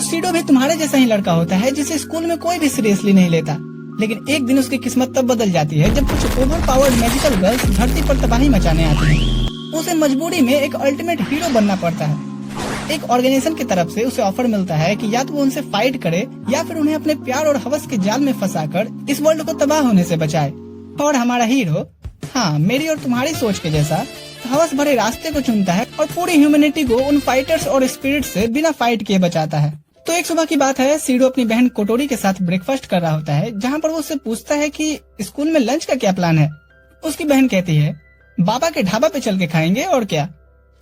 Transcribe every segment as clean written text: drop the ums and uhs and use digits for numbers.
SIDO भी तुम्हारे जैसा ही लड़का होता है जिसे स्कूल में कोई भी सीरियसली नहीं लेता। लेकिन एक दिन उसकी किस्मत तब बदल जाती है जब कुछ ओवर पावर्ड मैजिकल गर्ल्स धरती पर तबाही मचाने आती हैं। उसे मजबूरी में एक अल्टीमेट हीरो बनना पड़ता है। एक ऑर्गेनाइजेशन की तरफ से उसे ऑफर मिलता है कि या तो वो उनसे फाइट करे या फिर उन्हें अपने प्यार और हवस के जाल में फंसाकर इस वर्ल्ड को तबाह होने से बचाए। और हमारा हीरो, हाँ, मेरी और तुम्हारी सोच के जैसा हवस भरे रास्ते को चुनता है और पूरी ह्यूमैनिटी को उन फाइटर्स और स्पिरिट से बिना फाइट किए बचाता है। तो एक सुबह की बात है, सीडो अपनी बहन कोटोरी के साथ ब्रेकफास्ट कर रहा होता है, जहाँ पर वो उससे पूछता है कि स्कूल में लंच का क्या प्लान है। उसकी बहन कहती है बाबा के ढाबा पे चल के खाएंगे और क्या।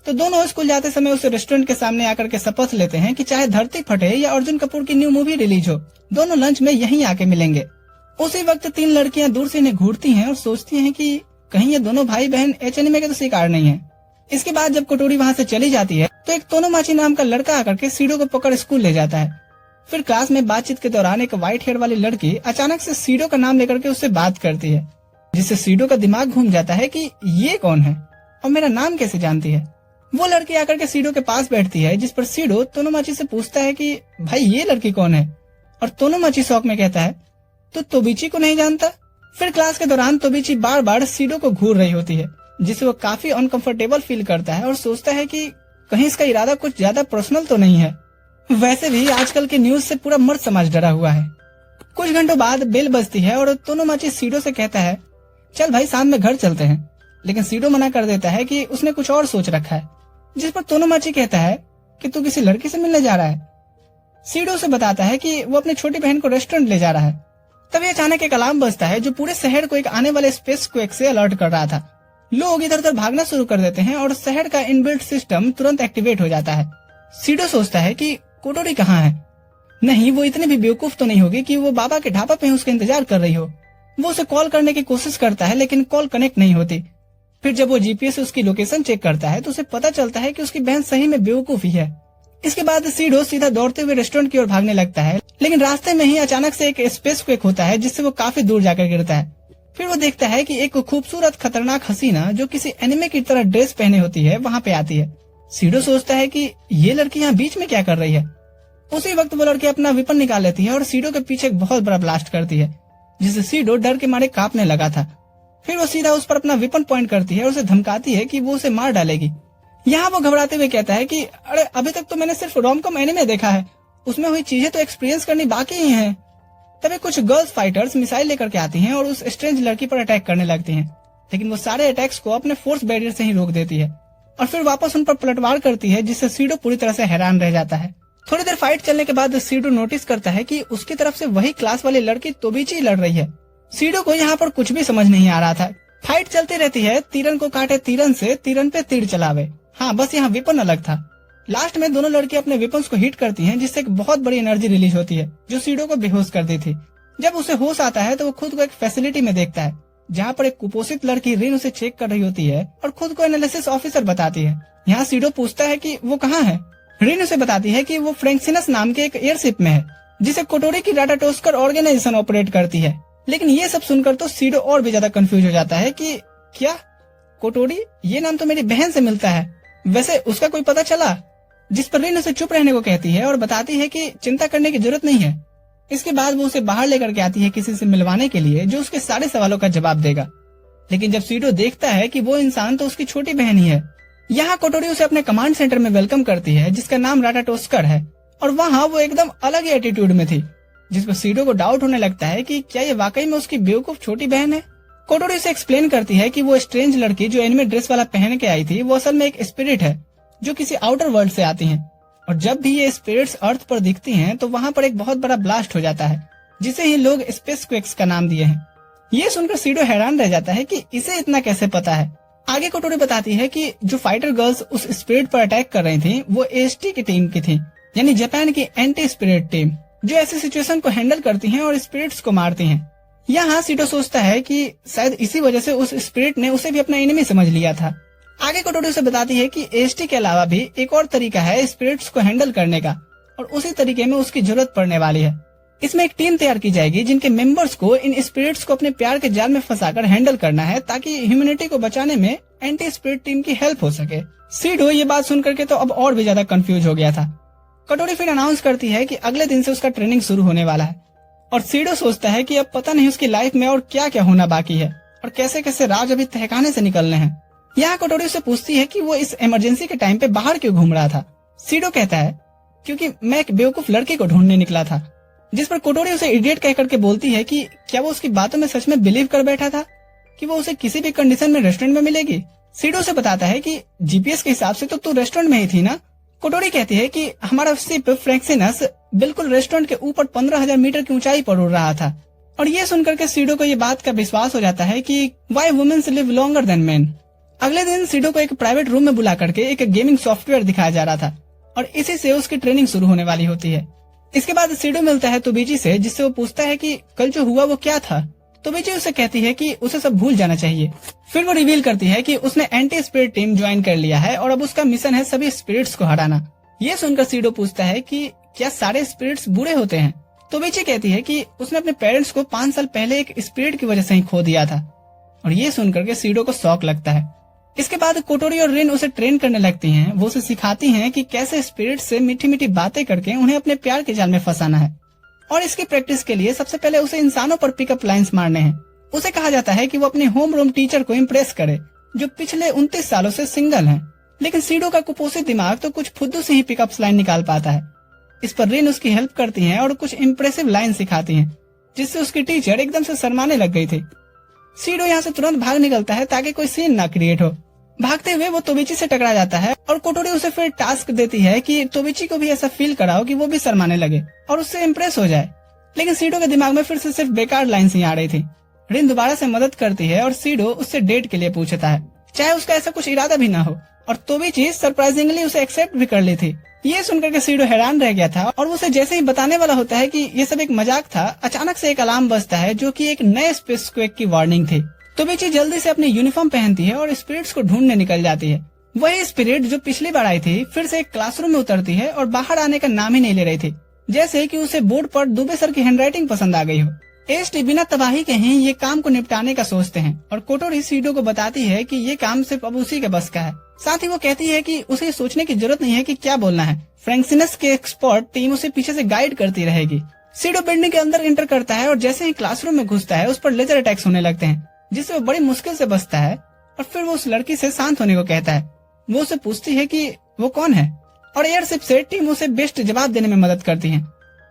तो दोनों स्कूल जाते समय उस रेस्टोरेंट के सामने आकर के शपथ लेते हैं कि चाहे धरती फटे या अर्जुन कपूर की न्यू मूवी रिलीज हो, दोनों लंच में यहीं आके मिलेंगे। उसी वक्त 3 लड़कियां दूर से इन्हें घूरती हैं और सोचती हैं कि कहीं ये दोनों भाई बहन एचएनएम के तो शिकार नहीं है। इसके बाद जब कोटोरी वहाँ से चली जाती है तो एक तोनोमाची नाम का लड़का आकर के सीडो को पकड़ स्कूल ले जाता है। फिर क्लास में बातचीत के दौरान एक व्हाइट हेयर वाली लड़की अचानक से सीडो का नाम लेकर के उससे बात करती है, जिससे सीडो का दिमाग घूम जाता है कि ये कौन है और मेरा नाम कैसे जानती है। वो लड़की आकर के सीडो के पास बैठती है, जिस पर सीडो तोनोमाची से पूछता है कि भाई ये लड़की कौन है, और तोनोमाची शौक में कहता है तो तोबिची को नहीं जानता। फिर क्लास के दौरान तोबिची बार बार सीडो को घूर रही होती है, जिससे वो काफी अनकंफर्टेबल फील करता है और सोचता है कि कहीं इसका इरादा कुछ ज्यादा पर्सनल तो नहीं है। वैसे भी आजकल के न्यूज से पूरा मर्द समाज डरा हुआ है। कुछ घंटों बाद बेल बजती है और तोनोमाची सीडो से कहता है चल भाई शाम में घर चलते हैं, लेकिन सीडो मना कर देता है कि उसने कुछ और सोच रखा है, जिस पर तोनोमाची कहता है कि तू किसी लड़की से मिलने जा रहा है। सीडो से बताता है कि वो अपनी छोटी बहन को रेस्टोरेंट ले जा रहा है। तभी अचानक एक अलार्म बजता है जो पूरे शहर को एक आने वाले स्पेस क्वेक से अलर्ट कर रहा था। लोग इधर उधर भागना शुरू कर देते हैं और शहर का इनबिल्ट सिस्टम तुरंत एक्टिवेट हो जाता है। सीडो सोचता है कि कोटोरी कहाँ है। नहीं, वो इतनी भी बेवकूफ तो नहीं होगी कि वो बाबा के ढाबा पे उसका इंतजार कर रही हो। वो उसे कॉल करने की कोशिश करता है लेकिन कॉल कनेक्ट नहीं होती। फिर जब वो जीपीएस से उसकी लोकेशन चेक करता है तो उसे पता चलता है कि उसकी बहन सही में बेवकूफ ही है। इसके बाद सीडो सीधा दौड़ते हुए रेस्टोरेंट की ओर भागने लगता है, लेकिन रास्ते में ही अचानक से एक स्पेस क्वेक होता है, जिससे वो काफी दूर जाकर गिरता है। फिर वो देखता है कि एक खूबसूरत खतरनाक हसीना जो किसी एनिमे की तरह ड्रेस पहने होती है वहाँ पे आती है। सीडो सोचता है कि ये लड़की यहाँ बीच में क्या कर रही है। उसी वक्त वो लड़की अपना वेपन निकाल लेती है और सीडो के पीछे एक बहुत बड़ा ब्लास्ट करती है, जिससे सीडो डर के मारे कांपने लगा था। फिर वो सीधा उस पर अपना वेपन पॉइंट करती है और उसे धमकाती है कि वो उसे मार डालेगी। यहाँ वो घबराते हुए कहता है कि अरे अभी तक तो मैंने सिर्फ रोमकॉम एनिमे देखा है, उसमें हुई चीजें तो एक्सपीरियंस करनी बाकी ही है। तभी कुछ गर्ल्स फाइटर्स मिसाइल लेकर के आती हैं और उस स्ट्रेंज लड़की पर अटैक करने लगती हैं, लेकिन वो सारे अटैक्स को अपने फोर्स बैरियर से ही रोक देती है और फिर वापस उन पर पलटवार करती है, जिससे सीडो पूरी तरह से हैरान रह जाता है। थोड़ी देर फाइट चलने के बाद सीडो नोटिस करता है कि उसकी तरफ से वही क्लास वाली लड़की तोबिची लड़ रही है। सीडो को यहाँ पर कुछ भी समझ नहीं आ रहा था। फाइट चलती रहती है, तीरन को काटे तीरन से, तीरन पे तीर चलावे। हाँ, बस यहाँ वेपन अलग था। लास्ट में दोनों लड़की अपने वेपन्स को हिट करती हैं, जिससे एक बहुत बड़ी एनर्जी रिलीज होती है जो सीडो को बेहोश कर दी थी। जब उसे होश आता है तो वो खुद को एक फैसिलिटी में देखता है, जहाँ पर एक कुपोषित लड़की रिन उसे चेक कर रही होती है और खुद को एनालिसिस ऑफिसर बताती है। यहाँ सीडो पूछता है कि वो कहाँ है। रिन उसे बताती है कि वो फ्रैंक्सिनस नाम के एक एयरशिप में है, जिसे कोटोरी की राटाटोस्कर ऑर्गेनाइजेशन ऑपरेट करती है। लेकिन ये सब सुनकर तो सीडो और भी ज्यादा कंफ्यूज हो जाता है कि क्या कोटोरी, ये नाम तो मेरी बहन से मिलता है, वैसे उसका कोई पता चला। जिस पर रिन उसे चुप रहने को कहती है और बताती है कि चिंता करने की जरूरत नहीं है। इसके बाद वो उसे बाहर लेकर के आती है किसी से मिलवाने के लिए जो उसके सारे सवालों का जवाब देगा। लेकिन जब सीडो देखता है कि वो इंसान तो उसकी छोटी बहन ही है। यहाँ कोटोरी उसे अपने कमांड सेंटर में वेलकम करती है, जिसका नाम राटाटोस्कर है, और वहाँ वो एकदम अलग ही एटीट्यूड में थी, जिस पर सीडो को डाउट होने लगता है कि क्या ये वाकई में उसकी बेवकूफ छोटी बहन है। कोटोरी उसे एक्सप्लेन करती है कि वो स्ट्रेंज लड़की जो एनिमे ड्रेस वाला पहन के आई थी वो असल में एक स्पिरिट है जो किसी आउटर वर्ल्ड से आती हैं, और जब भी ये स्पिरिट्स अर्थ पर दिखती हैं तो वहाँ पर एक बहुत बड़ा ब्लास्ट हो जाता है, जिसे ही लोग स्पेस क्वेक्स का नाम दिए हैं। ये सुनकर सीडो हैरान रह जाता है कि इसे इतना कैसे पता है। आगे कोटोरी बताती है कि जो फाइटर गर्ल्स उस स्पिरिट पर अटैक कर रही थी वो एएसटी की टीम की थी, यानी जापान की एंटी स्पिरिट टीम, जो ऐसी सिचुएशन को हैंडल करती हैं और स्पिरिट्स को मारती हैं। यहाँ सीडो सोचता है कि शायद इसी वजह से उस स्पिरिट ने उसे भी अपना एनिमी समझ लिया था। आगे कोटोरी उसे बताती है कि एएसटी के अलावा भी एक और तरीका है स्पिरिट्स को हैंडल करने का, और उसी तरीके में उसकी जरूरत पड़ने वाली है। इसमें एक टीम तैयार की जाएगी जिनके मेंबर्स को इन स्पिरिट्स को अपने प्यार के जाल में फंसाकर हैंडल करना है, ताकि ह्यूमैनिटी को बचाने में एंटी स्पिरिट टीम की हेल्प हो सके। सीडो ये बात सुन करके तो अब और भी ज्यादा कंफ्यूज हो गया था। कटोरी फिर अनाउंस करती है कि अगले दिन से उसका ट्रेनिंग शुरू होने वाला है और सीडो सोचता है कि अब पता नहीं उसकी लाइफ में और क्या क्या होना बाकी है और कैसे कैसे राज अभी तहखाने से निकलने हैं। यहाँ कटोरी से पूछती है कि वो इस इमरजेंसी के टाइम पे बाहर क्यों घूम रहा था। सीडो कहता है क्योंकि मैं एक बेवकूफ लड़की को ढूंढने निकला था, जिस पर कटोरी उसे इडियट कह करके बोलती है कि क्या वो उसकी बातों में सच में बिलीव कर बैठा था कि वो उसे किसी भी कंडीशन में रेस्टोरेंट में मिलेगी। सीडो से बताता है कि जीपीएस के हिसाब से तो तू रेस्टोरेंट में ही थी ना। कटोरी कहती है कि हमारा शिप फ्रैक्सिनस बिल्कुल रेस्टोरेंट के ऊपर 15,000 मीटर की ऊंचाई पर उड़ रहा था और ये सुनकर के सीडो को ये बात का विश्वास हो जाता है कि why women's live longer than men. अगले दिन सीडो को एक प्राइवेट रूम में बुला करके एक गेमिंग सॉफ्टवेयर दिखाया जा रहा था और इसी से उसकी ट्रेनिंग शुरू होने वाली होती है। इसके बाद सीडो मिलता है तोबीची से, जिससे वो पूछता है कि कल जो हुआ वो क्या था। तोबीची उसे कहती है कि उसे सब भूल जाना चाहिए। फिर वो रिवील करती है कि उसने एंटी स्पिरिट टीम ज्वाइन कर लिया है और अब उसका मिशन है सभी स्पिरिट्स को हराना। ये सुनकर सीडो पूछता है कि क्या सारे स्पिरिट्स बुरे होते हैं। तोबीची कहती है कि उसने अपने पेरेंट्स को 5 साल पहले एक स्पिरिट की वजह से ही खो दिया था और ये सुनकर के सीडो को शौक लगता है। इसके बाद कोटोरी और रिन उसे ट्रेन करने लगती हैं। वो उसे सिखाती हैं कि कैसे स्पिरिट से मीठी मीठी बातें करके उन्हें अपने प्यार के जाल में फंसाना है और इसकी प्रैक्टिस के लिए सबसे पहले उसे इंसानों पर पिकअप लाइंस मारने हैं। उसे कहा जाता है कि वो अपने होम रूम टीचर को इम्प्रेस करे जो पिछले 29 सालों से सिंगल हैं। लेकिन सीडो का कुपोषित दिमाग तो कुछ फुद्दू से ही पिकअप लाइन निकाल पाता है। इस पर रिन उसकी हेल्प करती हैं और कुछ इम्प्रेसिव लाइन सिखाती हैं, जिससे उसकी टीचर एकदम से शर्माने लग गई थी। सीडो यहाँ से तुरंत भाग निकलता है ताकि कोई सीन ना क्रिएट हो। भागते हुए वो तोबीची से टकरा जाता है और कोटोरी उसे फिर टास्क देती है कि तोबीची को भी ऐसा फील कराओ कि वो भी शर्माने लगे और उससे इम्प्रेस हो जाए। लेकिन सीडो के दिमाग में फिर से सिर्फ बेकार लाइन्स ही आ रही थी। रिन दोबारा से मदद करती है और सीडो उससे डेट के लिए पूछता है, चाहे उसका ऐसा कुछ इरादा भी ना हो, और तोबीची सरप्राइजिंगली उसे एक्सेप्ट भी कर ली थी। ये सुनकर के सीडो हैरान रह गया था और उसे जैसे ही बताने वाला होता है कि ये सब एक मजाक था, अचानक से एक अलार्म बजता है जो कि एक नए स्पेस क्वेक की वार्निंग थी। तोबीची जल्दी से अपनी यूनिफॉर्म पहनती है और स्पिरिट्स को ढूंढने निकल जाती है। वही स्पिरिट जो पिछली बार आई थी फिर से एक क्लासरूम में उतरती है और बाहर आने का नाम ही नहीं ले रही थी, जैसे कि उसे बोर्ड पर दुबे सर की हैंडराइटिंग पसंद आ गई हो। एसटी बिना तबाही के ही ये काम को निपटाने का सोचते हैं और कोटोरी सीडो को बताती है कि ये काम सिर्फ अब उसी के बस का है। साथ ही वो कहती है कि उसे सोचने की जरूरत नहीं है कि क्या बोलना है, फ्रैंक्सिनस के एक्सपर्ट टीम उसे पीछे से गाइड करती रहेगी। सीडो बिल्डिंग के अंदर एंटर करता है और जैसे ही क्लासरूम में घुसता है उस पर लेजर अटैक्स होने लगते हैं, जिससे वो बड़ी मुश्किल से बचता है और फिर वो उस लड़की से शांत होने को कहता है। वो उसे पूछती है कि वो कौन है और एयरशिप से टीम उसे बेस्ट जवाब देने में मदद करती है।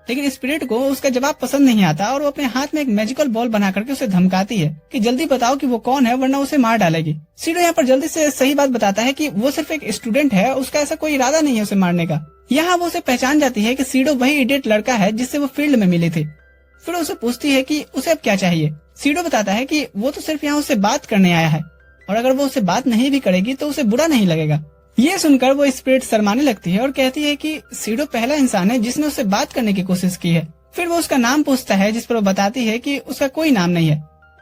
लेकिन स्पिरिट को उसका जवाब पसंद नहीं आता और वो अपने हाथ में एक मैजिकल बॉल बना करके उसे धमकाती है कि जल्दी बताओ कि वो कौन है वरना उसे मार डालेगी। सीडो यहाँ पर जल्दी से सही बात बताता है कि वो सिर्फ एक स्टूडेंट है, उसका ऐसा कोई इरादा नहीं है उसे मारने का। यहाँ वो उसे पहचान जाती है कि सीडो वही इडियट लड़का है जिससे वो फील्ड में मिली थी। फिर उसे पूछती है कि उसे अब क्या चाहिए। सीडो बताता है कि वो तो सिर्फ यहाँ उससे बात करने आया है और अगर वो उससे बात नहीं भी करेगी तो उसे बुरा नहीं लगेगा। ये सुनकर वो स्पिरिट शर्माने लगती है और कहती है कि सीडो पहला इंसान है जिसने उससे बात करने की कोशिश की है। फिर वो उसका नाम पूछता है, जिस पर वो बताती है कि उसका कोई नाम नहीं है।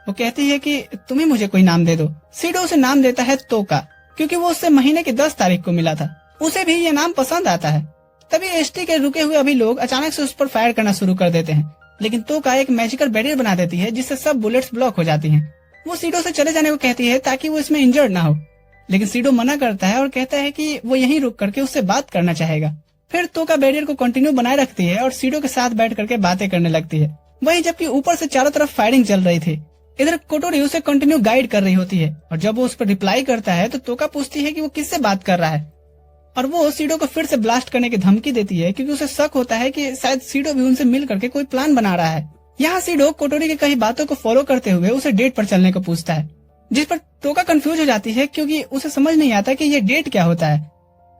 वो कहती है कि तुम ही मुझे कोई नाम दे दो। सीडो उसे नाम देता है तोका, क्योंकि वो उससे महीने की 10 तारीख को मिला था। उसे भी ये नाम पसंद आता है। तभी एसटी के रुके हुए अभी लोग अचानक से उस पर फायर करना शुरू कर देते हैं, लेकिन तोका एक मैजिकल बैरियर बना देती है जिससे सब बुलेट्स ब्लॉक हो जाती हैं। वो सीडो से चले जाने को कहती है ताकि वो इसमें इंजर्ड ना हो, लेकिन सीडो मना करता है और कहता है कि वो यहीं रुक करके उससे बात करना चाहेगा। फिर तोका बैरियर को कंटिन्यू बनाए रखती है और सीडो के साथ बैठ करके बातें करने लगती है। वहीं जबकि ऊपर से चारों तरफ फायरिंग चल रही थी, इधर कोटोरी उसे कंटिन्यू गाइड कर रही होती है और जब वो उस पर रिप्लाई करता है तो तोका पूछती है कि वो किससे बात कर रहा है और वो सीडो को फिर से ब्लास्ट करने की धमकी देती है, क्योंकि उसे शक होता है कि शायद सीडो भी उनसे मिल करके कोई प्लान बना रहा है। यहाँ सीडो कोटोरी की कई बातों को फॉलो करते हुए उसे डेट पर चलने को पूछता है, जिस पर तोका कंफ्यूज हो जाती है क्योंकि उसे समझ नहीं आता कि ये डेट क्या होता है।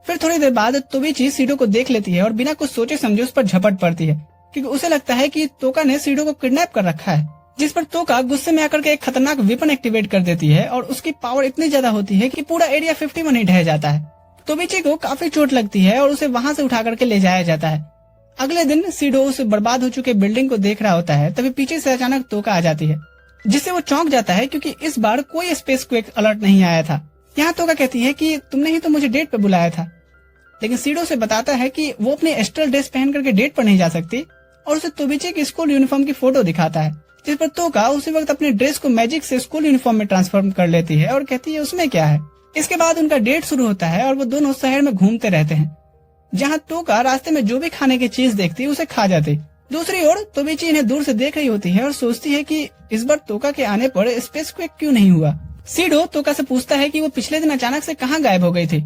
फिर थोड़ी देर बाद तोबीची सीडो को देख लेती है और बिना कुछ सोचे समझे उस पर झपट पड़ती है, क्योंकि उसे लगता है कि तोका ने सीडो को किडनैप कर रखा है। जिस पर तोका गुस्से में आकर के एक खतरनाक वेपन एक्टिवेट कर देती है और उसकी पावर इतनी ज्यादा होती है कि पूरा एरिया 51 ही ढह जाता है। तोबीची को काफी चोट लगती है और उसे वहाँ से उठा करके ले जाया जाता है। अगले दिन सीडो उस बर्बाद हो चुके बिल्डिंग को देख रहा होता है, तभी पीछे से अचानक तोका आ जाती है, जिससे वो चौंक जाता है क्योंकि इस बार कोई स्पेस क्वेक अलर्ट नहीं आया था। यहाँ तोका कहती है कि तुमने ही तो मुझे डेट पे बुलाया था, लेकिन सीडो से बताता है कि वो अपनी एस्ट्रल ड्रेस पहन करके डेट पर नहीं जा सकती और उसे तोबीची की स्कूल यूनिफॉर्म की फोटो दिखाता है, जिस पर तोका उसी वक्त अपने ड्रेस को मैजिक से स्कूल यूनिफॉर्म में ट्रांसफॉर्म कर लेती है और कहती है उसमें क्या है। इसके बाद उनका डेट शुरू होता है और वो दोनों शहर में घूमते रहते हैं। जहाँ टोका रास्ते में जो भी खाने की चीज देखती उसे खा जाती। दूसरी ओर तोबिची इन्हें दूर से देख रही होती है और सोचती है कि इस बार टोका के आने पर स्पेस क्वेक क्यों नहीं हुआ। सीडो टोका से पूछता है कि वो पिछले दिन अचानक से कहाँ गायब हो गई थी,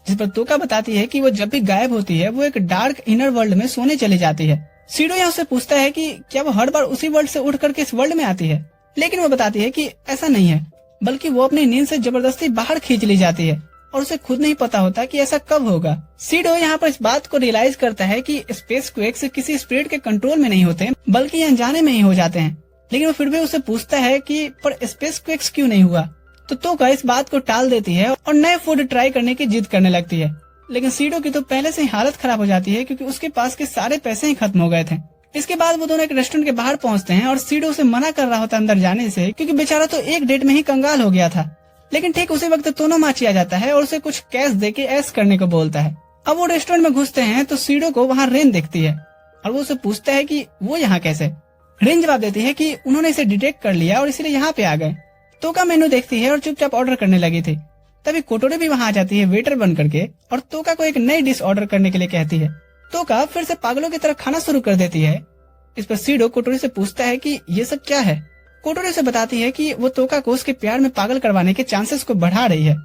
जिस पर टोका बताती है कि वो जब भी गायब होती है वो एक डार्क इनर वर्ल्ड में सोने चली जाती है। सीडो यहाँ उससे पूछता है कि क्या वो हर बार उसी वर्ल्ड से उठ करके इस वर्ल्ड में आती है, लेकिन वो बताती है कि ऐसा नहीं है, बल्कि वो अपनी नींद से जबरदस्ती बाहर खींच ली जाती है और उसे खुद नहीं पता होता कि ऐसा कब होगा। सीडो यहाँ पर इस बात को रियलाइज करता है कि स्पेस क्वेक्स किसी स्पिरिट के कंट्रोल में नहीं होते, बल्कि अनजाने में ही हो जाते हैं। लेकिन वो फिर भी उसे पूछता है कि पर स्पेस क्वेक्स क्यों नहीं हुआ, तो टोका इस बात को टाल देती है और नए फूड ट्राई करने की जिद करने लगती है। लेकिन सीडो की तो पहले से ही हालत खराब हो जाती है क्योंकि उसके पास के सारे पैसे ही खत्म हो गए थे। इसके बाद वो दोनों एक रेस्टोरेंट के बाहर पहुंचते हैं और सीडो उसे मना कर रहा होता है अंदर जाने से, क्योंकि बेचारा तो एक डेट में ही कंगाल हो गया था। लेकिन ठीक उसी वक्त तोनोमाची आ जाता है और उसे कुछ कैश देके ऐश करने को बोलता है। अब वो रेस्टोरेंट में घुसते हैं तो सीडो को वहाँ रेन दिखती है और वो उसे पूछता है कि वो यहाँ कैसे। रेन जवाब देती है कि उन्होंने इसे डिटेक्ट कर लिया और इसलिए यहाँ पे आ गए। टोका मेनू देखती है और चुपचाप ऑर्डर करने लगी थी। तभी कोटोरी भी वहाँ आ जाती है वेटर बन करके और टोका को एक नई डिश ऑर्डर करने के लिए कहती है। टोका फिर से पागलों की तरह खाना शुरू कर देती है। इस पर सीडो कोटोरी से पूछता है कि ये सब क्या है। कोटोरी से बताती है कि वो टोका को उसके प्यार में पागल करवाने के चांसेस को बढ़ा रही है,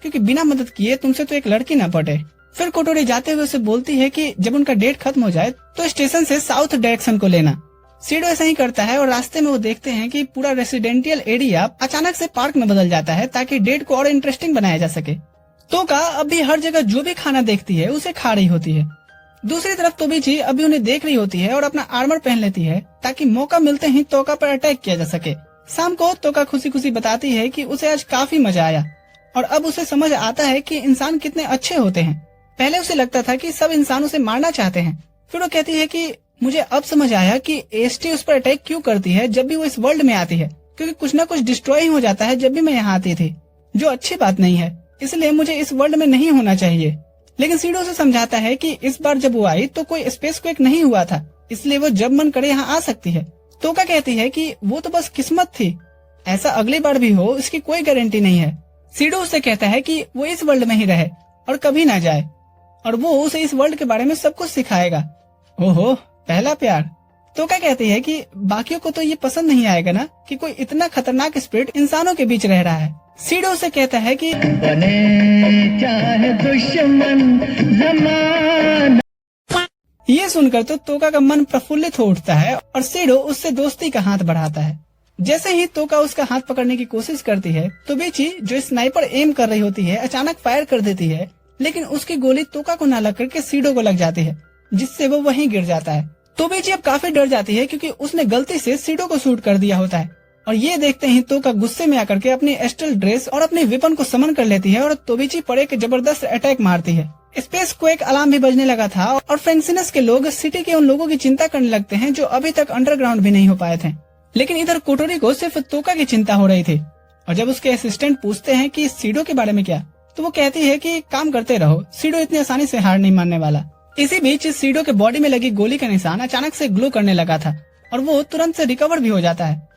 क्योंकि बिना मदद किए तुमसे तो एक लड़की न पटे। फिर कोटोरी जाते हुए उसे बोलती है कि जब उनका डेट खत्म हो जाए तो स्टेशन से साउथ डायरेक्शन को लेना। सीडो ऐसा ही करता है और रास्ते में वो देखते हैं कि पूरा रेसिडेंशियल एरिया अचानक से पार्क में बदल जाता है ताकि डेट को और इंटरेस्टिंग बनाया जा सके। टोका अभी हर जगह जो भी खाना देखती है उसे खा रही होती है। दूसरी तरफ तोबिची अभी उन्हें देख रही होती है और अपना आर्मर पहन लेती है ताकि मौका मिलते ही टोका पर अटैक किया जा सके। शाम को टोका खुशी खुशी बताती है कि उसे आज काफी मजा आया और अब उसे समझ आता है कि इंसान कितने अच्छे होते हैं। पहले उसे लगता था कि सब इंसान उसे मारना चाहते हैं। फिर वो कहती है कि मुझे अब समझ आया कि एसटी उस पर अटैक क्यों करती है जब भी वो इस वर्ल्ड में आती है, क्योंकि कुछ न कुछ डिस्ट्रॉय ही हो जाता है जब भी मैं यहाँ आती थी, जो अच्छी बात नहीं है। इसलिए मुझे इस वर्ल्ड में नहीं होना चाहिए। लेकिन सीडो से समझाता है कि इस बार जब वो आई तो कोई स्पेस क्वेक नहीं हुआ था, इसलिए वो जब मन करे यहाँ आ सकती है। टोका कहती है कि वो तो बस किस्मत थी, ऐसा अगली बार भी हो इसकी कोई गारंटी नहीं है। सीडो उससे कहता है कि वो इस वर्ल्ड में ही रहे और कभी ना जाए, और वो उसे इस वर्ल्ड के बारे में सब कुछ सिखाएगा। ओहो, पहला प्यार। टोका कहती है कि बाकियों को तो ये पसंद नहीं आएगा ना कि कोई इतना खतरनाक स्पिरिट इंसानों के बीच रह रहा है। सीडो से कहता है कि बने चाहे दुश्मन ज़माना। ये सुनकर तो टोका का मन प्रफुल्लित हो उठता है और सीडो उससे दोस्ती का हाथ बढ़ाता है। जैसे ही टोका उसका हाथ पकड़ने की कोशिश करती है तो बेची जो स्नाइपर एम कर रही होती है अचानक फायर कर देती है, लेकिन उसकी गोली टोका को न लग करके सीडो को लग जाती है, जिससे वो वहीं गिर जाता है। तोबिची अब काफी डर जाती है क्योंकि उसने गलती से सीडो को शूट कर दिया होता है, और ये देखते ही टोका गुस्से में आकर के अपनी एस्टल ड्रेस और अपने वेपन को समन कर लेती है और तोबिची पर एक जबरदस्त अटैक मारती है। स्पेस क्वेक अलार्म भी बजने लगा था और फ्रैंक्सिनस के लोग सिटी के उन लोगों की चिंता करने लगते हैं जो अभी तक अंडरग्राउंड भी नहीं हो पाए थे। लेकिन इधर कोटोरी को सिर्फ टोका की चिंता हो रही थी, और जब उसके असिस्टेंट पूछते हैं कि सीडो के बारे में क्या, तो वो कहती है कि काम करते रहो, सीडो इतनी आसानी से हार नहीं मानने वाला। इसी बीच सीडो के बॉडी में लगी गोली का निशान अचानक से ग्लो करने लगा था और वो तुरंत से रिकवर भी हो जाता है,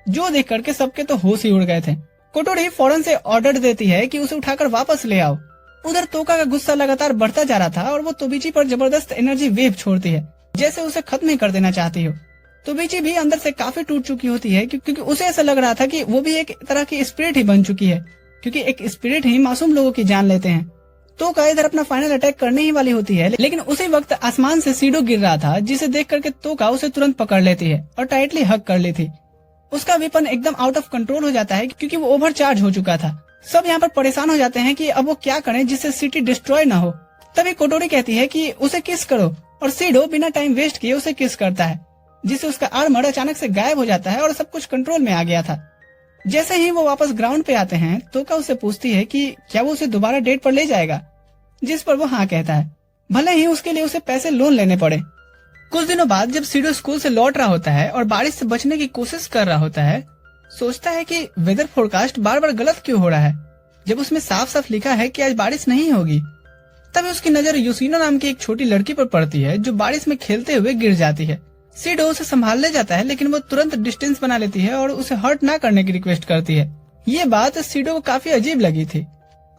जो देख करके सबके तो होश ही उड़ गए थे। कोटोरी फौरन से ऑर्डर देती है कि उसे उठाकर वापस ले आओ। उधर टोका का गुस्सा लगातार बढ़ता जा रहा था और वो तोबिची पर जबरदस्त एनर्जी वेव छोड़ती है, जैसे उसे खत्म ही कर देना चाहती हो। तोबिची भी अंदर से काफी टूट चुकी होती है क्योंकि उसे ऐसा लग रहा था कि वो भी एक तरह की स्पिरिट ही बन चुकी है, क्योंकि एक स्पिरिट ही मासूम लोगों की जान लेते हैं। टोका इधर अपना फाइनल अटैक करने ही वाली होती है, लेकिन उसी वक्त आसमान से सीडो गिर रहा था, जिसे देख करके टोका उसे तुरंत पकड़ लेती है और टाइटली हग कर ली थी। उसका वेपन एकदम आउट ऑफ कंट्रोल हो जाता है क्योंकि वो ओवरचार्ज हो चुका था। सब यहाँ पर परेशान हो जाते हैं कि अब वो क्या करें जिससे सिटी डिस्ट्रॉय न हो। तभी कोटोरी कहती है कि उसे किस करो, और सीडो बिना टाइम वेस्ट किए उसे किस करता है, जिससे उसका आर्मर अचानक से गायब हो जाता है और सब कुछ कंट्रोल में आ गया था। जैसे ही वो वापस ग्राउंड पे आते हैं, टोका उससे पूछती है कि क्या वो उसे दोबारा डेट पर ले जाएगा, जिस पर वो हाँ कहता है, भले ही उसके लिए उसे पैसे लोन लेने पड़े। कुछ दिनों बाद जब सीडो स्कूल से लौट रहा होता है और बारिश से बचने की कोशिश कर रहा होता है, सोचता है कि वेदर फोरकास्ट बार बार गलत क्यों हो रहा है जब उसमें साफ साफ लिखा है कि आज बारिश नहीं होगी। तभी उसकी नजर यूसिनो नाम की एक छोटी लड़की पर पड़ती है जो बारिश में खेलते हुए गिर जाती है। सीडो उसे संभाल ले जाता है, लेकिन वो तुरंत डिस्टेंस बना लेती है और उसे हर्ट ना करने की रिक्वेस्ट करती है। ये बात सीडो को काफी अजीब लगी थी।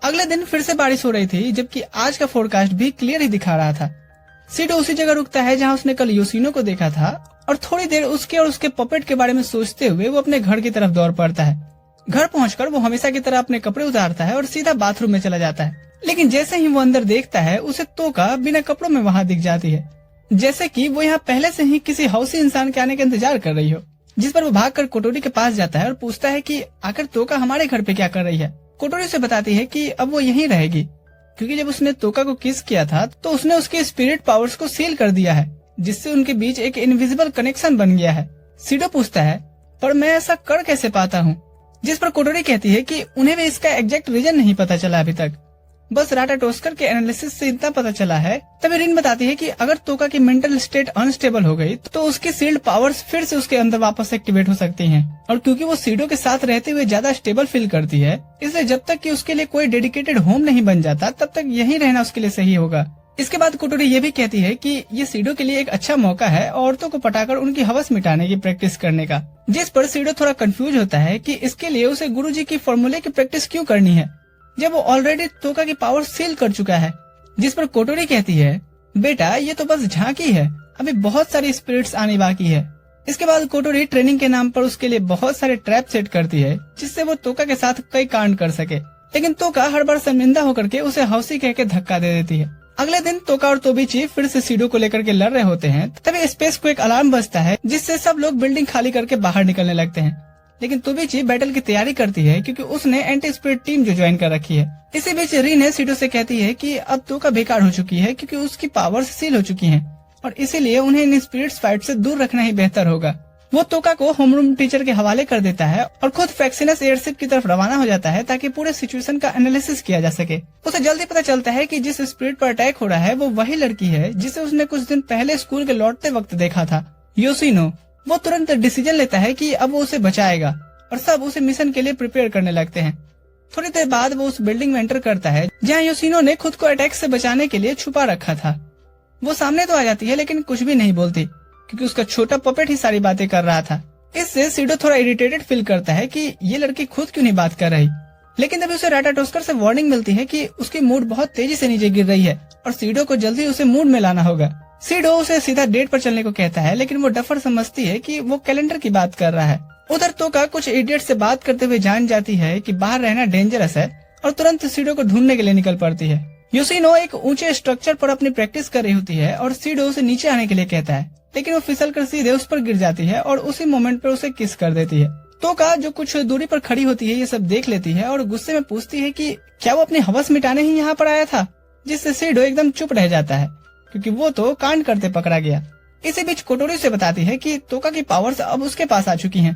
अगले दिन फिर से बारिश हो रही थी, जबकि आज का फोरकास्ट भी क्लियर ही दिखा रहा था। सीडो उसी जगह रुकता है जहाँ उसने कल योशिनो को देखा था और थोड़ी देर उसके और उसके पपेट के बारे में सोचते हुए वो अपने घर की तरफ दौड़ पड़ता है। घर पहुंचकर वो हमेशा की तरह अपने कपड़े उतारता है और सीधा बाथरूम में चला जाता है। लेकिन जैसे ही वो अंदर देखता है, उसे तोका बिना कपड़ों में वहाँ दिख जाती है, जैसे कि वो यहाँ पहले से ही किसी हौसी इंसान के आने का इंतजार कर रही हो। जिस पर वो भागकर कोटोरी के पास जाता है और पूछता है कि आखिर तोका हमारे घर पे क्या कर रही है। कोटोरी उसे बताती है कि अब वो यहीं रहेगी, क्योंकि जब उसने तोका को किस किया था तो उसने उसके स्पिरिट पावर्स को सील कर दिया है, जिससे उनके बीच एक इनविजिबल कनेक्शन बन गया है। सीडो पूछता है, पर मैं ऐसा कर कैसे पाता हूँ? जिस पर कोटोरी कहती है कि उन्हें भी इसका एग्जैक्ट रीजन नहीं पता चला अभी तक, बस राटाटोस्कर के एनालिसिस से इतना पता चला है। तभी रिन बताती है कि अगर तोका की मेंटल स्टेट अनस्टेबल हो गई तो उसकी सील्ड पावर्स फिर से उसके अंदर वापस एक्टिवेट हो सकती हैं। और क्योंकि वो सीडो के साथ रहते हुए ज्यादा स्टेबल फील करती है, इसलिए जब तक कि उसके लिए कोई डेडिकेटेड होम नहीं बन जाता तब तक यहीं रहना उसके लिए सही होगा। इसके बाद कोटोरी ये भी कहती है कि ये सीडो के लिए एक अच्छा मौका है औरतों को पटाकर उनकी हवस मिटाने की प्रैक्टिस करने का। जिस पर सीडो थोड़ा कंफ्यूज होता है कि इसके लिए उसे गुरुजी की फॉर्मूले की प्रैक्टिस क्यों करनी है, जब वो ऑलरेडी तोका की पावर सील कर चुका है। जिस पर कोटोरी कहती है, बेटा ये तो बस झांकी है, अभी बहुत सारी स्पिरिट्स आने बाकी है। इसके बाद कोटोरी ट्रेनिंग के नाम पर उसके लिए बहुत सारे ट्रैप सेट करती है, जिससे वो तोका के साथ कई कांड कर सके। लेकिन तोका हर बार शर्मिंदा होकर के उसे हौसी कह के धक्का दे देती है। अगले दिन तोका और तोबिची फिर से सीडो को लेकर के लड़ रहे होते हैं। तभी स्पेस को एक अलार्म बजता है, जिससे सब लोग बिल्डिंग खाली करके बाहर निकलने लगते हैं। लेकिन तोबिची बैटल की तैयारी करती है, क्योंकि उसने एंटी स्पिरिट टीम जो ज्वाइन कर रखी है। इसी बीच रीने सीडो से कहती है कि अब तोका बेकार हो चुकी है, क्योंकि उसकी पावर्स सील हो चुकी हैं और इसीलिए उन्हें इन स्पिरिट्स फाइट से दूर रखना ही बेहतर होगा। वो तोका को होमरूम टीचर के हवाले कर देता है और खुद फैक्सिनस एयरशिप की तरफ रवाना हो जाता है, ताकि पूरे सिचुएशन का एनालिसिस किया जा सके। उसे जल्दी पता चलता है कि जिस स्पिरिट पर अटैक हो रहा है वो वही लड़की है जिसे उसने कुछ दिन पहले स्कूल के लौटते वक्त देखा था, योशिनो। वो तुरंत डिसीजन लेता है कि अब वो उसे बचाएगा और सब उसे मिशन के लिए प्रिपेयर करने लगते हैं। थोड़ी देर बाद वो उस बिल्डिंग में एंटर करता है जहाँ योशिनो ने खुद को अटैक से बचाने के लिए छुपा रखा था। वो सामने तो आ जाती है, लेकिन कुछ भी नहीं बोलती, क्योंकि उसका छोटा पपेट ही सारी बातें कर रहा था। इससे सीडो थोड़ा इरिटेटेड फील करता है कि ये लड़की खुद क्यों नहीं बात कर रही। लेकिन तभी उसे राटाटोस्कर से वार्निंग मिलती है कि उसकी मूड बहुत तेजी से नीचे गिर रही है और सीडो को जल्दी उसे मूड में लाना होगा। सीडो उसे सीधा डेट पर चलने को कहता है, लेकिन वो डफर समझती है कि वो कैलेंडर की बात कर रहा है। उधर तोका कुछ इडियट से बात करते हुए जान जाती है कि बाहर रहना डेंजरस है और तुरंत सीडो को ढूंढने के लिए निकल पड़ती है। योशिनो एक ऊंचे स्ट्रक्चर पर अपनी प्रैक्टिस कर रही होती है और सीडो उसे नीचे आने के लिए कहता है, लेकिन वो फिसल कर सीधे उस पर गिर जाती है और उसी मोमेंट पर उसे किस कर देती है। तोका जो कुछ दूरी पर खड़ी होती है ये सब देख लेती है और गुस्से में पूछती है कि क्या वो अपनी हवस मिटाने ही यहाँ पर आया था, जिससे सीडो एकदम चुप रह जाता है, क्योंकि वो तो कांड करते पकड़ा गया। इसी बीच कोटोरी से बताती है कि तोका की पावर्स अब उसके पास आ चुकी हैं।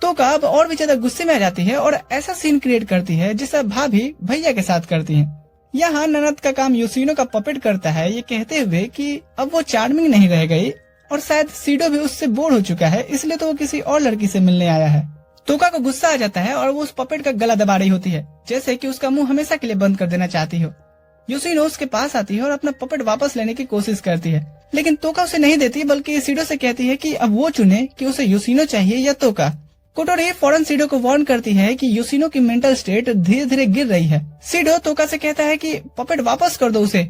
तोका अब और भी ज्यादा गुस्से में आ जाती है और ऐसा सीन क्रिएट करती है जैसा भाभी भैया के साथ करती हैं। यहाँ ननद का काम योशिनो का पपेट करता है, ये कहते हुए कि अब वो चार्मिंग नहीं रह गई और शायद सीडो भी उससे बोर हो चुका है, इसलिए तो वो किसी और लड़की से मिलने आया है। तोका को गुस्सा आ जाता है और वो उस पपेट का गला दबा रही होती है, जैसे कि उसका मुंह हमेशा के लिए बंद कर देना चाहती हो। योशिनो उसके पास आती है और अपना पपेट वापस लेने की कोशिश करती है, लेकिन तोका उसे नहीं देती, बल्कि सीडो से कहती है कि अब वो चुने कि उसे योशिनो चाहिए या तोका। कोटोरी फौरन सीडो को वार्न करती है कि योशिनो की मेंटल स्टेट धीरे धीरे गिर रही है। सीडो तोका से कहता है कि पपेट वापस कर दो उसे,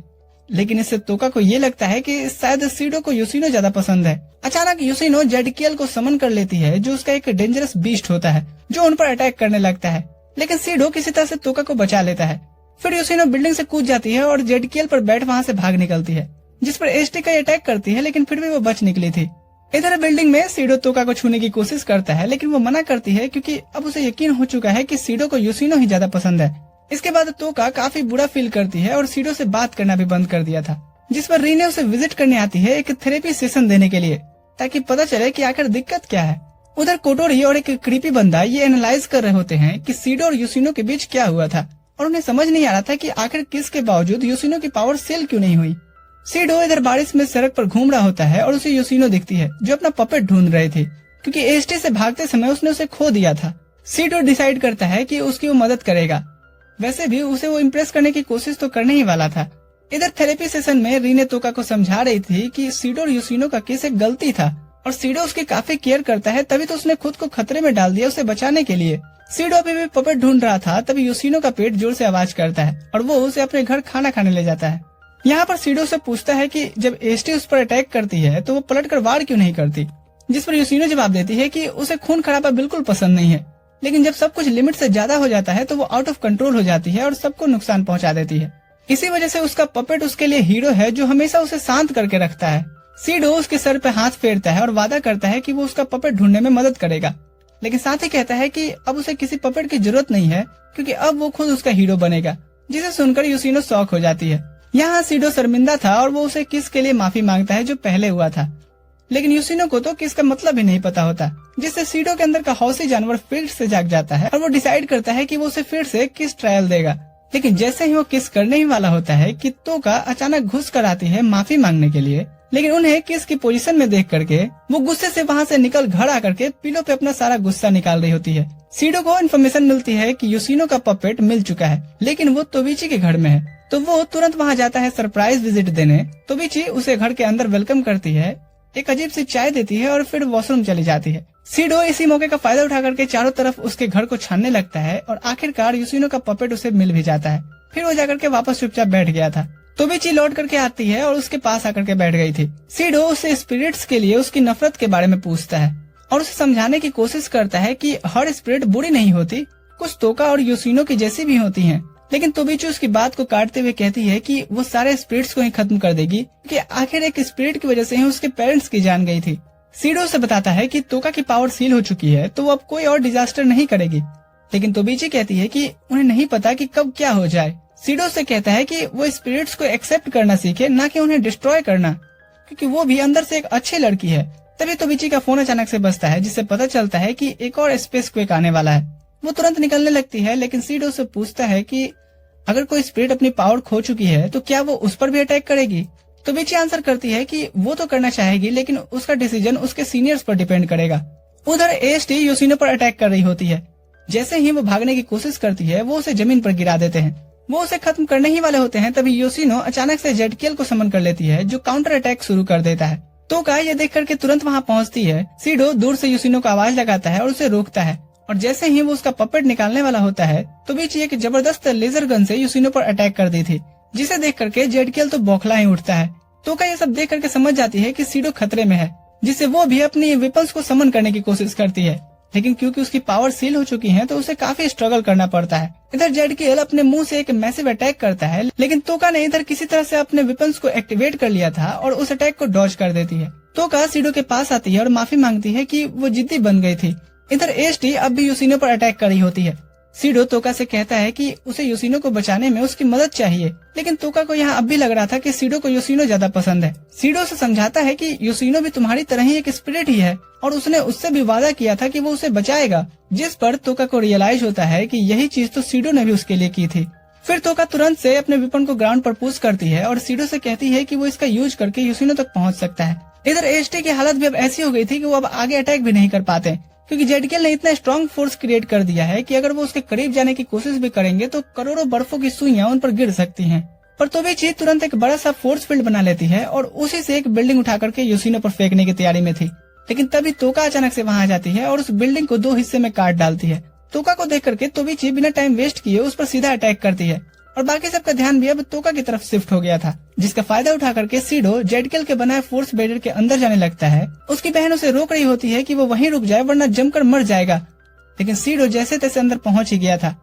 लेकिन इससे तोका को ये लगता है कि शायद सीडो को योशिनो ज्यादा पसंद है। अचानक योशिनो जेडकियल को समन कर लेती है, जो उसका एक डेंजरस बीस्ट होता है जो उन पर अटैक करने लगता है, लेकिन सीडो किसी तरह से तोका को बचा लेता है। फिर योशिनो बिल्डिंग से कूद जाती है और जेडकियल पर बैठ वहाँ से भाग निकलती है, जिस पर एसटी का अटैक करती है, लेकिन फिर भी वो बच निकली थी। इधर बिल्डिंग में सीडो तोका को छूने की कोशिश करता है, लेकिन वो मना करती है, क्योंकि अब उसे यकीन हो चुका है कि सीडो को योशिनो ही ज्यादा पसंद है। इसके बाद तोका काफी बुरा फील करती है और सीडो से बात करना भी बंद कर दिया था, जिस पर रीने उसे विजिट करने आती है एक थेरेपी सेशन देने के लिए, ताकि पता चले कि आखिर दिक्कत क्या है। उधर कोटोरी और एक क्रीपी बंदा ये एनालाइज कर रहे होते हैं कि सीडो और योशिनो के बीच क्या हुआ था, और उन्हें समझ नहीं आ रहा था कि आखिर किस के बावजूद योशिनो की पावर सेल क्यों नहीं हुई। सीडो इधर बारिश में सड़क पर घूम रहा होता है और उसे योशिनो दिखती है, जो अपना पपेट ढूंढ रहे थे, क्योंकि एसटी से भागते समय उसने उसे खो दिया था। सीडो डिसाइड करता है कि उसकी वो मदद करेगा, वैसे भी उसे वो इम्प्रेस करने की कोशिश तो करने ही वाला था। इधर थेरेपी सेशन में रीने तोका को समझा रही थी कि सीडो और योशिनो का केस एक गलती था और सीडो उसकी काफी केयर करता है, तभी तो उसने खुद को खतरे में डाल दिया उसे बचाने के लिए। सीडो अभी भी पपेट ढूंढ रहा था, तभी योशिनो का पेट जोर से आवाज करता है और वो उसे अपने घर खाना खाने ले जाता है। यहाँ पर सीडो से पूछता है कि जब एसटी उस पर अटैक करती है तो वो पलटकर वार क्यों नहीं करती, जिस पर योशिनो जवाब देती है कि उसे खून खराबा बिल्कुल पसंद नहीं है, लेकिन जब सब कुछ लिमिट से ज्यादा हो जाता है तो वो आउट ऑफ कंट्रोल हो जाती है और सबको नुकसान पहुंचा देती है। इसी वजह से उसका पपेट उसके लिए हीरो है जो हमेशा उसे शांत करके रखता है। सीडो उसके सर पे हाथ फेरता है और वादा करता है कि वो उसका पपेट ढूंढने में मदद करेगा, लेकिन साथ ही कहता है कि अब उसे किसी पपेट की जरूरत नहीं है क्योंकि अब वो खुद उसका हीरो बनेगा, जिसे सुनकर योशिनो शॉक हो जाती है। यहाँ सीडो शर्मिंदा था और वो उसे किस के लिए माफी मांगता है जो पहले हुआ था, लेकिन योशिनो को तो किस का मतलब ही नहीं पता होता, जिससे सीडो के अंदर का हौसी जानवर फिर से जाग जाता है और वो डिसाइड करता है कि वो उसे फिर से किस ट्रायल देगा। लेकिन जैसे ही वो किस करने ही वाला होता है कि तोका अचानक घुस कर आती है माफी मांगने के लिए, लेकिन उन्हें किस की पोजीशन में देख करके वो गुस्से से वहाँ से निकल घर आकर के पिलो पे अपना सारा गुस्सा निकाल रही होती है। सीडो को इन्फॉर्मेशन मिलती है कि योशिनो का पपेट मिल चुका है, लेकिन वो तोबिची के घर में है, तो वो तुरंत वहाँ जाता है सरप्राइज विजिट देने। तोबिची उसे घर के अंदर वेलकम करती है, एक अजीब सी चाय देती है और फिर वॉशरूम चली जाती है। सीडो इसी मौके का फायदा उठा करके चारों तरफ उसके घर को छानने लगता है और आखिरकार योशिनो का पपेट उसे मिल भी जाता है। फिर वो जाकर के वापस चुपचाप बैठ गया था। तोबिची लौट करके आती है और उसके पास आकर के बैठ गई थी। सीडो उससे स्पिरिट्स के लिए उसकी नफरत के बारे में पूछता है और उसे समझाने की कोशिश करता है कि हर स्पिरिट बुरी नहीं होती, कुछ तोका और योशिनो की जैसी भी होती हैं। लेकिन तोबिची उसकी बात को काटते हुए कहती है कि वो सारे स्पिरिट्स को ही खत्म कर देगी क्योंकि आखिर एक स्पिरिट की वजह से ही उसके पेरेंट्स की जान गई थी। सीडो से बताता है कि तोका की पावर सील हो चुकी है तो वो अब कोई और डिजास्टर नहीं करेगी, लेकिन तोबिची कहती है कि उन्हें नहीं पता कि कब क्या हो जाए। सीडो से कहता है कि वो स्पिरिट्स को एक्सेप्ट करना सीखे, ना कि उन्हें डिस्ट्रॉय करना, क्योंकि वो भी अंदर से एक अच्छी लड़की है। तभी तोबिची का फोन अचानक से बजता है, जिससे पता चलता है कि एक और स्पेस क्वेक आने वाला है। वो तुरंत निकलने लगती है, लेकिन सीडो से पूछता है कि अगर कोई स्पिरिट अपनी पावर खो चुकी है तो क्या वो उस पर भी अटैक करेगी। तोबिची आंसर करती है कि वो तो करना चाहेगी, लेकिन उसका डिसीजन उसके सीनियर्स पर डिपेंड करेगा। उधर एएसटी योशिनो पर अटैक कर रही होती है। जैसे ही वो भागने की कोशिश करती है वो उसे जमीन पर गिरा देते हैं। वो उसे खत्म करने ही वाले होते हैं, तभी योशिनो अचानक से जेडकियल को समन कर लेती है, जो काउंटर अटैक शुरू कर देता है। तोका ये देख करके तुरंत वहाँ पहुँचती है। सीडो दूर से योशिनो को आवाज लगाता है और उसे रोकता है, और जैसे ही वो उसका पपेट निकालने वाला होता है तो बीच एक जबरदस्त लेजर गन से योशिनो पर अटैक कर दी थी, जिसे देख करके जेडकियल तो बौखला ही उठता है। तोका ये सब देख करके समझ जाती है कि सीडो खतरे में है, जिससे वो भी अपनी वेपन्स को समन करने की कोशिश करती है, लेकिन क्योंकि उसकी पावर सील हो चुकी है तो उसे काफी स्ट्रगल करना पड़ता है। इधर जेडकियल अपने मुंह से एक मैसिव अटैक करता है, लेकिन तोका ने इधर किसी तरह से अपने वेपन्स को एक्टिवेट कर लिया था और उस अटैक को डॉज कर देती है। तोका सीडो के पास आती है और माफी मांगती है कि वो जिद्दी बन गई थी। इधर एएसटी अब भी योशिनो पर अटैक कर रही होती है। सीडो तोका से कहता है कि उसे योशिनो को बचाने में उसकी मदद चाहिए, लेकिन तोका को यहाँ अब भी लग रहा था कि सीडो को योशिनो ज्यादा पसंद है। सीडो से समझाता है कि योशिनो भी तुम्हारी तरह ही एक स्पिरिट ही है और उसने उससे भी वादा किया था कि वो उसे बचाएगा, जिस पर तोका को रियलाइज होता है कि यही चीज तो सीडो ने भी उसके लिए की थी। फिर तोका तुरंत से अपने वेपन को ग्राउंड पर पुश करती है और सीडो से कहती है कि वो इसका यूज करके योशिनो तक पहुँच सकता है। इधर एएसटी की हालत भी अब ऐसी हो गई थी कि वो अब आगे अटैक भी नहीं कर पाते, क्योंकि जेडकियल ने इतना स्ट्रॉन्ग फोर्स क्रिएट कर दिया है कि अगर वो उसके करीब जाने की कोशिश भी करेंगे तो करोड़ों बर्फों की सुइयां उन पर गिर सकती हैं। पर तोबिची तुरंत एक बड़ा सा फोर्स फील्ड बना लेती है और उसी से एक बिल्डिंग उठा करके योशिनो पर फेंकने की तैयारी में थी, लेकिन तभी तोका अचानक से वहां आ जाती है और उस बिल्डिंग को 2 हिस्से में काट डालती है। तोका को देख करके तोबिची बिना टाइम वेस्ट किए उस पर सीधा अटैक करती है और बाकी सबका ध्यान भी अब तोका की तरफ शिफ्ट हो गया था, जिसका फायदा उठा करके सीडो जेडकियल के बनाए फोर्स बैरियर के अंदर जाने लगता है। उसकी बहन उसे रोक रही होती है कि वो वहीं रुक जाए वरना जमकर मर जाएगा, लेकिन सीडो जैसे तैसे अंदर पहुंच ही गया था।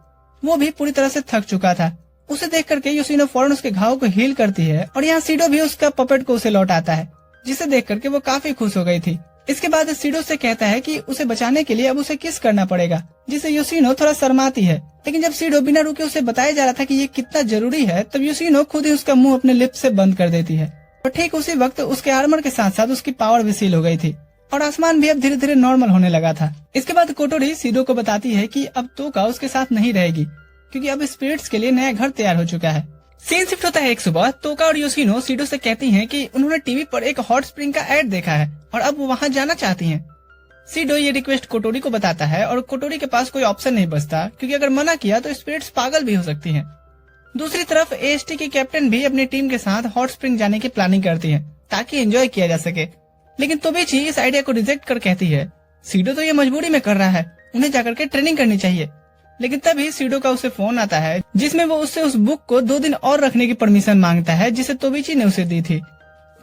वो भी पूरी तरह से थक चुका था। उसे देख करके योशिनो फौरन उसके घाव को हील करती है और यहाँ सीडो भी उसका पपेट को उसे लौटाता है, जिसे देख करके वो काफी खुश हो गई थी। इसके बाद सीडो से कहता है कि उसे बचाने के लिए अब उसे किस करना पड़ेगा, जिसे योशिनो थोड़ा शर्माती है। लेकिन जब सीडो बिना रुके उसे बताया जा रहा था कि ये कितना जरूरी है, तब योशिनो खुद ही उसका मुंह अपने लिप्स से बंद कर देती है और ठीक उसी वक्त उसके आर्मर के साथ साथ उसकी पावर भी सील हो गई थी और आसमान भी अब धीरे धीरे नॉर्मल होने लगा था। इसके बाद कोटोरी सीडो को बताती है कि अब तोका उसके साथ नहीं रहेगी, क्योंकि अब स्पिरिट्स के लिए नया घर तैयार हो चुका है। सीन शिफ्ट होता है एक सुबह। तोका और योशिनो सीडो से कहती हैं कि उन्होंने टीवी पर एक हॉट स्प्रिंग का एड देखा है और अब वो वहाँ जाना चाहती हैं। सीडो ये रिक्वेस्ट कोटोरी को बताता है और कोटोरी के पास कोई ऑप्शन नहीं बचता, क्योंकि अगर मना किया तो स्पिरिट्स पागल भी हो सकती हैं। दूसरी तरफ एएसटी की कैप्टन भी अपनी टीम के साथ हॉट स्प्रिंग जाने की प्लानिंग करती है ताकि एंजॉय किया जा सके, लेकिन तोबिची इस आइडिया को रिजेक्ट कर कहती है सीडो तो ये मजबूरी में कर रहा है, उन्हें जाकर के ट्रेनिंग करनी चाहिए। लेकिन तभी सीडो का उसे फोन आता है जिसमें वो उससे उस बुक को 2 दिन और रखने की परमिशन मांगता है जिसे तोबिची ने उसे दी थी।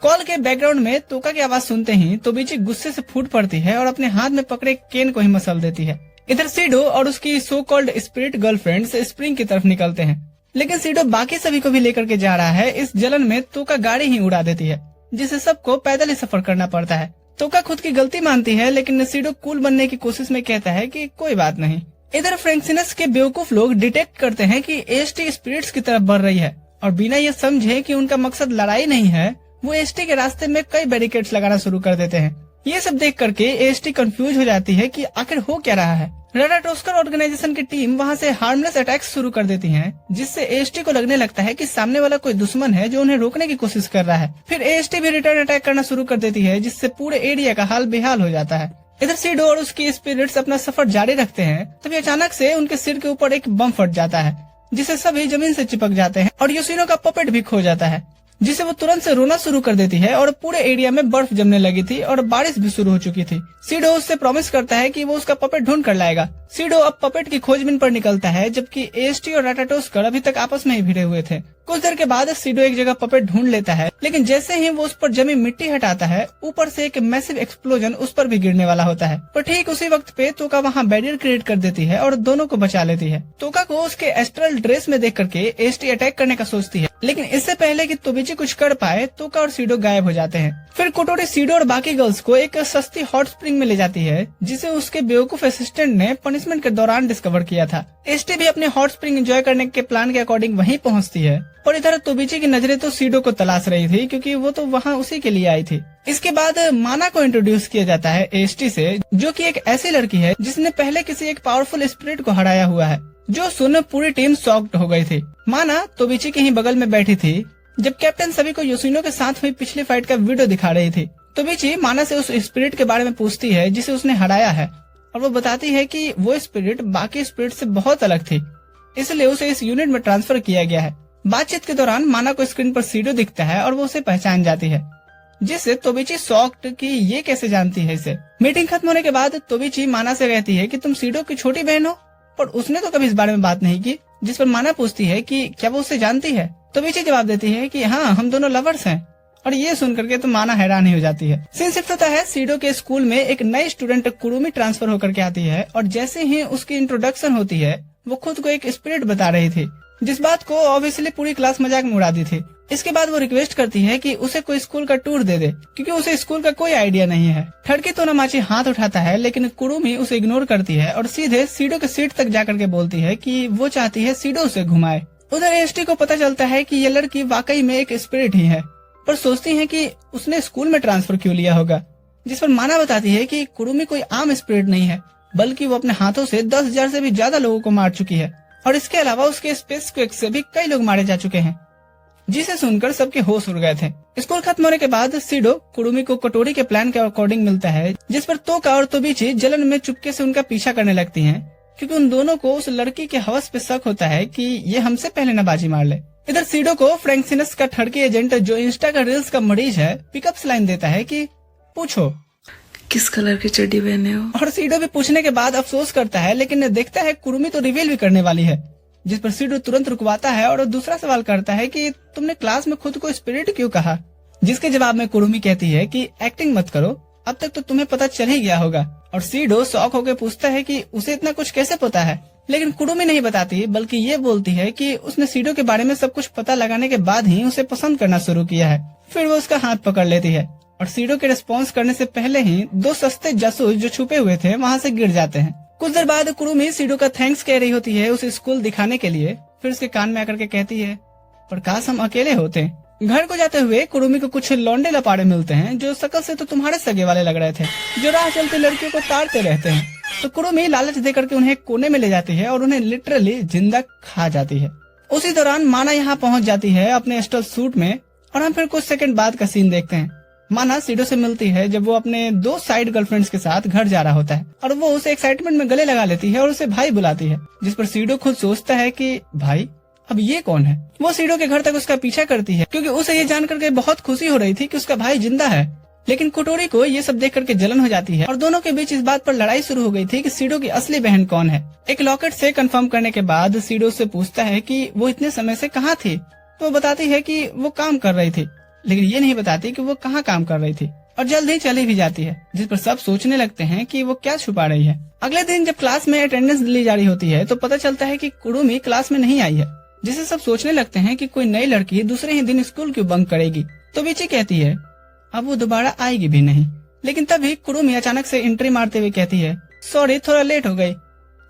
कॉल के बैकग्राउंड में तोका की आवाज सुनते ही तोबिची गुस्से से फूट पड़ती है और अपने हाथ में पकड़े केन को ही मसल देती है। इधर सीडो और उसकी so called spirit girlfriends spring की तरफ निकलते हैं, लेकिन सीडो बाकी सभी को भी लेकर के जा रहा है। इस जलन में तोका गाड़ी ही उड़ा देती है जिसे सबको पैदल ही सफर करना पड़ता है। तोका खुद की गलती मानती है लेकिन सीडो कूल बनने की कोशिश में कहता है कि कोई बात नहीं। इधर फ्रैंक्सिनस के बेवकूफ लोग डिटेक्ट करते हैं कि एएसटी स्पिरिट्स की तरफ बढ़ रही है और बिना ये समझे कि उनका मकसद लड़ाई नहीं है वो एएसटी के रास्ते में कई बैरिकेड्स लगाना शुरू कर देते हैं। ये सब देख करके एएसटी कंफ्यूज हो जाती है कि आखिर हो क्या रहा है। राडाटोस्कर ऑर्गेनाइजेशन की टीम वहाँ से हार्मलेस अटैक्स शुरू कर देती है जिससे एएसटी को लगने लगता है कि सामने वाला कोई दुश्मन है जो उन्हें रोकने की कोशिश कर रहा है। फिर एएसटी भी रिटर्न अटैक करना शुरू कर देती है जिससे पूरे एरिया का हाल बेहाल हो जाता है। इधर सीडो और उसकी स्पिरिट्स अपना सफर जारी रखते हैं, तभी अचानक से उनके सिर के ऊपर एक बम फट जाता है जिससे सभी जमीन से चिपक जाते हैं और योशिनो का पपेट भी खो जाता है जिसे वो तुरंत से रोना शुरू कर देती है और पूरे एरिया में बर्फ जमने लगी थी और बारिश भी शुरू हो चुकी थी। सीडो उससे प्रॉमिस करता है कि वो उसका पपेट ढूंढ कर लाएगा। सीडो अब पपेट की खोजबीन पर निकलता है जबकि एएसटी और राडाटोस्कर अभी तक आपस में ही भिड़े हुए थे। कुछ देर के बाद सीडो एक जगह पपेट ढूंढ लेता है, लेकिन जैसे ही वो उस पर जमी मिट्टी हटाता है ऊपर से एक मैसिव एक्सप्लोजन उस पर भी गिरने वाला होता है। पर ठीक उसी वक्त पे तोका वहाँ बैरियर क्रिएट कर देती है और दोनों को बचा लेती है। तोका को उसके एस्ट्रल ड्रेस में देख करके एएसटी अटैक करने का सोचती है, लेकिन इससे पहले कि तोबिची कुछ कर पाए तोका और सीडो गायब हो जाते हैं। फिर कोटोरी सीडो और बाकी गर्ल्स को एक सस्ती हॉट स्प्रिंग में ले जाती है जिसे उसके बेवकूफ असिस्टेंट ने पनिशमेंट के दौरान डिस्कवर किया था। एएसटी भी अपने हॉट स्प्रिंग एंजॉय करने के प्लान के अकॉर्डिंग वहीं पहुंचती है और इधर तोबिची की नजरें तो सीडो को तलाश रही थी क्योंकि वो तो वहाँ उसी के लिए आई थी। इसके बाद माना को इंट्रोड्यूस किया जाता है एएसटी से, जो कि एक ऐसी लड़की है जिसने पहले किसी एक पावरफुल स्पिरिट को हराया हुआ है, जो सुन पूरी टीम शॉक्ड हो गई थी। माना तोबिची के ही बगल में बैठी थी जब कैप्टन सभी को योशिनो के साथ हुई पिछली फाइट का वीडियो दिखा रही थी। तोबिची माना से उस स्पिरिट के बारे में पूछती है जिसे उसने हराया है और वो बताती है कि वो स्पिरिट बाकी स्पिरिट से बहुत अलग थी, इसलिए उसे इस यूनिट में ट्रांसफर किया गया है। बातचीत के दौरान माना को स्क्रीन पर सीडो दिखता है और वो उसे पहचान जाती है, जिससे तोबिची शॉक्ड कि ये कैसे जानती है इसे। मीटिंग खत्म होने के बाद तोबिची माना से कहती है कि तुम सीडो की छोटी बहन हो, पर उसने तो कभी इस बारे में बात नहीं की। जिस पर माना पूछती है कि क्या वो उसे जानती है। तोबिची जवाब देती है कि हाँ, हम दोनों लवर्स हैं। और ये सुन करके तो माना हैरान ही हो जाती है। सीन शिफ्ट होता है सीडो के स्कूल में। एक नई स्टूडेंट कुरुमी ट्रांसफर होकर के आती है और जैसे ही उसकी इंट्रोडक्शन होती है वो खुद को एक स्पिरिट बता रही थी, जिस बात को ऑब्वियसली पूरी क्लास मजाक में उड़ा दी थी। इसके बाद वो रिक्वेस्ट करती है कि उसे कोई स्कूल का टूर दे दे क्योंकि उसे स्कूल का कोई आइडिया नहीं है। ठड़की तोनामाची हाथ उठाता है लेकिन कुरुमी उसे इग्नोर करती है और सीधे सीडो के सीट तक जाकर के बोलती है कि वो चाहती है सीडो उसे घुमाए। उधर एएसटी को पता चलता है कि ये लड़की वाकई में एक स्पिरिट ही है, पर सोचती है कि उसने स्कूल में ट्रांसफर क्यों लिया होगा। जिस पर माना बताती है कि कुरुमी कोई आम स्पिरिट नहीं है, बल्कि वो अपने हाथों से 10,000 से भी ज्यादा लोगों को मार चुकी है और इसके अलावा उसके स्पेस क्विक से भी कई लोग मारे जा चुके हैं। जिसे सुनकर सबके होश उड़ गए थे। स्कूल खत्म होने के बाद सीडो कुरुमी को कटोरी के प्लान के अकॉर्डिंग मिलता है, जिस पर तोका और तोबिची जलन में चुपके से उनका पीछा करने लगती हैं क्योंकि उन दोनों को उस लड़की के हवस पे शक होता है कि ये हमसे पहले न बाजी मार ले। इधर सीडो को फ्रैंक्सिनस का ठड़की एजेंट, जो इंस्टा का रील्स का मरीज है, पिकअप्स लाइन देता है कि पूछो किस कलर की चड्डी पहने हो। और सीडो भी पूछने के बाद अफसोस करता है, लेकिन देखता है कुरुमी तो रिवील भी करने वाली है। जिस पर सीडो तुरंत रुकवाता है और दूसरा सवाल करता है कि तुमने क्लास में खुद को स्पिरिट क्यों कहा। जिसके जवाब में कुरुमी कहती है कि एक्टिंग मत करो, अब तक तो तुम्हें पता चल ही गया होगा। और सीडो शॉक होकर पूछता है कि उसे इतना कुछ कैसे पता है, लेकिन कुरुमी नहीं बताती, बल्कि ये बोलती है कि उसने सीडो के बारे में सब कुछ पता लगाने के बाद ही उसे पसंद करना शुरू किया है। फिर वो उसका हाथ पकड़ लेती है और सीडो के रिस्पॉन्स करने से पहले ही 2 सस्ते जासूस जो छुपे हुए थे वहाँ से गिर जाते हैं। कुछ देर बाद कुरुमी सीडो का थैंक्स कह रही होती है उसे स्कूल दिखाने के लिए। फिर उसके कान में आकर के कहती है, पर काश हम अकेले होते। घर को जाते हुए कुरुमी को कुछ लौंडे लपाड़े मिलते हैं जो शकल से तो तुम्हारे सगे वाले लग रहे थे, जो राह चलते लड़कियों को ताड़ते रहते हैं। तो कुरुमी लालच देकर के उन्हें कोने में ले जाती है और उन्हें लिटरली जिंदा खा जाती है। उसी दौरान माना यहाँ पहुँच जाती है अपने एस्टल सूट में और हम फिर कुछ सेकंड बाद का सीन देखते हैं। माना सीडो से मिलती है जब वो अपने 2 साइड गर्लफ्रेंड्स के साथ घर जा रहा होता है और वो उसे एक्साइटमेंट में गले लगा लेती है और उसे भाई बुलाती है। जिस पर सीडो खुद सोचता है कि भाई अब ये कौन है। वो सीडो के घर तक उसका पीछा करती है क्योंकि उसे ये जान करके बहुत खुशी हो रही थी कि उसका भाई जिंदा है लेकिन कोटोरी को ये सब देख करके जलन हो जाती है और दोनों के बीच इस बात पर लड़ाई शुरू हो गई थी कि सीडो की असली बहन कौन है। एक लॉकेट से कंफर्म करने के बाद सीडो से पूछता है कि वो इतने समय से कहाँ थी, तो वो बताती है कि वो काम कर रही थी, लेकिन ये नहीं बताती कि वो कहाँ काम कर रही थी और जल्द ही चली भी जाती है, जिस पर सब सोचने लगते हैं कि वो क्या छुपा रही है। अगले दिन जब क्लास में अटेंडेंस ली जा रही होती है तो पता चलता है कि कुरुमी क्लास में नहीं आई है, जिससे सब सोचने लगते हैं कि कोई नई लड़की दूसरे ही दिन स्कूल क्यों बंक करेगी। तो बीची कहती है अब वो दोबारा आएगी भी नहीं, लेकिन तभी कुरुमी अचानक से एंट्री मारते हुए कहती है सॉरी थोड़ा लेट हो गई,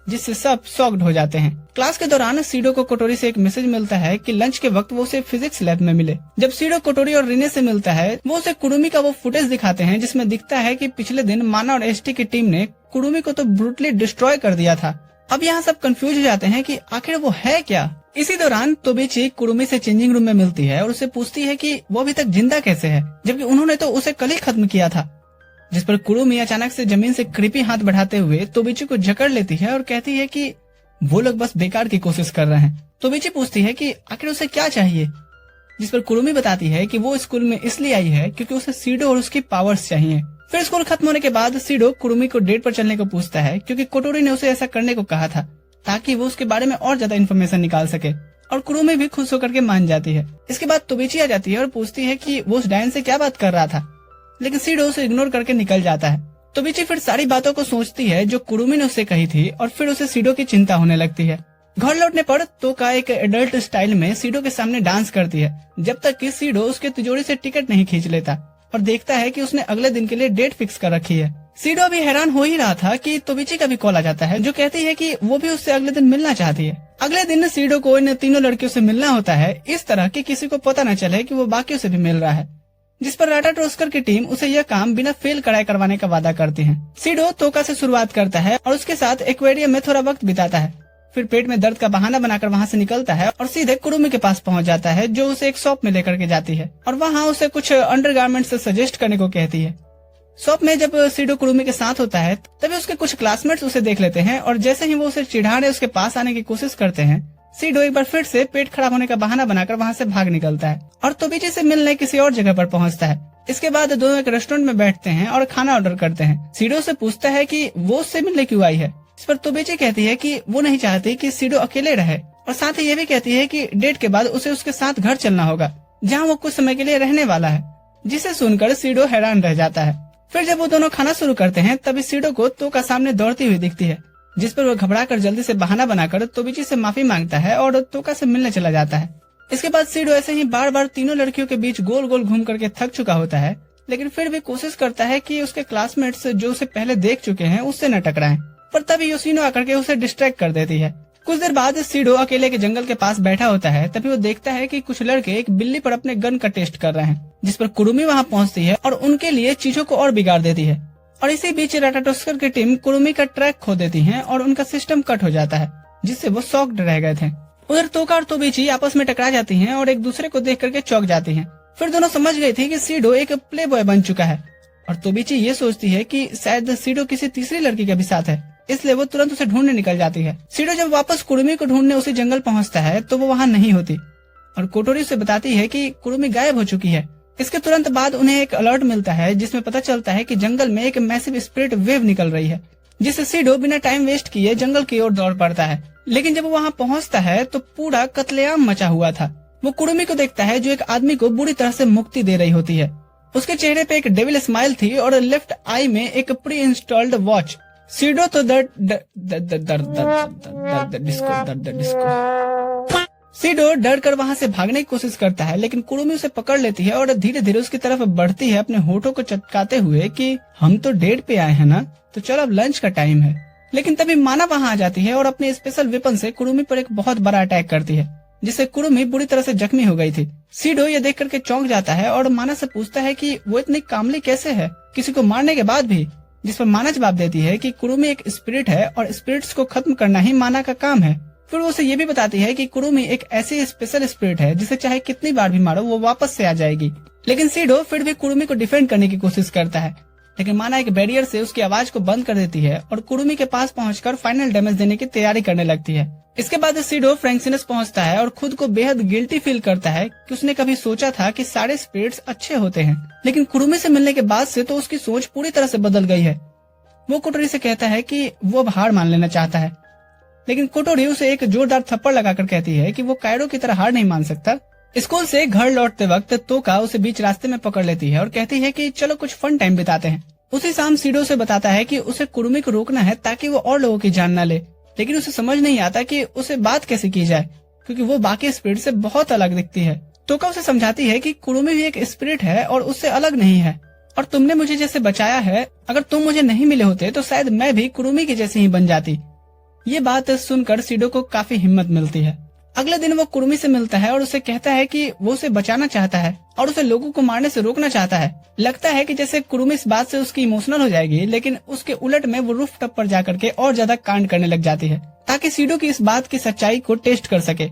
जिससे सब शॉक्ड हो जाते हैं। क्लास के दौरान सीडो को कोटोरी से एक मैसेज मिलता है कि लंच के वक्त वो उसे फिजिक्स लैब में मिले। जब सीडो कोटोरी और रिने से मिलता है वो उसे कुरुमी का वो फुटेज दिखाते हैं जिसमें दिखता है कि पिछले दिन माना और एसटी की टीम ने कुरुमी को तो ब्रूटली डिस्ट्रॉय कर दिया था। अब यहाँ सब कंफ्यूज हो जाते हैं कि आखिर वो है क्या। इसी दौरान तोबिची कुरुमी से चेंजिंग रूम में मिलती है और उससे पूछती है कि वो अभी तक जिंदा कैसे है, जबकि उन्होंने तो उसे कल ही खत्म किया था। जिस पर कुरुमी अचानक से जमीन से क्रीपी हाथ बढ़ाते हुए तोबिची को जकड़ लेती है और कहती है कि वो लोग बस बेकार की कोशिश कर रहे हैं। तोबिची पूछती है कि आखिर उसे क्या चाहिए, जिस पर कुरुमी बताती है कि वो स्कूल में इसलिए आई है क्योंकि उसे सीडो और उसकी पावर्स चाहिए। फिर स्कूल खत्म होने के बाद सीडो कुरुमी को डेट पर चलने को पूछता है क्योंकि कोटोरी ने उसे ऐसा करने को कहा था ताकि वो उसके बारे में और ज्यादा इन्फॉर्मेशन निकाल सके, और कुरुमी भी खुश होकर के मान जाती है। इसके बाद तोबिची आ जाती है और पूछती है कि वो उस डायन से क्या बात कर रहा था, लेकिन सीडो उसे इग्नोर करके निकल जाता है। तोबिची फिर सारी बातों को सोचती है जो कुरुमी ने उससे कही थी और फिर उसे सीडो की चिंता होने लगती है। घर लौटने पर तोका एक एडल्ट स्टाइल में सीडो के सामने डांस करती है, जब तक कि सीडो उसके तिजोरी से टिकट नहीं खींच लेता और देखता है कि उसने अगले दिन के लिए डेट फिक्स कर रखी है। सीडो भी हैरान हो ही रहा था कि तोबिची का भी कॉल आ जाता है जो कहती है कि वो भी उससे अगले दिन मिलना चाहती है। अगले दिन सीडो को इन तीनों लड़कियों से मिलना होता है इस तरह कि किसी को पता न चले कि वो बाकियों से भी मिल रहा है, जिस पर राटाटोस्कर की टीम उसे यह काम बिना फेल कराए करवाने का वादा करती है। सीडो तोका से शुरुआत करता है और उसके साथ एक्वेरियम में थोड़ा वक्त बिताता है, फिर पेट में दर्द का बहाना बनाकर वहाँ से निकलता है और सीधे कुरुमी के पास पहुँच जाता है जो उसे एक शॉप में लेकर के जाती है और वहाँ उसे कुछ अंडरगारमेंट्स सजेस्ट करने को कहती है। शॉप में जब सीडो कुरुमी के साथ होता है तभी उसके कुछ क्लासमेट्स उसे देख लेते हैं और जैसे ही वो उसे चिढ़ाने उसके पास आने की कोशिश करते हैं, सीडो एक बार फिर से पेट खराब होने का बहाना बनाकर वहाँ से भाग निकलता है और तोबिची से मिलने किसी और जगह पर पहुँचता है। इसके बाद दोनों एक रेस्टोरेंट में बैठते हैं और खाना ऑर्डर करते हैं। सीडो से पूछता है कि वो उससे मिलने क्यों आई है, इस पर तोबिची कहती है कि वो नहीं चाहती कि सीडो अकेले रहे और साथ ही ये भी कहती है कि डेट के बाद उसे उसके साथ घर चलना होगा जहाँ वो कुछ समय के लिए रहने वाला है, जिसे सुनकर सीडो हैरान रह जाता है। फिर जब वो दोनों खाना शुरू करते हैं तभी सीडो को तोका सामने दौड़ती हुई दिखती है, जिस पर वो घबराकर जल्दी से बहाना बनाकर तोबिची से माफी मांगता है और तोका से मिलने चला जाता है। इसके बाद सीडो ऐसे ही बार बार तीनों लड़कियों के बीच गोल गोल घूम करके थक चुका होता है, लेकिन फिर भी कोशिश करता है कि उसके क्लासमेट्स जो उसे पहले देख चुके हैं उससे न टकराएं, पर तभी योशिनो आकर के उसे डिस्ट्रैक्ट कर देती है। कुछ देर बाद सीडो अकेले के जंगल के पास बैठा होता है, तभी वो देखता है कि कुछ लड़के एक बिल्ली पर अपने गन का टेस्ट कर रहे हैं, जिस पर कुरुमी वहाँ पहुँचती है और उनके लिए चीजों को और बिगाड़ देती है। और इसी बीच राटाटोस्कर की टीम कुरुमी का ट्रैक खो देती है और उनका सिस्टम कट हो जाता है, जिससे वो शॉक्ड रह गए थे। उधर तोका और तोबिची आपस में टकरा जाती हैं और एक दूसरे को देख करके चौंक जाती हैं। फिर दोनों समझ गई थी कि सीडो एक प्ले बॉय बन चुका है और तोबिची ये सोचती है कि शायद सीडो किसी तीसरी लड़की के भी साथ है, इसलिए वो तुरंत उसे ढूंढने निकल जाती है। सीडो जब वापस कुरुमी को ढूंढने उसी जंगल पहुंचता है तो वो वहाँ नहीं होती और कोटोरी उसे बताती है कि कुरुमी गायब हो चुकी है। इसके तुरंत बाद उन्हें एक अलर्ट मिलता है जिसमें पता चलता है कि जंगल में एक मैसिव स्पिरिट वेव निकल रही है, जिससे सीडो बिना टाइम वेस्ट किए जंगल की ओर दौड़ पड़ता है। लेकिन जब वो वहाँ पहुँचता है तो पूरा कत्लेआम मचा हुआ था। वो कुरुमी को देखता है जो एक आदमी को बुरी तरह से मुक्ति दे रही होती है। उसके चेहरे पे एक डेविल स्माइल थी और लेफ्ट आई में एक प्री इंस्टॉल्ड वॉच। सीडो तो सीडो डर कर वहाँ से भागने की कोशिश करता है, लेकिन कुरुमी उसे पकड़ लेती है और धीरे धीरे उसकी तरफ बढ़ती है, अपने होठों को चटकाते हुए कि हम तो डेट पे आए हैं ना, तो चलो अब लंच का टाइम है। लेकिन तभी माना वहाँ आ जाती है और अपने स्पेशल वेपन से कुरुमी पर एक बहुत बड़ा अटैक करती है, जिससे कुरुमी बुरी तरह से जख्मी हो गई थी। सीडो ये देख करके चौंक जाता है और माना से पूछता है कि वो इतनी कामली कैसे है किसी को मारने के बाद भी, जिस पर माना जवाब देती है कि कुरुमी एक स्पिरिट है और स्पिरिट्स को खत्म करना ही माना का काम है। फिर वो उसे ये भी बताती है कि कुरुमी एक ऐसी स्पेशल स्पिरिट है जिसे चाहे कितनी बार भी मारो वो वापस से आ जाएगी। लेकिन सीडो फिर भी कुरुमी को डिफेंड करने की कोशिश करता है, लेकिन माना एक बैरियर से उसकी आवाज को बंद कर देती है और कुरुमी के पास पहुंचकर फाइनल डैमेज देने की तैयारी करने लगती है। इसके बाद सीडो फ्रैंक्सिनस पहुंचता है और खुद को बेहद गिल्टी फील करता है कि उसने कभी सोचा था कि सारे स्पिरिट्स अच्छे होते हैं, लेकिन कुरुमी से मिलने के बाद से तो उसकी सोच पूरी तरह से बदल गई है। वो कोटोरी से कहता है कि वो अब हार मान लेना चाहता है, लेकिन कोटोरी उसे एक जोरदार थप्पड़ लगाकर कहती है कि वो कायरो की तरह हार नहीं मान सकता। स्कूल से घर लौटते वक्त तोका उसे बीच रास्ते में पकड़ लेती है और कहती है कि चलो कुछ फन टाइम बिताते हैं। उसी शाम सीडो से बताता है कि उसे कुरुमी को रोकना है ताकि वो और लोगों की जान न ले, लेकिन उसे समझ नहीं आता कि उसे बात कैसे की जाए क्योंकि वो बाकी स्पिरिट से बहुत अलग दिखती है। तोका उसे समझाती है कि कुरुमी भी एक स्पिरिट है और उससे अलग नहीं है, और तुमने मुझे जैसे बचाया है, अगर तुम मुझे नहीं मिले होते तो शायद मैं भी कुरुमी की जैसी ही बन जाती। ये बात सुनकर सीडो को काफी हिम्मत मिलती है। अगले दिन वो कुरुमी से मिलता है और उसे कहता है कि वो उसे बचाना चाहता है और उसे लोगों को मारने से रोकना चाहता है। लगता है कि जैसे कुरुमी इस बात से उसकी इमोशनल हो जाएगी, लेकिन उसके उलट में वो रूफ टॉप पर जाकर के और ज्यादा कांड करने लग जाती है ताकि सीडो की इस बात की सच्चाई को टेस्ट कर सके।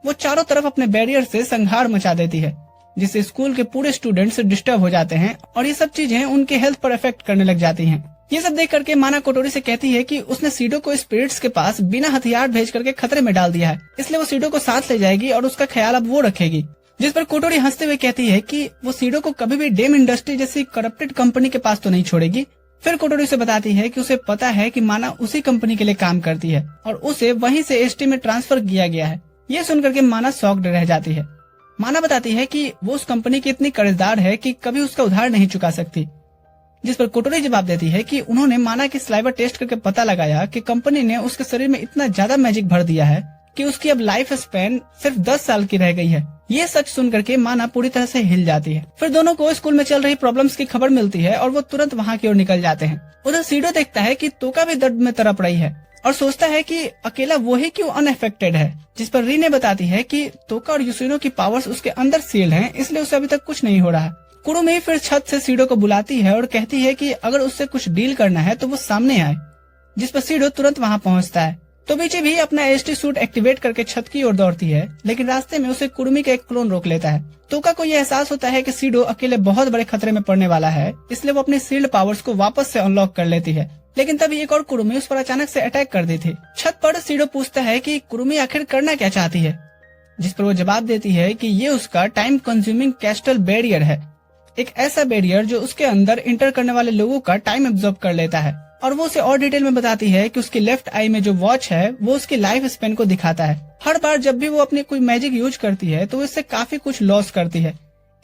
वो चारों तरफ अपने बैरियर से संहार मचा देती है, जिससे स्कूल के पूरे स्टूडेंट्स डिस्टर्ब हो जाते हैं और ये सब चीजें उनके हेल्थ पर इफेक्ट करने लग जाती हैं। ये सब देख करके माना कोटोरी से कहती है कि उसने सीडो को स्पिरिट्स के पास बिना हथियार भेज करके खतरे में डाल दिया है, इसलिए वो सीडो को साथ ले जाएगी और उसका ख्याल अब वो रखेगी। जिस पर कोटोरी हंसते हुए कहती है कि वो सीडो को कभी भी डेम इंडस्ट्री जैसी करप्टेड कंपनी के पास तो नहीं छोड़ेगी। फिर कोटोरी से बताती है कि उसे पता है कि माना उसी कंपनी के लिए काम करती है और उसे वहीं से एसटी में ट्रांसफर किया गया है। ये सुनकर के माना शॉक्ड रह जाती है। माना बताती है कि वो उस कंपनी की इतनी कर्जदार है कि कभी उसका उधार नहीं चुका सकती। जिस पर कोटोरी जवाब देती है कि उन्होंने माना की स्लाइवर टेस्ट करके पता लगाया कि कंपनी ने उसके शरीर में इतना ज्यादा मैजिक भर दिया है कि उसकी अब लाइफ स्पैन सिर्फ 10 साल की रह गई है। ये सच सुन करके माना पूरी तरह से हिल जाती है। फिर दोनों को स्कूल में चल रही प्रॉब्लम्स की खबर मिलती है और वो तुरंत वहाँ की ओर निकल जाते हैं। उधर सीडो देखता है कि तोका भी दर्द में तड़प रही है और सोचता है कि अकेला वो ही क्यों अनअफेक्टेड है। जिस पर रीने बताती है कि तोका और यूसिनो की पावर्स उसके अंदर सील्ड हैं, इसलिए उसे अभी तक कुछ नहीं हो रहा। कुरुमी फिर छत से सीडो को बुलाती है और कहती है कि अगर उससे कुछ डील करना है तो वो सामने आए। जिस पर सीडो तुरंत वहाँ पहुँचता है। तो बीची भी अपना एसटी सूट एक्टिवेट करके छत की ओर दौड़ती है, लेकिन रास्ते में उसे कुरुमी का एक क्लोन रोक लेता है। तोका को यह एहसास होता है कि सीडो अकेले बहुत बड़े खतरे में पड़ने वाला है, इसलिए वो अपनी सील्ड पावर्स को वापस से अनलॉक कर लेती है। लेकिन तभी एक और कुरुमी उस पर अचानक से अटैक कर दी थी। छत पर सीडो पूछता है कि कुरुमी आखिर करना क्या चाहती है, जिस पर वो जवाब देती है कि ये उसका टाइम कंज्यूमिंग कैस्टल बैरियर है, एक ऐसा बैरियर जो उसके अंदर इंटर करने वाले लोगों का टाइम एब्जॉर्ब कर लेता है। और वो उसे और डिटेल में बताती है कि उसकी लेफ्ट आई में जो वॉच है वो उसकी लाइफ स्पेन को दिखाता है। हर बार जब भी वो अपनी कोई मैजिक यूज करती है तो इससे काफी कुछ लॉस करती है,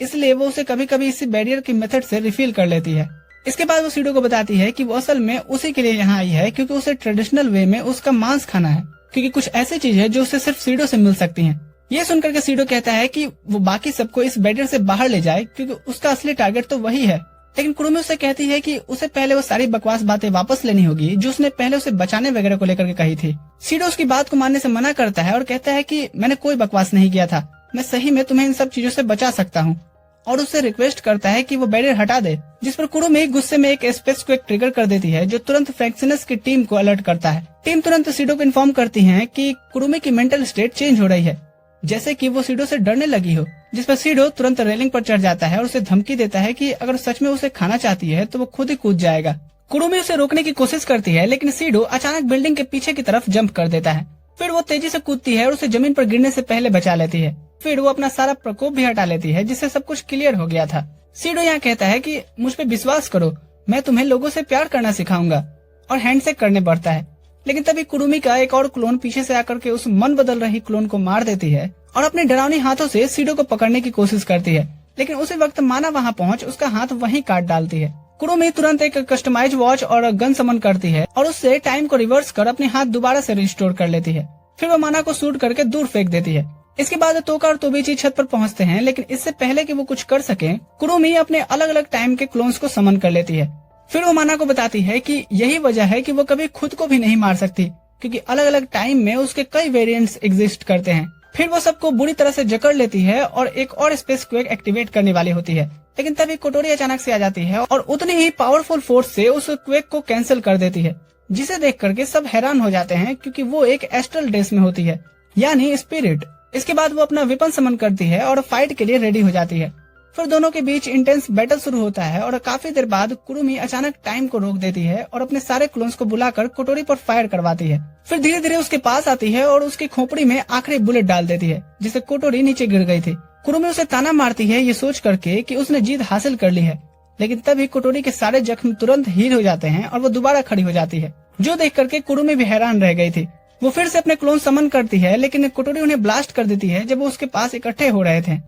इसलिए वो उसे कभी कभी इसी बैरियर की मेथड से रिफिल कर लेती है। इसके बाद वो सीडो को बताती है कि वो असल में उसी के लिए यहाँ आई है क्योंकि उसे ट्रेडिशनल वे में उसका मांस खाना है, क्योंकि कुछ ऐसी चीज है जो उसे सिर्फ सीडो से मिल सकती है। ये सुनकर के सीडो कहता है कि वो बाकी सबको इस बैरियर से बाहर ले जाए क्योंकि उसका असली टारगेट तो वही है। लेकिन कुरुमी उसे कहती है कि उसे पहले वो सारी बकवास बातें वापस लेनी होगी जो उसने पहले उसे बचाने वगैरह को लेकर के कही थी। सीडो उसकी बात को मानने से मना करता है और कहता है कि मैंने कोई बकवास नहीं किया था, मैं सही में तुम्हें इन सब चीजों से बचा सकता हूँ, और उससे रिक्वेस्ट करता है कि वो बैरियर हटा दे। जिस पर कुरुमी गुस्से में एक स्पेस को ट्रिगर कर देती है जो तुरंत फ्रैंक्सिनस की टीम को अलर्ट करता है। टीम तुरंत सीडो को इन्फॉर्म करती है कि कुरुमी की मेंटल स्टेट चेंज हो रही है, जैसे कि वो सीडो से डरने लगी हो। जिस पर सीडो तुरंत रेलिंग पर चढ़ जाता है और उसे धमकी देता है कि अगर सच में उसे खाना चाहती है तो वो खुद ही कूद जाएगा। कुरुमी उसे रोकने की कोशिश करती है, लेकिन सीडो अचानक बिल्डिंग के पीछे की तरफ जंप कर देता है। फिर वो तेजी से कूदती है और उसे जमीन पर गिरने से पहले बचा लेती है। फिर वो अपना सारा प्रकोप भी हटा लेती है, जिससे सब कुछ क्लियर हो गया था। सीडो यहाँ कहता है कि मुझ पे विश्वास करो, मैं तुम्हें लोगों से प्यार करना सिखाऊंगा, और हैंडशेक करने पड़ता है। लेकिन तभी कुरुमी का एक और क्लोन पीछे से आकर के उस मन बदल रही क्लोन को मार देती है और अपने डरावनी हाथों से सीडो को पकड़ने की कोशिश करती है, लेकिन उसी वक्त माना वहाँ पहुँच उसका हाथ वहीं काट डालती है। कुरुमी तुरंत एक कस्टमाइज वॉच और गन समन करती है और उससे टाइम को रिवर्स कर अपने हाथ दोबारा से रिस्टोर कर लेती है। फिर वो माना को शूट करके दूर फेंक देती है। इसके बाद तोका और तोबीची छत पर पहुँचते हैं, लेकिन इससे पहले कि वो कुछ कर सके कुरुमी अपने अलग अलग टाइम के क्लोन्स को समन कर लेती है। फिर वो माना को बताती है कि यही वजह है कि वो कभी खुद को भी नहीं मार सकती, क्योंकि अलग अलग टाइम में उसके कई वेरिएंट्स एग्जिस्ट करते हैं। फिर वो सबको बुरी तरह से जकड़ लेती है और एक और स्पेस क्वेक एक्टिवेट करने वाली होती है, लेकिन तभी कोटोरी अचानक से आ जाती है और उतनी ही पावरफुल फोर्स से उस क्वेक को कैंसिल कर देती है, जिसे देख करके सब हैरान हो जाते हैं क्योंकि वो एक एस्ट्रल ड्रेस में होती है, यानी स्पिरिट। इसके बाद वो अपना वेपन समन करती है और फाइट के लिए रेडी हो जाती है। फिर दोनों के बीच इंटेंस बैटल शुरू होता है और काफी देर बाद कुरुमी अचानक टाइम को रोक देती है और अपने सारे क्लोन्स को बुलाकर कोटोरी पर फायर करवाती है। फिर धीरे धीरे उसके पास आती है और उसकी खोपड़ी में आखिरी बुलेट डाल देती है, जिससे कोटोरी नीचे गिर गई थी। कुरुमी उसे ताना मारती है ये सोच करके कि उसने जीत हासिल कर ली है, लेकिन तभी कोटोरी के सारे जख्म तुरंत हील हो जाते हैं और वो दोबारा खड़ी हो जाती है, जो देख करके कुरुमी भी हैरान रह गई थी। वो फिर से अपने क्लोन समन करती है, लेकिन कोटोरी उन्हें ब्लास्ट कर देती है जब वो उसके पास इकट्ठे हो रहे थे।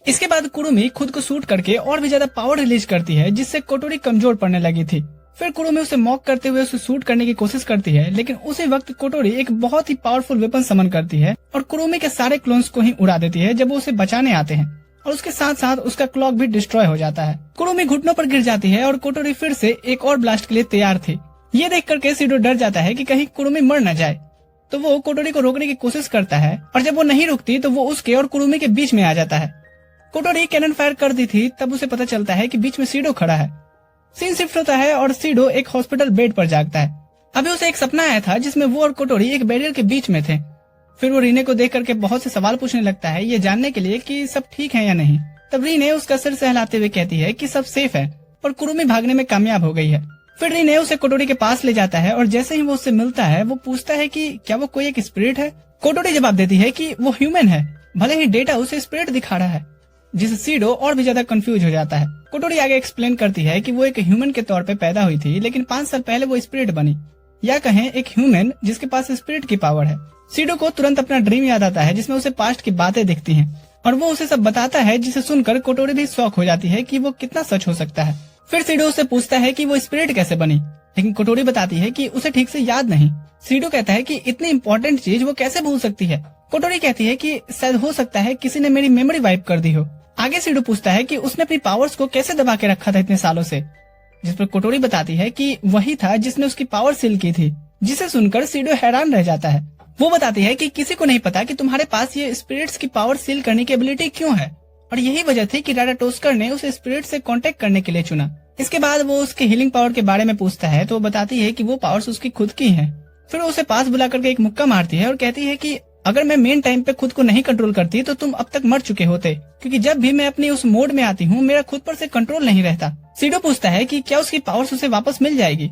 इसके बाद कुरुमी खुद को शूट करके और भी ज्यादा पावर रिलीज करती है, जिससे कोटोरी कमजोर पड़ने लगी थी। फिर कुरुमी उसे मॉक करते हुए उसे शूट करने की कोशिश करती है, लेकिन उसी वक्त कोटोरी एक बहुत ही पावरफुल वेपन समन करती है और कुरुमी के सारे क्लोन्स को ही उड़ा देती है जब वो उसे बचाने आते हैं, और उसके साथ साथ उसका क्लॉक भी डिस्ट्रॉय हो जाता है। कुरुमी घुटनों पर गिर जाती है और कोटोरी फिर से एक और ब्लास्ट के लिए तैयार थी। ये देख करके सीडो डर जाता है कि कहीं कुरुमी मर न जाए, तो वो कोटोरी को रोकने की कोशिश करता है, और जब वो नहीं रुकती तो वो उसके और कुरुमी के बीच में आ जाता है। कोटोरी कैनन फायर कर दी थी, तब उसे पता चलता है कि बीच में सीडो खड़ा है। सीन शिफ्ट होता है और सीडो एक हॉस्पिटल बेड पर जागता है। अभी उसे एक सपना आया था जिसमें वो और कोटोरी एक बैरियर के बीच में थे। फिर वो रीने को देख करके बहुत से सवाल पूछने लगता है, ये जानने के लिए कि सब ठीक है या नहीं। तब रीने उसका सिर सहलाते हुए कहती है कि सब सेफ है और कुरुमी भागने में कामयाब हो गई है। फिर रीने उसे कोटोरी के पास ले जाता है और जैसे ही वो उससे मिलता है वो पूछता है कि क्या वो कोई एक स्पिरिट है। कोटोरी जवाब देती है कि वो ह्यूमन है, भले ही डेटा उसे स्पिरिट दिखा रहा है, जिससे सीडो और भी ज्यादा कंफ्यूज हो जाता है। कोटोरी आगे एक्सप्लेन करती है कि वो एक ह्यूमन के तौर पे पैदा हुई थी, लेकिन 5 साल पहले वो स्पिरिट बनी, या कहें एक ह्यूमन जिसके पास स्पिरिट की पावर है। सीडो को तुरंत अपना ड्रीम याद आता है जिसमें उसे पास्ट की बातें दिखती हैं, और वो उसे सब बताता है, जिसे सुनकर कोटोरी भी शॉक हो जाती है कि वो कितना सच हो सकता है। फिर सीडो उससे पूछता है कि वो स्पिरिट कैसे बनी, लेकिन कोटोरी बताती है कि उसे ठीक से याद नहीं। सीडो कहता है कि इतनी इम्पोर्टेंट चीज वो कैसे भूल सकती है। कोटोरी कहती है कि शायद हो सकता है किसी ने मेरी मेमोरी वाइप कर दी हो। आगे सीडो पूछता है कि उसने अपनी पावर्स को कैसे दबा के रखा था इतने सालों से, जिस पर कोटोरी बताती है कि वही था जिसने उसकी पावर सील की थी, जिसे सुनकर सीडो हैरान रह जाता है। वो बताती है कि किसी को नहीं पता कि तुम्हारे पास ये स्पिरिट्स की पावर सील करने की एबिलिटी क्यों है, और यही वजह थी कि राडाटोस्कर ने उसे स्पिरिट से कांटेक्ट करने के लिए चुना। इसके बाद वो उसके हीलिंग पावर के बारे में पूछता है, तो वो बताती है कि वो पावर्स उसकी खुद की हैं। फिर वो उसे पास बुला करके एक मुक्का मारती है और कहती है कि अगर मैं मेन टाइम पे खुद को नहीं कंट्रोल करती तो तुम अब तक मर चुके होते, क्योंकि जब भी मैं अपनी उस मोड में आती हूँ मेरा खुद पर से कंट्रोल नहीं रहता। सीडो पूछता है कि क्या उसकी पावर्स उसे वापस मिल जाएगी,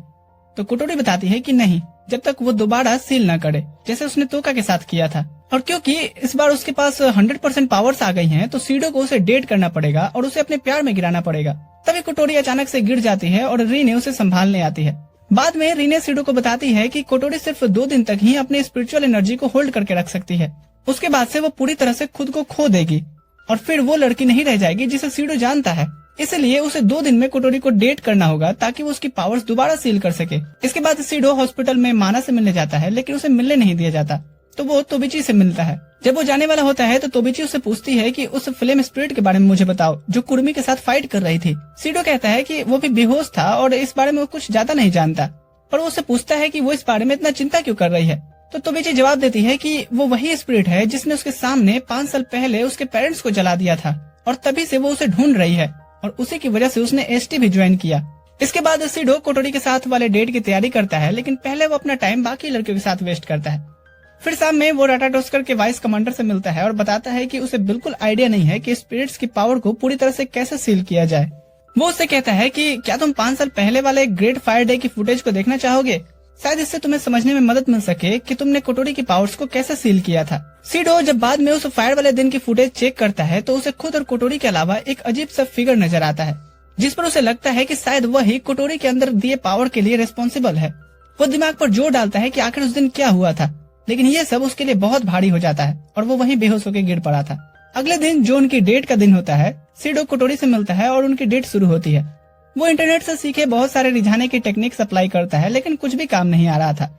तो कोटोरी बताती है कि नहीं, जब तक वो दोबारा सील न करे, जैसे उसने तोका के साथ किया था। और क्योंकि इस बार उसके पास 100% पावर्स आ गई हैं, तो सीडो को उसे डेट करना पड़ेगा और उसे अपने प्यार में गिराना पड़ेगा। तभी कोटोरी अचानक से गिर जाती है और रीने उसे संभालने आती है। बाद में रीने सीडो को बताती है कि कोटोरी सिर्फ 2 दिन तक ही अपनी स्पिरिचुअल एनर्जी को होल्ड करके रख सकती है, उसके बाद से वो पूरी तरह से खुद को खो देगी और फिर वो लड़की नहीं रह जाएगी जिसे सीडो जानता है। इसलिए उसे 2 दिन में कोटोरी को डेट करना होगा ताकि वो उसकी पावर्स दोबारा सील कर सके। इसके बाद सीडो हॉस्पिटल में माना से मिलने जाता है, लेकिन उसे मिलने नहीं दिया जाता, तो वो तोबिची से मिलता है। जब वो जाने वाला होता है तो तोबिची उससे पूछती है कि उस फ्लेम स्पिरिट के बारे में मुझे बताओ जो कुरुमी के साथ फाइट कर रही थी। सीडो कहता है कि वो भी बेहोश था और इस बारे में वो कुछ ज्यादा नहीं जानता, और वो उससे पूछता है कि वो इस बारे में इतना चिंता क्यों कर रही है। तो तोबिची जवाब देती है कि वो वही स्पिरिट है जिसने उसके सामने 5 साल पहले उसके पेरेंट्स को जला दिया था, और तभी से वो उसे ढूंढ रही है, और उसी की वजह से उसने एसटी भी ज्वाइन किया। इसके बाद सीडो कोटोरी के साथ वाले डेट की तैयारी करता है, लेकिन पहले वो अपना टाइम बाकी लड़कियों के साथ वेस्ट करता है। फिर शाम में वो राटाटोस्कर के वाइस कमांडर से मिलता है और बताता है कि उसे बिल्कुल आइडिया नहीं है कि स्पिरिट्स की पावर को पूरी तरह से कैसे सील किया जाए। वो उससे कहता है कि क्या तुम 5 साल पहले वाले ग्रेट फायर डे की फुटेज को देखना चाहोगे, शायद इससे तुम्हें समझने में मदद मिल सके कि तुमने कोटोरी की पावर्स को कैसे सील किया था। सीडो जब बाद में उस फायर वाले दिन की फुटेज चेक करता है तो उसे खुद और कोटोरी के अलावा एक अजीब सा फिगर नजर आता है, जिस पर उसे लगता है कि शायद वही कोटोरी के अंदर दिए पावर के लिए रिस्पॉन्सिबल है। वो दिमाग पर जोर डालता है कि आखिर उस दिन क्या हुआ था, लेकिन ये सब उसके लिए बहुत भारी हो जाता है और वो वहीं बेहोश होकर गिर पड़ा था। अगले दिन जो उनकी डेट का दिन होता है, सीडो कोटोरी से मिलता है और उनकी डेट शुरू होती है। वो इंटरनेट से सीखे बहुत सारे रिझाने की टेक्निक्स अप्लाई करता है, लेकिन कुछ भी काम नहीं आ रहा था,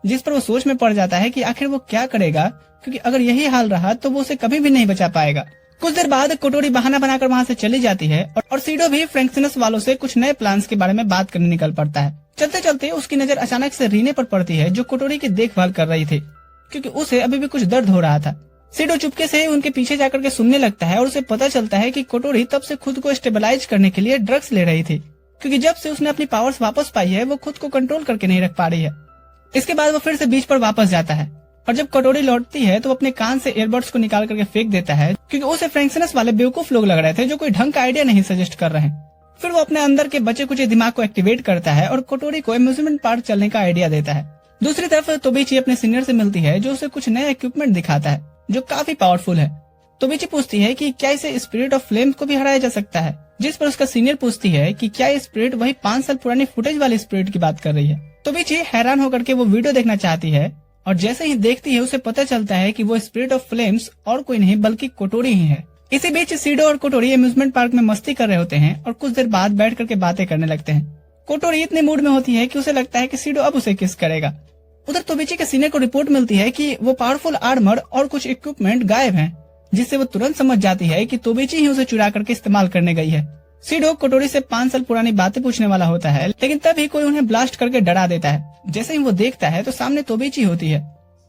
जिस पर वो सोच में पड़ जाता है कि आखिर वो क्या करेगा, क्योंकि अगर यही हाल रहा तो वो उसे कभी भी नहीं बचा पाएगा। कुछ देर बाद कोटोरी बहाना बनाकर वहाँ से चली जाती है और सीडो भी फ्रैंक्सिनस वालों से कुछ नए प्लान्स के बारे में बात करने निकल पड़ता है। चलते चलते उसकी नजर अचानक से रीने पर पड़ती है, जो कोटोरी की देखभाल कर रही थी, क्योंकि उसे अभी भी कुछ दर्द हो रहा था। सीडो चुपके से उनके पीछे जाकर के सुनने लगता है और उसे पता चलता है कि कोटोरी तब से खुद को स्टेबलाइज करने के लिए ड्रग्स ले रही थी, क्योंकि जब से उसने अपनी पावर्स वापस पाई है वो खुद को कंट्रोल करके नहीं रख पा रही है। इसके बाद वो फिर से बीच पर वापस जाता है और जब कटोरी लौटती है तो वो अपने कान से एयरबड्स को निकाल करके फेंक देता है, क्योंकि उसे फ्रैंकसिनस वाले बेवकूफ लोग लग रहे थे जो कोई ढंग का आइडिया नहीं सजेस्ट कर रहे हैं। फिर वो अपने अंदर के बचे कुछ दिमाग को एक्टिवेट करता है और कटोरी को अम्यूजमेंट पार्क चलने का आइडिया देता है। दूसरी तरफ तोबिची अपने सीनियर से मिलती है जो उसे कुछ नया इक्विपमेंट दिखाता है जो काफी पावरफुल है। तोबिची पूछती है कि क्या इसे स्पिरिट ऑफ फ्लेम्स को भी हराया जा सकता है, जिस पर उसका सीनियर पूछती है कि क्या ये स्पिरिट वही 5 साल पुरानी फुटेज वाली स्पिरिट की बात कर रही है। तोबिची हैरान होकर के वो वीडियो देखना चाहती है और जैसे ही देखती है उसे पता चलता है कि वो स्पिरिट ऑफ फ्लेम्स और कोई नहीं बल्कि कोटोरी ही है। इसी बीच सीडो और कोटोरी अम्यूजमेंट पार्क में मस्ती कर रहे होते हैं और कुछ देर बाद बैठ करके बातें करने लगते हैं। कोटोरी इतने मूड में होती है कि उसे लगता है कि सीडो अब उसे किस करेगा। उधर तोबिची के सीनियर को रिपोर्ट मिलती है कि वो पावरफुल आर्मर और कुछ इक्विपमेंट गायब हैं, जिससे वो तुरंत समझ जाती है कि तोबिची ही उसे चुरा करके इस्तेमाल करने गई है। सीडो कोटोरी से 5 साल पुरानी बातें पूछने वाला होता है, लेकिन तभी कोई उन्हें ब्लास्ट करके डरा देता है। जैसे ही वो देखता है तो सामने तोबिची होती है।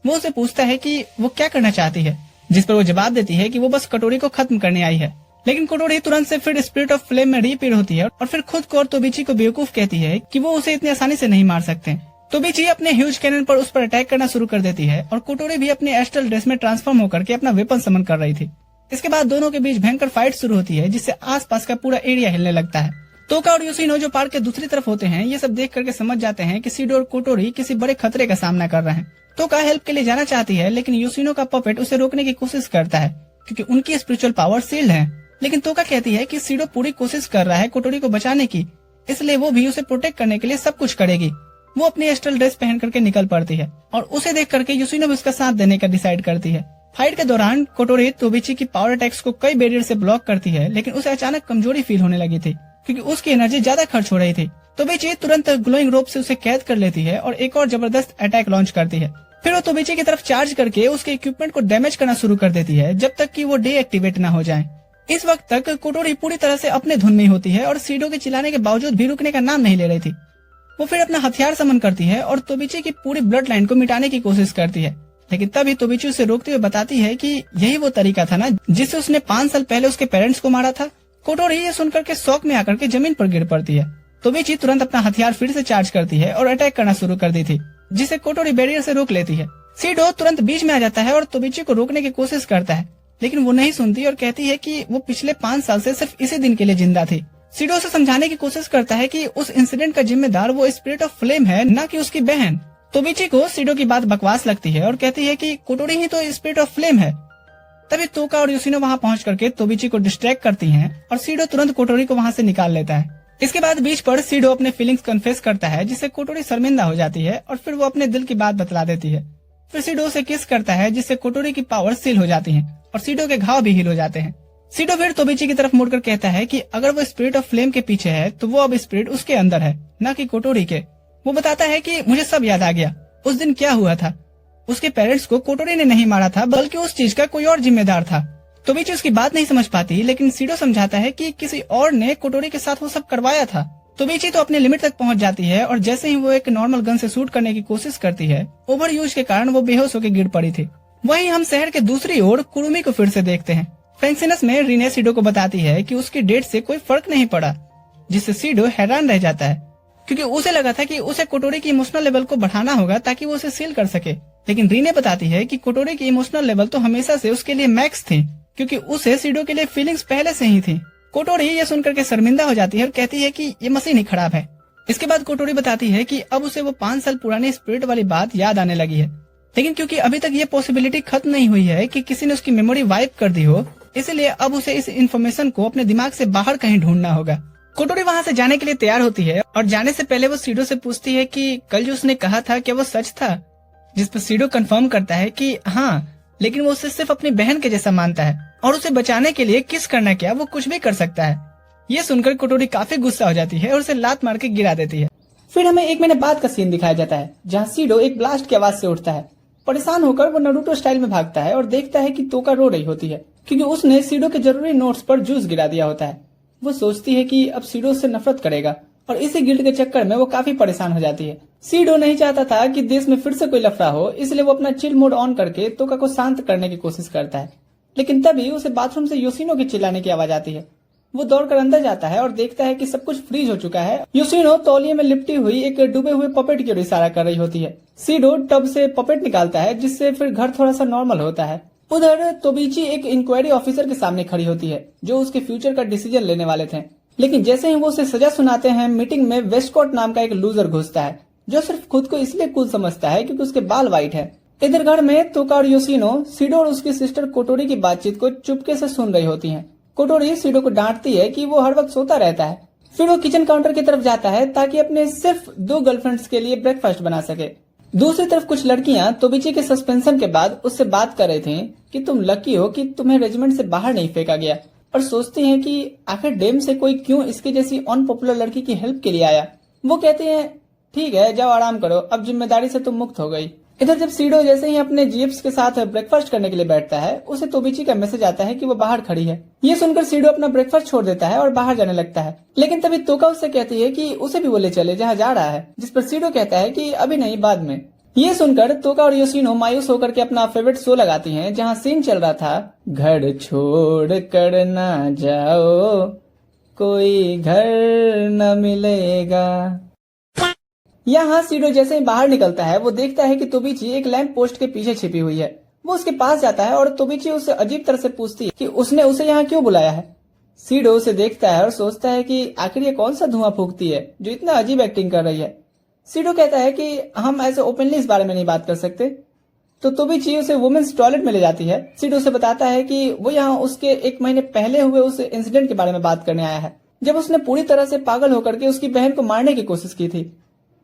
वो उसे पूछता है कि वो क्या करना चाहती है, जिस पर वो जवाब देती है कि वो बस कटोरी को खत्म करने आई है। लेकिन कटोरी तुरंत से फिर स्पिरिट ऑफ फ्लेम में रीअपीयर होती है और फिर खुद को और तोबिची को बेवकूफ कहती है कि वो उसे इतनी आसानी से नहीं मार सकते। तोबिची अपने ह्यूज कैनन पर उस पर अटैक करना शुरू कर देती है और कोटोरी भी अपने एस्ट्रल ड्रेस में ट्रांसफॉर्म होकर के अपना वेपन समन कर रही थी। इसके बाद दोनों के बीच भयंकर फाइट शुरू होती है, जिससे आसपास का पूरा एरिया हिलने लगता है। तोका और योशिनो जो पार्क के दूसरी तरफ होते हैं, ये सब देख करके समझ जाते हैं कि सीडो और कोटोरी किसी बड़े खतरे का सामना कर रहे हैं। तोका हेल्प के लिए जाना चाहती है, लेकिन योशिनो का पपेट उसे रोकने की कोशिश करता है क्योंकि उनकी स्पिरिचुअल पावर सील्ड है। लेकिन तोका कहती है कि सीडो पूरी कोशिश कर रहा है कोटोरी को बचाने की, इसलिए वो भी उसे प्रोटेक्ट करने के लिए सब कुछ करेगी। वो अपनी एस्ट्रल ड्रेस पहन करके निकल पड़ती है और उसे देख करके योशिनो भी उसका साथ देने का डिसाइड करती है। फाइट के दौरान कोटोरी तोबिची की पावर अटैक्स को कई बैरियर से ब्लॉक करती है, लेकिन उसे अचानक कमजोरी फील होने लगी थी क्योंकि उसकी एनर्जी ज्यादा खर्च हो रही थी। तोबिची तुरंत ग्लोइंग रोप से उसे कैद कर लेती है और एक और जबरदस्त अटैक लॉन्च करती है। फिर वो तोबिची की तरफ चार्ज करके उसके इक्विपमेंट को डैमेज करना शुरू कर देती है जब तक कि वो डीएक्टिवेट न हो जाए। इस वक्त तक कोटोरी पूरी तरह से अपने धुन में होती है और सीडो के चिल्लाने के बावजूद भी रुकने का नाम नहीं ले रही थी। वो फिर अपना हथियार समन करती है और तोबिची की पूरी ब्लड लाइन को मिटाने की कोशिश करती है, लेकिन तभी तोबिची उसे रोकते हुए बताती है कि यही वो तरीका था ना जिससे उसने 5 साल पहले उसके पेरेंट्स को मारा था। कोटोरी ये सुनकर के शौक में आकर के जमीन पर गिर पड़ती है। तोबिची तुरंत अपना हथियार फिर से चार्ज करती है और अटैक करना शुरू कर दी थी, जिसे कोटोरी बैरियर से रोक लेती है। सीडो तुरंत बीच में आ जाता है और तोबिची को रोकने की कोशिश करता है, लेकिन वो नहीं सुनती और कहती है कि वो पिछले 5 साल से सिर्फ इसी दिन के लिए जिंदा थी। सीडो से समझाने की कोशिश करता है कि उस इंसिडेंट का जिम्मेदार वो स्पिरिट ऑफ फ्लेम है, न कि उसकी बहन। तोबिची को सीडो की बात बकवास लगती है और कहती है कि कोटोरी ही तो स्पिरिट ऑफ फ्लेम है। तभी तोका और योशिनो वहाँ पहुँच करके तोबिची को डिस्ट्रैक्ट करती हैं और सीडो तुरंत कोटोरी को वहाँ से निकाल लेता है। इसके बाद बीच पर सीडो अपने फीलिंग्स कन्फेस करता है, जिससे कोटोरी शर्मिंदा हो जाती है और फिर वो अपने दिल की बात बतला देती है। फिर सीडो से किस करता है, जिससे कोटोरी की पावर सील हो जाती है और सीडो के घाव भी हील हो जाते हैं। सीडो फिर तोबिची की तरफ मुड़कर कहता है कि अगर वो स्पिरिट ऑफ फ्लेम के पीछे है तो वो अब स्पिरिट उसके अंदर है, न कि कोटोरी के। वो बताता है कि मुझे सब याद आ गया, उस दिन क्या हुआ था। उसके पेरेंट्स को कोटोरी ने नहीं मारा था, बल्कि उस चीज का कोई और जिम्मेदार था। तोबिची उसकी बात नहीं समझ पाती, लेकिन सीडो समझाता है कि किसी और ने कोटोरी के साथ वो सब करवाया था। तोबिची तो अपने लिमिट तक पहुंच जाती है और जैसे ही वो एक नॉर्मल गन से शूट करने की कोशिश करती है, ओवर यूज के कारण वो बेहोश होकर गिर पड़ी थी। वहीं हम शहर के दूसरी ओर कुरुमी को फिर से देखते हैं। फ्रैंकसिनस में रीने सीडो को बताती है कि उसकी डेट से कोई फर्क नहीं पड़ा, जिससे सीडो हैरान रह जाता है क्योंकि उसे लगा था कि उसे कोटोरी की इमोशनल लेवल को बढ़ाना होगा ताकि वो उसे सील कर सके। लेकिन रीने बताती है कि कोटोरी की इमोशनल लेवल तो हमेशा से उसके लिए मैक्स थी, क्योंकि उसे सीडो के लिए फीलिंग्स पहले से ही थी। कोटोरी ये सुनकर के शर्मिंदा हो जाती है और कहती है कि ये मशीन ही खराब है। इसके बाद कोटोरी बताती है कि अब उसे वो 5 साल पुरानी स्पिरिट वाली बात याद आने लगी है, लेकिन क्योंकि अभी तक ये पॉसिबिलिटी खत्म नहीं हुई है कि किसी ने उसकी मेमोरी वाइप कर दी हो, इसलिए अब उसे इस इन्फॉर्मेशन को अपने दिमाग से बाहर कहीं ढूंढना होगा। कोटोरी वहाँ से जाने के लिए तैयार होती है और जाने से पहले वो सीडो से पूछती है कि कल जो उसने कहा था क्या वो सच था, जिस पर सीडो कंफर्म करता है कि हाँ, लेकिन वो उसे सिर्फ अपनी बहन के जैसा मानता है और उसे बचाने के लिए किस करना क्या वो कुछ भी कर सकता है। ये सुनकर कोटोरी काफी गुस्सा हो जाती है और उसे लात मार के गिरा देती है। फिर हमें 1 महीने बाद का सीन दिखाया जाता है, जहाँ सीडो एक ब्लास्ट की आवाज से उठता है। परेशान होकर वो नारुतो स्टाइल में भागता है और देखता है कि तोका रो रही होती है क्योंकि उसने सीडो के जरूरी नोट्स पर जूस गिरा दिया होता है। वो सोचती है कि अब सीडो से नफरत करेगा और इसी गिल्ट के चक्कर में वो काफी परेशान हो जाती है। सीडो नहीं चाहता था कि देश में फिर से कोई लफड़ा हो, इसलिए वो अपना चिल मोड ऑन करके तोका को शांत करने की कोशिश करता है। लेकिन तभी उसे बाथरूम से योशिनो के चिल्लाने की आवाज आती है। वो दौड़कर अंदर जाता है और देखता है कि सब कुछ फ्रीज हो चुका है। योशिनो तौलिए में लिपटी हुई एक डूबे हुए पपेट की ओर इशारा कर रही होती है। सीडो टब से पपेट निकालता है, जिससे फिर घर थोड़ा सा नॉर्मल होता है। उधर तोबिची एक इंक्वायरी ऑफिसर के सामने खड़ी होती है, जो उसके फ्यूचर का डिसीजन लेने वाले थे। लेकिन जैसे ही वो उसे सजा सुनाते हैं, मीटिंग में वेस्टकॉट नाम का एक लूजर घुसता है, जो सिर्फ खुद को इसलिए कूल समझता है क्योंकि उसके बाल व्हाइट है। इधर घर में तोका और योशिनो सीडो और उसकी सिस्टर कोटोरी की बातचीत को चुपके से सुन रही होती हैं। कोटोरी सीडो को डांटती है कि वो हर वक्त सोता रहता है। फिर वो किचन काउंटर की तरफ जाता है ताकि अपने सिर्फ 2 गर्लफ्रेंड्स के लिए ब्रेकफास्ट बना सके। दूसरी तरफ कुछ लड़कियां तोबिची के सस्पेंशन के बाद उससे बात कर रही थी कि तुम लकी हो कि तुम्हें रेजिमेंट से बाहर नहीं फेंका गया, और सोचती हैं कि आखिर डेम से कोई क्यों इसके जैसी अनपॉपुलर लड़की की हेल्प के लिए आया। वो कहते हैं ठीक है, जाओ आराम करो, अब जिम्मेदारी से तुम मुक्त हो गई। इधर जब सीडो जैसे ही अपने जीएफ्स के साथ ब्रेकफास्ट करने के लिए बैठता है, उसे तोबिची का मैसेज आता है कि वो बाहर खड़ी है। ये सुनकर सीडो अपना ब्रेकफास्ट छोड़ देता है और बाहर जाने लगता है। लेकिन तभी तोका उससे कहती है कि उसे भी वो ले चले जहाँ जा रहा है, जिस पर सीडो कहता है कि अभी नहीं, बाद में। ये सुनकर तोका और योशिनो मायूस होकर के अपना फेवरेट शो लगाती हैं, जहाँ सीन चल रहा था, घर छोड़ कर ना जाओ, कोई घर न मिलेगा। यहाँ सीडो जैसे ही बाहर निकलता है, वो देखता है कि तोबिची एक लैंप पोस्ट के पीछे छिपी हुई है। वो उसके पास जाता है और तोबिची उससे अजीब तरह से पूछती है कि उसने उसे यहाँ क्यों बुलाया है। सीडो उसे देखता है और सोचता है कि आखिर ये कौन सा धुआं फूकती है जो इतना अजीब एक्टिंग कर रही है। सीडो कहता है कि हम ऐसे ओपनली इस बारे में नहीं बात कर सकते। तो तोबिची उसे वुमेन्स टॉयलेट में ले जाती है। सीडो उसे बताता है कि वो यहाँ उसके 1 महीने पहले हुए उस इंसिडेंट के बारे में बात करने आया है, जब उसने पूरी तरह से पागल होकर के उसकी बहन को मारने की कोशिश की थी।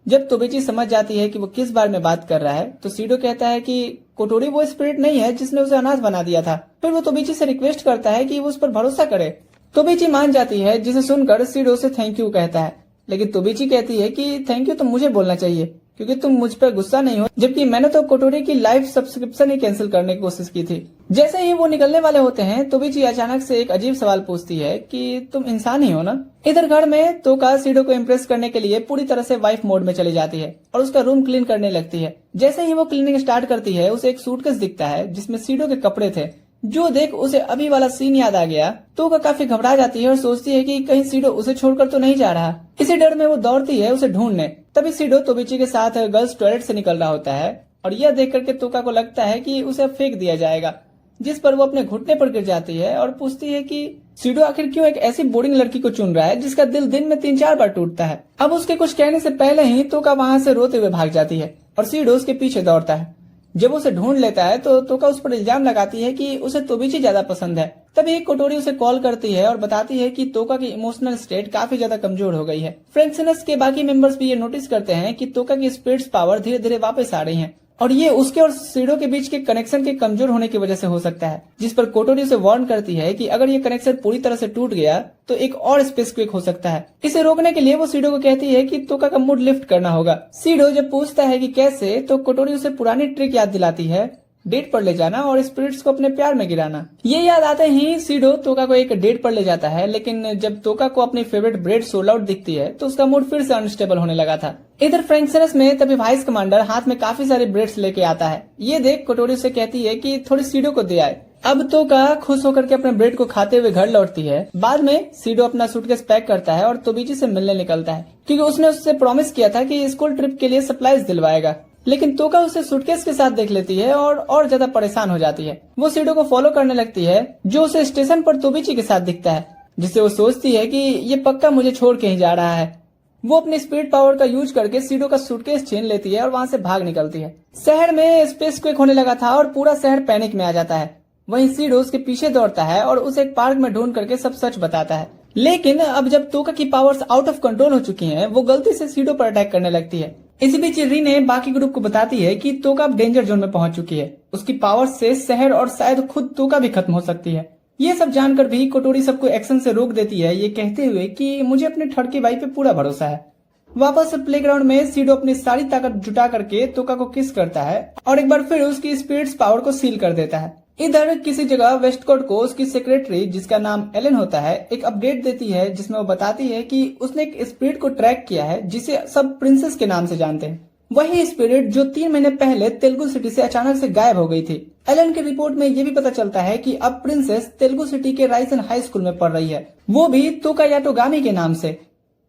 जब तोबिची समझ जाती है कि वो किस बारे में बात कर रहा है, तो सीडो कहता है कि कोटोरी वो स्पिरिट नहीं है जिसने उसे अनाथ बना दिया था। फिर वो तोबिची से रिक्वेस्ट करता है कि वो उस पर भरोसा करे। तोबिची मान जाती है, जिसे सुनकर सीडो से थैंक यू कहता है। लेकिन तोबिची कहती है कि थैंक यू तो मुझे बोलना चाहिए, क्योंकि तुम मुझ पर गुस्सा नहीं हो, जबकि मैंने तो कोटोरी की लाइफ सब्सक्रिप्शन ही कैंसिल करने की कोशिश की थी। जैसे ही वो निकलने वाले होते हैं, तोबिची अचानक से एक अजीब सवाल पूछती है कि तुम इंसान ही हो ना। इधर घर में तोका सीडो को इम्प्रेस करने के लिए पूरी तरह से वाइफ मोड में चली जाती है और उसका रूम क्लीन करने लगती है। जैसे ही वो क्लीनिंग स्टार्ट करती है, उसे एक सूटकेस दिखता है जिसमें सीडो के कपड़े थे, जो देख उसे अभी वाला सीन याद आ गया। तो वो काफी घबरा जाती है और सोचती है कि कहीं सीडो उसे छोड़कर तो नहीं जा रहा। इसी डर में वो दौड़ती है उसे ढूंढने। तभी सीडो तोबिची के साथ गर्ल्स टॉयलेट से निकल रहा होता है और यह देख करके तोका को लगता है कि उसे फेंक दिया जाएगा, जिस पर वो अपने घुटने पर गिर जाती है और पूछती है कि सीडो आखिर क्यों एक ऐसी बोरिंग लड़की को चुन रहा है जिसका दिल दिन में 3-4 बार टूटता है। अब उसके कुछ कहने से पहले ही तोका वहाँ से रोते हुए भाग जाती है और सीडो उसके पीछे दौड़ता है। जब उसे ढूंढ लेता है तो तोका उस पर इल्जाम लगाती है कि उसे तोबिची ज्यादा पसंद है। तभी कोटोरी उसे कॉल करती है और बताती है कि तोका की इमोशनल स्टेट काफी ज्यादा कमजोर हो गई है। फ्रेंड्सनेस के बाकी मेंबर्स भी ये नोटिस करते हैं कि तोका की स्पिरिट्स पावर धीरे धीरे वापस आ रही है और ये उसके और सीडो के बीच के कनेक्शन के कमजोर होने की वजह से हो सकता है, जिस पर कोटोरी उसे वार्न करती है कि अगर ये कनेक्शन पूरी तरह से टूट गया तो एक और स्पेस क्विक हो सकता है। इसे रोकने के लिए वो सीडो को कहती है कि तोका का मूड लिफ्ट करना होगा। सीडो जब पूछता है कि कैसे, तो कोटोरी उसे पुरानी ट्रिक याद दिलाती है, डेट पर ले जाना और स्पिरिट्स को अपने प्यार में गिराना। ये याद आते ही सीडो तोका को एक डेट पर ले जाता है, लेकिन जब तोका को अपनी फेवरेट ब्रेड सोल आउट दिखती है तो उसका मूड फिर से अनस्टेबल होने लगा था। इधर फ्रेंक्सनस में तभी वाइस कमांडर हाथ में काफी सारे ब्रेड्स लेके आता है। ये देख कोटोरी से कहती है कि थोड़ी सीडो को दे आए। अब तोका खुश होकर के अपने ब्रेड को खाते हुए घर लौटती है। बाद में सीडो अपना सूटकेस पैक करता है और तोबिची से मिलने निकलता है, क्योंकि उसने उससे प्रॉमिस किया था कि स्कूल ट्रिप के लिए सप्लाईज दिलवाएगा। लेकिन तोका उसे सूटकेस के साथ देख लेती है और ज्यादा परेशान हो जाती है। वो सीडो को फॉलो करने लगती है, जो उसे स्टेशन पर तोबिची के साथ दिखता है, जिससे वो सोचती है कि ये पक्का मुझे छोड़ के ही जा रहा है। वो अपनी स्पीड पावर का यूज करके सीडो का सूटकेस छीन लेती है और वहाँ से भाग निकलती है। शहर में स्पेस क्वेक होने लगा था और पूरा शहर पैनिक में आ जाता है। वहीं सीडो उसके पीछे दौड़ता है और उसे एक पार्क में ढूंढ करके सब सच बताता है। लेकिन अब जब तोका की पावर्स आउट ऑफ कंट्रोल हो चुकी हैं, वो गलती से सीडो पर अटैक करने लगती है। इसी बीच रीने बाकी ग्रुप को बताती है कि तोका अब डेंजर जोन में पहुंच चुकी है। उसकी पावर्स से शहर और शायद खुद तोका भी खत्म हो सकती है। ये सब जानकर भी कोटोरी सबको एक्शन से रोक देती है, ये कहते हुए कि मुझे अपने ठड़की भाई पे पूरा भरोसा है। वापस प्लेग्राउंड में सीडो अपनी सारी ताकत जुटा करके तोका को किस करता है और एक बार फिर उसकी स्पिरिट्स पावर को सील कर देता है। इधर किसी जगह वेस्टकोट को उसकी सेक्रेटरी, जिसका नाम एलन होता है, एक अपडेट देती है, जिसमें वो बताती है कि उसने एक स्पिरिट को ट्रैक किया है जिसे सब प्रिंसेस के नाम से जानते हैं। वही स्पिरिट जो 3 महीने पहले तेलुगु सिटी से अचानक से गायब हो गई थी। एलन की रिपोर्ट में ये भी पता चलता है कि अब प्रिंसेस तेलुगु सिटी के राइसन हाई स्कूल में पढ़ रही है, वो भी तोका याटोगामी के नाम से,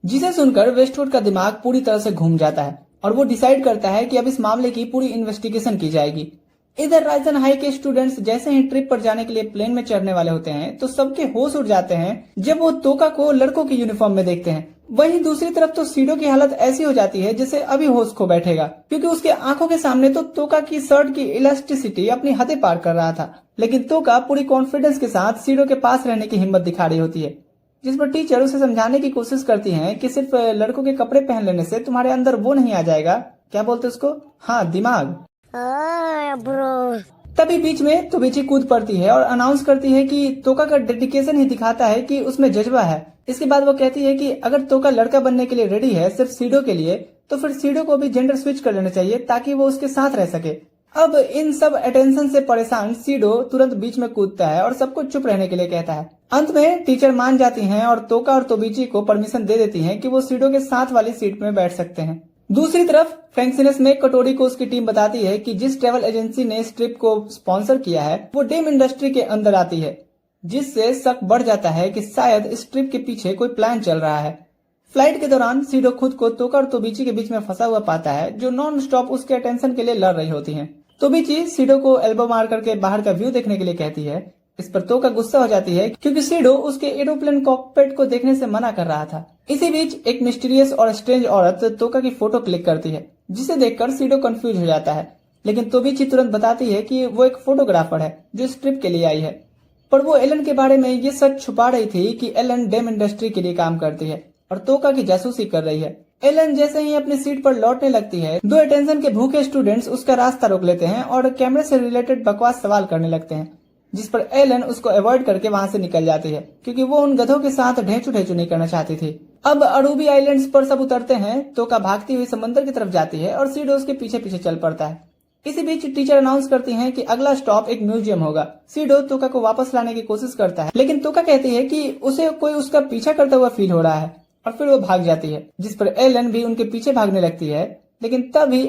जिसे सुनकर वेस्टवुड का दिमाग पूरी तरह से घूम जाता है और वो डिसाइड करता है कि अब इस मामले की पूरी इन्वेस्टिगेशन की जाएगी। इधर राइसन हाई के स्टूडेंट्स जैसे ही ट्रिप पर जाने के लिए प्लेन में चढ़ने वाले होते हैं तो सबके होश उड़ जाते हैं जब वो तोका को लड़कों की यूनिफॉर्म में देखते हैं। वहीं दूसरी तरफ तो सीडो की हालत ऐसी हो जाती है जैसे अभी होश खो बैठेगा, क्योंकि उसके आंखों के सामने तो तोका की शर्ट की इलास्टिसिटी अपनी हदें पार कर रहा था। लेकिन तोका पूरी कॉन्फिडेंस के साथ सीडो के पास रहने की हिम्मत दिखा रही होती है, जिस पर टीचर उसे समझाने की कोशिश करती है कि सिर्फ लड़कों के कपड़े पहन लेने से तुम्हारे अंदर वो नहीं आ जाएगा, क्या बोलते उसको, हाँ, दिमाग। तभी बीच में तोबिची कूद पड़ती है और अनाउंस करती है कि तोका का डेडिकेशन ही दिखाता है कि उसमें जज्बा है। इसके बाद वो कहती है कि अगर तोका लड़का बनने के लिए रेडी है सिर्फ सीडो के लिए, तो फिर सीडो को भी जेंडर स्विच कर लेना चाहिए ताकि वो उसके साथ रह सके। अब इन सब अटेंशन से परेशान सीडो तुरंत बीच में कूदता है और सबको चुप रहने के लिए कहता है। अंत में टीचर मान जाती हैं और तोका और तोबिची को परमिशन दे देती हैं कि वो सीडो के साथ वाली सीट में बैठ सकते हैं। दूसरी तरफ फ्रैंकसिनस में कटोरी को उसकी टीम बताती है कि जिस ट्रेवल एजेंसी ने इस ट्रिप को स्पॉन्सर किया है वो डेम इंडस्ट्री के अंदर आती है, जिससे शक बढ़ जाता है कि शायद इस ट्रिप के पीछे कोई प्लान चल रहा है। फ्लाइट के दौरान सीडो खुद को तोका और तोबिची के बीच में फंसा हुआ पाता है, जो नॉन स्टॉप उसके अटेंशन के लिए लड़ रही होती हैं। तोबिची सीडो को एल्बो मार करके बाहर का व्यू देखने के लिए कहती है। इस पर तोका गुस्सा हो जाती है क्योंकि सीडो उसके एरोप्लेन कॉकपिट को देखने से मना कर रहा था। इसी बीच एक मिस्टीरियस और स्ट्रेंज औरत तोका की फोटो क्लिक करती है, जिसे देखकर सीडो कंफ्यूज हो जाता है। लेकिन तोबिची तुरंत बताती है कि वो एक फोटोग्राफर है जो इस ट्रिप के लिए आई है, पर वो एलन के बारे में ये सच छुपा रही थी कि एलन डेम इंडस्ट्री के लिए काम करती है और तोका की जासूसी कर रही है। एलन जैसे ही अपनी सीट पर लौटने लगती है, दो अटेंशन के भूखे स्टूडेंट्स उसका रास्ता रोक लेते हैं और कैमरे से रिलेटेड बकवास सवाल करने लगते हैं, जिस पर एलन उसको अवॉइड करके वहां से निकल जाती है क्योंकि वो उन गधों के साथ ढेंचू नहीं करना चाहती थी। अब अरूबी आइलैंड्स पर सब उतरते हैं। तोका भागती हुई समंदर की तरफ जाती है और सीडो उसके पीछे पीछे चल पड़ता है। इसी बीच टीचर अनाउंस करती हैं कि अगला स्टॉप एक म्यूजियम होगा। सीडो तोका को वापस लाने की कोशिश करता है, लेकिन तोका कहती है कि उसे कोई उसका पीछा करता हुआ फील हो रहा है और फिर वो भाग जाती है, जिस पर एलन भी उनके पीछे भागने लगती है। लेकिन तभी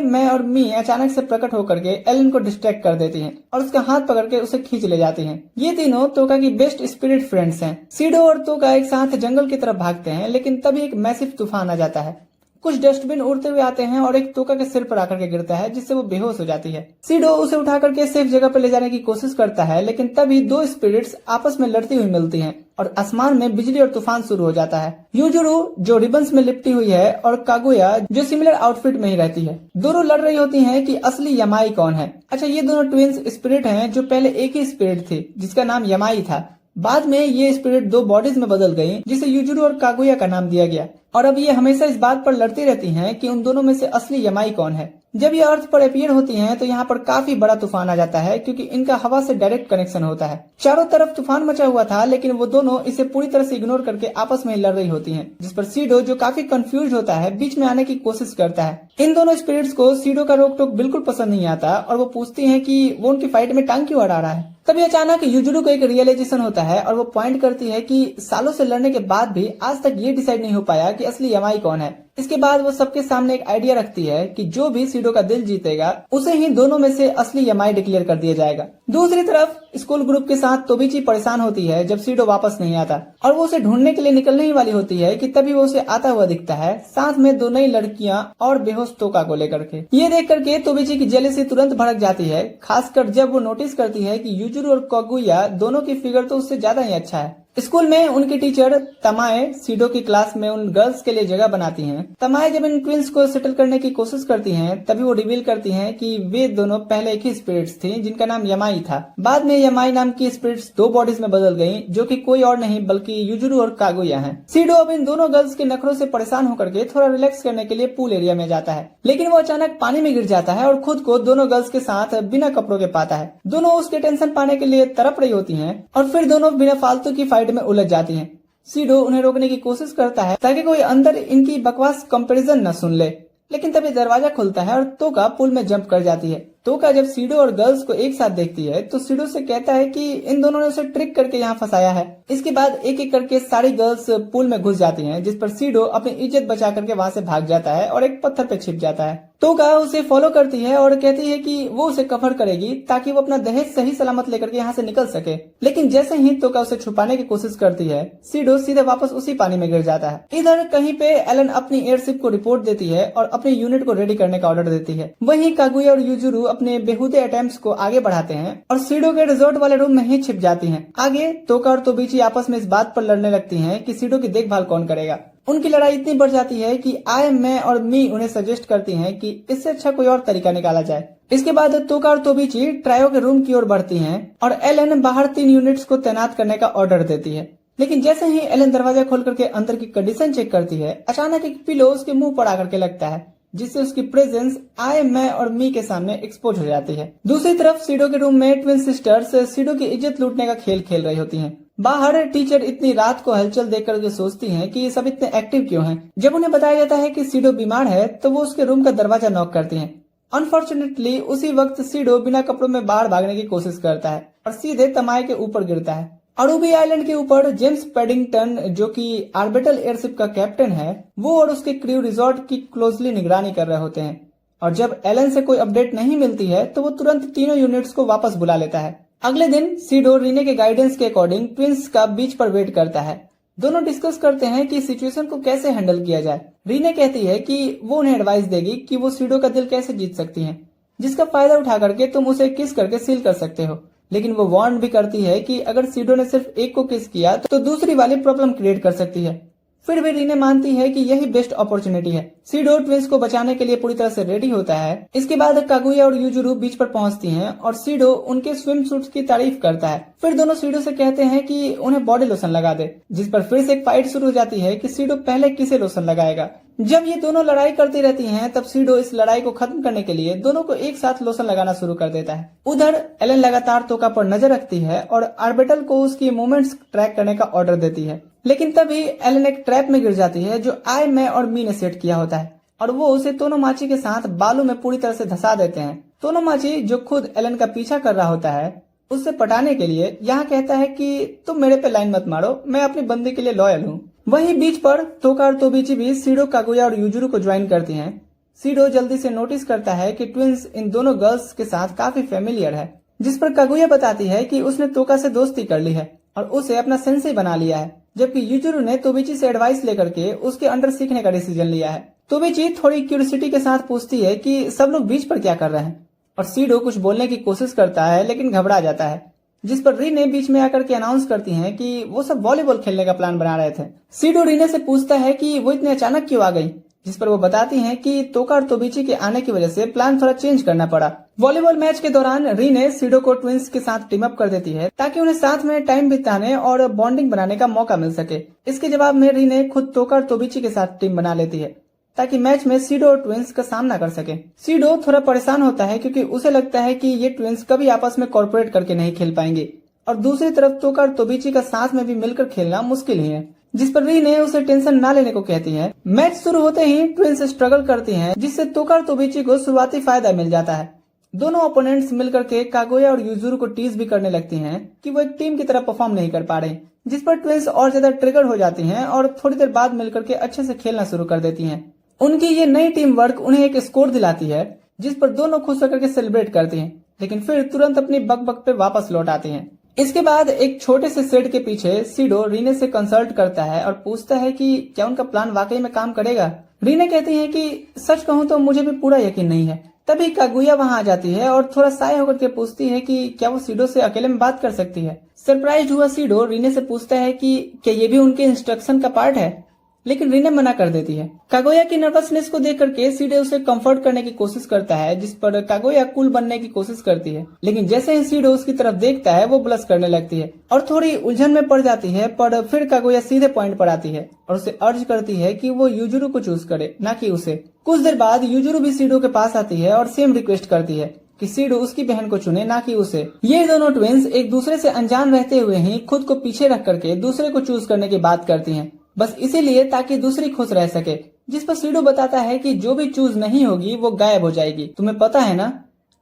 मैं और मी अचानक से प्रकट होकर के एलन को डिस्ट्रैक्ट कर देती हैं और उसका हाथ पकड़ के उसे खींच ले जाती हैं। ये तीनों तोका की बेस्ट स्पिरिट फ्रेंड्स हैं। सीडो और तोका एक साथ जंगल की तरफ भागते हैं, लेकिन तभी एक मैसिव तूफान आ जाता है। कुछ डस्टबिन उड़ते हुए आते हैं और एक तोका के सिर पर आकर के गिरता है, जिससे वो बेहोश हो जाती है। सीडो उसे उठा करके सेफ जगह पर ले जाने की कोशिश करता है, लेकिन तभी दो स्पिरिट्स आपस में लड़ती हुई मिलती हैं और आसमान में बिजली और तूफान शुरू हो जाता है। यूजुरु जो रिबन्स में लिपटी हुई है और कागुया जो सिमिलर आउटफिट में ही रहती है, दोनों लड़ रही होती हैं कि असली यमाई कौन है। अच्छा, ये दोनों ट्विंस स्पिरिट हैं जो पहले एक ही स्पिरिट थी जिसका नाम यमाई था। बाद में ये स्पिरिट दो बॉडीज में बदल गई, जिसे यूजुरु और कागुया का नाम दिया गया और अब ये हमेशा इस बात पर लड़ती रहती हैं कि उन दोनों में से असली यमाई कौन है। जब ये अर्थ पर अपीयर होती हैं तो यहाँ पर काफी बड़ा तूफान आ जाता है, क्योंकि इनका हवा से डायरेक्ट कनेक्शन होता है। चारों तरफ तूफान मचा हुआ था, लेकिन वो दोनों इसे पूरी तरह से इग्नोर करके आपस में लड़ रही होती हैं, जिस पर सीडो जो काफी कंफ्यूज होता है बीच में आने की कोशिश करता है। इन दोनों स्पिरिट्स को सीडो का रोक टोक बिल्कुल पसंद नहीं आता और वो पूछती है कि वो उनकी फाइट में टांग क्यों अड़ा रहा है। तभी अचानक यूजुरु को एक रियलाइजेशन होता है और वो पॉइंट करती है कि सालों से लड़ने के बाद भी आज तक ये डिसाइड नहीं हो पाया कि असली यमाई कौन है। इसके बाद वो सबके सामने एक आइडिया रखती है कि जो भी सीडो का दिल जीतेगा उसे ही दोनों में से असली यमाई डिक्लेयर कर दिया जाएगा। दूसरी तरफ स्कूल ग्रुप के साथ तोबिची परेशान होती है जब सीडो वापस नहीं आता और वो उसे ढूंढने के लिए निकलने ही वाली होती है कि तभी वो उसे आता हुआ दिखता है, साथ में दो नई लड़कियां और बेहोश तोका को लेकर के। ये देख करके तोबिची की जेलसी तुरंत भड़क जाती है, खासकर जब वो नोटिस करती है कि यूजुरु और कागुया दोनों की फिगर तो उससे ज्यादा ही अच्छा है। स्कूल में उनकी टीचर तमाए सीडो की क्लास में उन गर्ल्स के लिए जगह बनाती हैं। तमाए जब इन ट्विंस को सेटल करने की कोशिश करती हैं, तभी वो रिवील करती हैं कि वे दोनों पहले एक ही स्पिरिट्स थी जिनका नाम यमाई था। बाद में यमाई नाम की स्पिरिट्स दो बॉडीज में बदल गयी, जो कि कोई और नहीं बल्कि यूजुरु और कागुया हैं। सीडो अब इन दोनों गर्ल्स के नखरों से परेशान होकर के थोड़ा रिलैक्स करने के लिए पूल एरिया में जाता है, लेकिन वो अचानक पानी में गिर जाता है और खुद को दोनों गर्ल्स के साथ बिना कपड़ों के पाता है। दोनों उसके टेंशन पाने के लिए तड़प रही होती हैं और फिर दोनों बिना फालतू की फाइट में उलझ जाती हैं। सीडो उन्हें रोकने की कोशिश करता है ताकि कोई अंदर इनकी बकवास कंपैरिजन न सुन ले, लेकिन तभी दरवाजा खुलता है और तोका पुल में जंप कर जाती है तोका जब सीडो और गर्ल्स को एक साथ देखती है तो सीडो से कहता है कि इन दोनों ने उसे ट्रिक करके यहाँ फंसाया है। इसके बाद एक एक करके सारी गर्ल्स पूल में घुस जाती हैं, जिस पर सीडो अपनी इज्जत बचा करके वहां से भाग जाता है और एक पत्थर पे छिप जाता है। तोका उसे फॉलो करती है और कहती है कि वो उसे कवर करेगी ताकि वो अपना दहेज सही सलामत लेकर के यहाँ से निकल सके। लेकिन जैसे ही तोका उसे छुपाने की कोशिश करती है, सीडो सीधे वापस उसी पानी में गिर जाता है। इधर कहीं पे एलन अपनी एयरशिप को रिपोर्ट देती है और अपने यूनिट को रेडी करने का ऑर्डर देती है। वहीं कागुया और यूजुरू अपने बेहुदे अटेम्प्ट्स को आगे बढ़ाते हैं और सीडो के रिजॉर्ट वाले रूम में ही छिप जाती हैं। आगे तोका और तोबिची आपस में इस बात पर लड़ने लगती हैं कि सीडो की देखभाल कौन करेगा। उनकी लड़ाई इतनी बढ़ जाती है कि मैं और मी उन्हें सजेस्ट करती हैं कि इससे अच्छा कोई और तरीका निकाला जाए। इसके बाद तोका और तोबिची ट्रायो के रूम की ओर बढ़ती हैं और एलन बाहर 3 यूनिट्स को तैनात करने का ऑर्डर देती है। लेकिन जैसे ही एलन दरवाजा खोल करके अंदर की कंडीशन चेक करती है, अचानक एक पिलो उसके मुंह पर आकर के लगता है, जिससे उसकी प्रेजेंस मैं और मी के सामने एक्सपोज हो जाती है। दूसरी तरफ सीडो के रूम में ट्विन सिस्टर्स सीडो की इज्जत लूटने का खेल खेल रही होती हैं। बाहर टीचर इतनी रात को हलचल देखकर जो सोचती हैं कि ये सब इतने एक्टिव क्यों हैं। जब उन्हें बताया जाता है कि सीडो बीमार है तो वो उसके रूम का दरवाजा नॉक करती हैं। अनफॉर्चुनेटली उसी वक्त सीडो बिना कपड़ों में बाहर भागने की कोशिश करता है और सीधे तमाए के ऊपर गिरता है। अरूबी आइलैंड के ऊपर जेम्स पेडिंगटन, जो कि आर्बिटल एयरशिप का कैप्टन है, वो और उसके क्रू रिजॉर्ट की क्लोजली निगरानी कर रहे होते हैं और जब एलन से कोई अपडेट नहीं मिलती है तो वो तुरंत तीनों यूनिट्स को वापस बुला लेता है। अगले दिन सीडो रीने के गाइडेंस के अकॉर्डिंग ट्विंस का बीच पर वेट करता है। दोनों डिस्कस करते हैं कि सिचुएशन को कैसे हैंडल किया जाए। रीने कहती है कि वो उन्हें एडवाइस देगी कि वो सीडो का दिल कैसे जीत सकती हैं, जिसका फायदा उठा करके तुम उसे किस करके सील कर सकते हो। लेकिन वो वार्न भी करती है कि अगर सीडो ने सिर्फ एक को किस किया तो दूसरी वाली प्रॉब्लम क्रिएट कर सकती है। फिर भी रीने मानती है कि यही बेस्ट अपॉर्चुनिटी है। सीडो ट्विंस को बचाने के लिए पूरी तरह से रेडी होता है। इसके बाद कागुया और यूजुरू बीच पर पहुंचती हैं और सीडो उनके स्विम सूट्स की तारीफ करता है। फिर दोनों सीडो से कहते हैं कि उन्हें बॉडी लोशन लगा दे, जिस पर फिर से एक फाइट शुरू हो जाती है कि सीडो पहले किसे लोशन लगाएगा। जब ये दोनों लड़ाई करती रहती हैं, तब सीडो इस लड़ाई को खत्म करने के लिए दोनों को एक साथ लोशन लगाना शुरू कर देता है। उधर एलन लगातार तोका पर नजर रखती है और आर्बिटल को उसकी मूवमेंट्स ट्रैक करने का ऑर्डर देती है। लेकिन तभी एलन एक ट्रैप में गिर जाती है जो मैं और मी ने सेट किया होता है और वो उसे तोनोमाची के साथ बालू में पूरी तरह से धंसा देते हैं। तोनोमाची, जो खुद एलन का पीछा कर रहा होता है, उससे पटाने के लिए यहाँ कहता है कि तुम मेरे पे लाइन मत मारो, मैं अपनी बंदी के लिए लॉयल हूँ। वहीं बीच पर तोका और तोबिची भी सीडो, कागुया और यूजुरू को ज्वाइन करती हैं। सीडो जल्दी से नोटिस करता है कि ट्विंस इन दोनों गर्ल्स के साथ काफी फेमिलियर है, जिस पर कागुया बताती है कि उसने तोका से दोस्ती कर ली है और उसे अपना सेंसेई बना लिया है, जबकि यूजुरू ने तोबिची से एडवाइस लेकर के उसके अंडर सीखने का डिसीजन लिया है। तोबिची थोड़ी क्यूरियोसिटी के साथ पूछती है कि सब लोग बीच पर क्या कर रहे हैं और सीडो कुछ बोलने की कोशिश करता है लेकिन घबरा जाता है, जिस पर रीने बीच में आकर के अनाउंस करती हैं कि वो सब वॉलीबॉल खेलने का प्लान बना रहे थे। सीडो रीने से पूछता है कि वो इतने अचानक क्यों आ गई, जिस पर वो बताती हैं कि तोका और तोबिची के आने की वजह से प्लान थोड़ा चेंज करना पड़ा। वॉलीबॉल मैच के दौरान रीने सीडो को ट्विंस के साथ टीम अप कर देती है ताकि उन्हें साथ में टाइम बिताने और बॉन्डिंग बनाने का मौका मिल सके। इसके जवाब में रीने खुद तोका और तोबिची के साथ टीम बना लेती है ताकि मैच में सीडो और ट्विंस का सामना कर सके। सीडो थोड़ा परेशान होता है क्योंकि उसे लगता है कि ये ट्विंस कभी आपस में कॉर्पोरेट करके नहीं खेल पाएंगे और दूसरी तरफ तोका और तोबिची का साथ में भी मिलकर खेलना मुश्किल ही है, जिस पर रीने उसे टेंशन ना लेने को कहती है। मैच शुरू होते ही ट्विंस स्ट्रगल करती हैं, जिससे तोका और तोबिची को शुरुआती फायदा मिल जाता है। दोनों ओपोनेंट्स मिलकर के कागुया और यूजुरू को टीज भी करने लगती हैं कि वो एक टीम की तरह परफॉर्म नहीं कर पा रहे, जिस पर ट्विंस और ज्यादा ट्रिगर हो जाती हैं और थोड़ी देर बाद मिलकर के अच्छे से खेलना शुरू कर देती हैं। उनकी ये नई टीम वर्क उन्हें एक स्कोर दिलाती है, जिस पर दोनों खुश होकर के सेलिब्रेट करती हैं, लेकिन फिर तुरंत अपनी बक पे वापस लौट आती हैं। इसके बाद एक छोटे से शेड के पीछे सीडो रीने से कंसल्ट करता है और पूछता है कि क्या उनका प्लान वाकई में काम करेगा। रीने कहती है कि सच कहूँ तो मुझे भी पूरा यकीन नहीं है। तभी कागुया वहां आ जाती है और थोड़ा साय होकर के पूछती है कि क्या वो सीडो से अकेले में बात कर सकती है। सरप्राइज हुआ सीडो रीने से पूछता है कि क्या ये भी उनके इंस्ट्रक्शन का पार्ट है, लेकिन रीने मना कर देती है। कागुया की नर्वसनेस को देख करके सीडो उसे कंफर्ट करने की कोशिश करता है, जिस पर कागुया कूल बनने की कोशिश करती है, लेकिन जैसे ही सीडो उसकी तरफ देखता है वो ब्लश करने लगती है और थोड़ी उलझन में पड़ जाती है। पर फिर कागुया सीधे पॉइंट पर आती है और उसे अर्ज करती है कि वो यूजुरू को चूज करे, ना कि उसे। कुछ देर बाद यूजुरू भी सीडो के पास आती है और सेम रिक्वेस्ट करती है कि सीडो उसकी बहन को चुने, ना कि उसे। ये दोनों ट्विंस एक दूसरे से अनजान रहते हुए ही खुद को पीछे रख करके दूसरे को चूज करने की बात करती हैं, बस इसीलिए ताकि दूसरी खुश रह सके। जिस पर सीडो बताता है कि जो भी चूज नहीं होगी वो गायब हो जाएगी, तुम्हें पता है ना।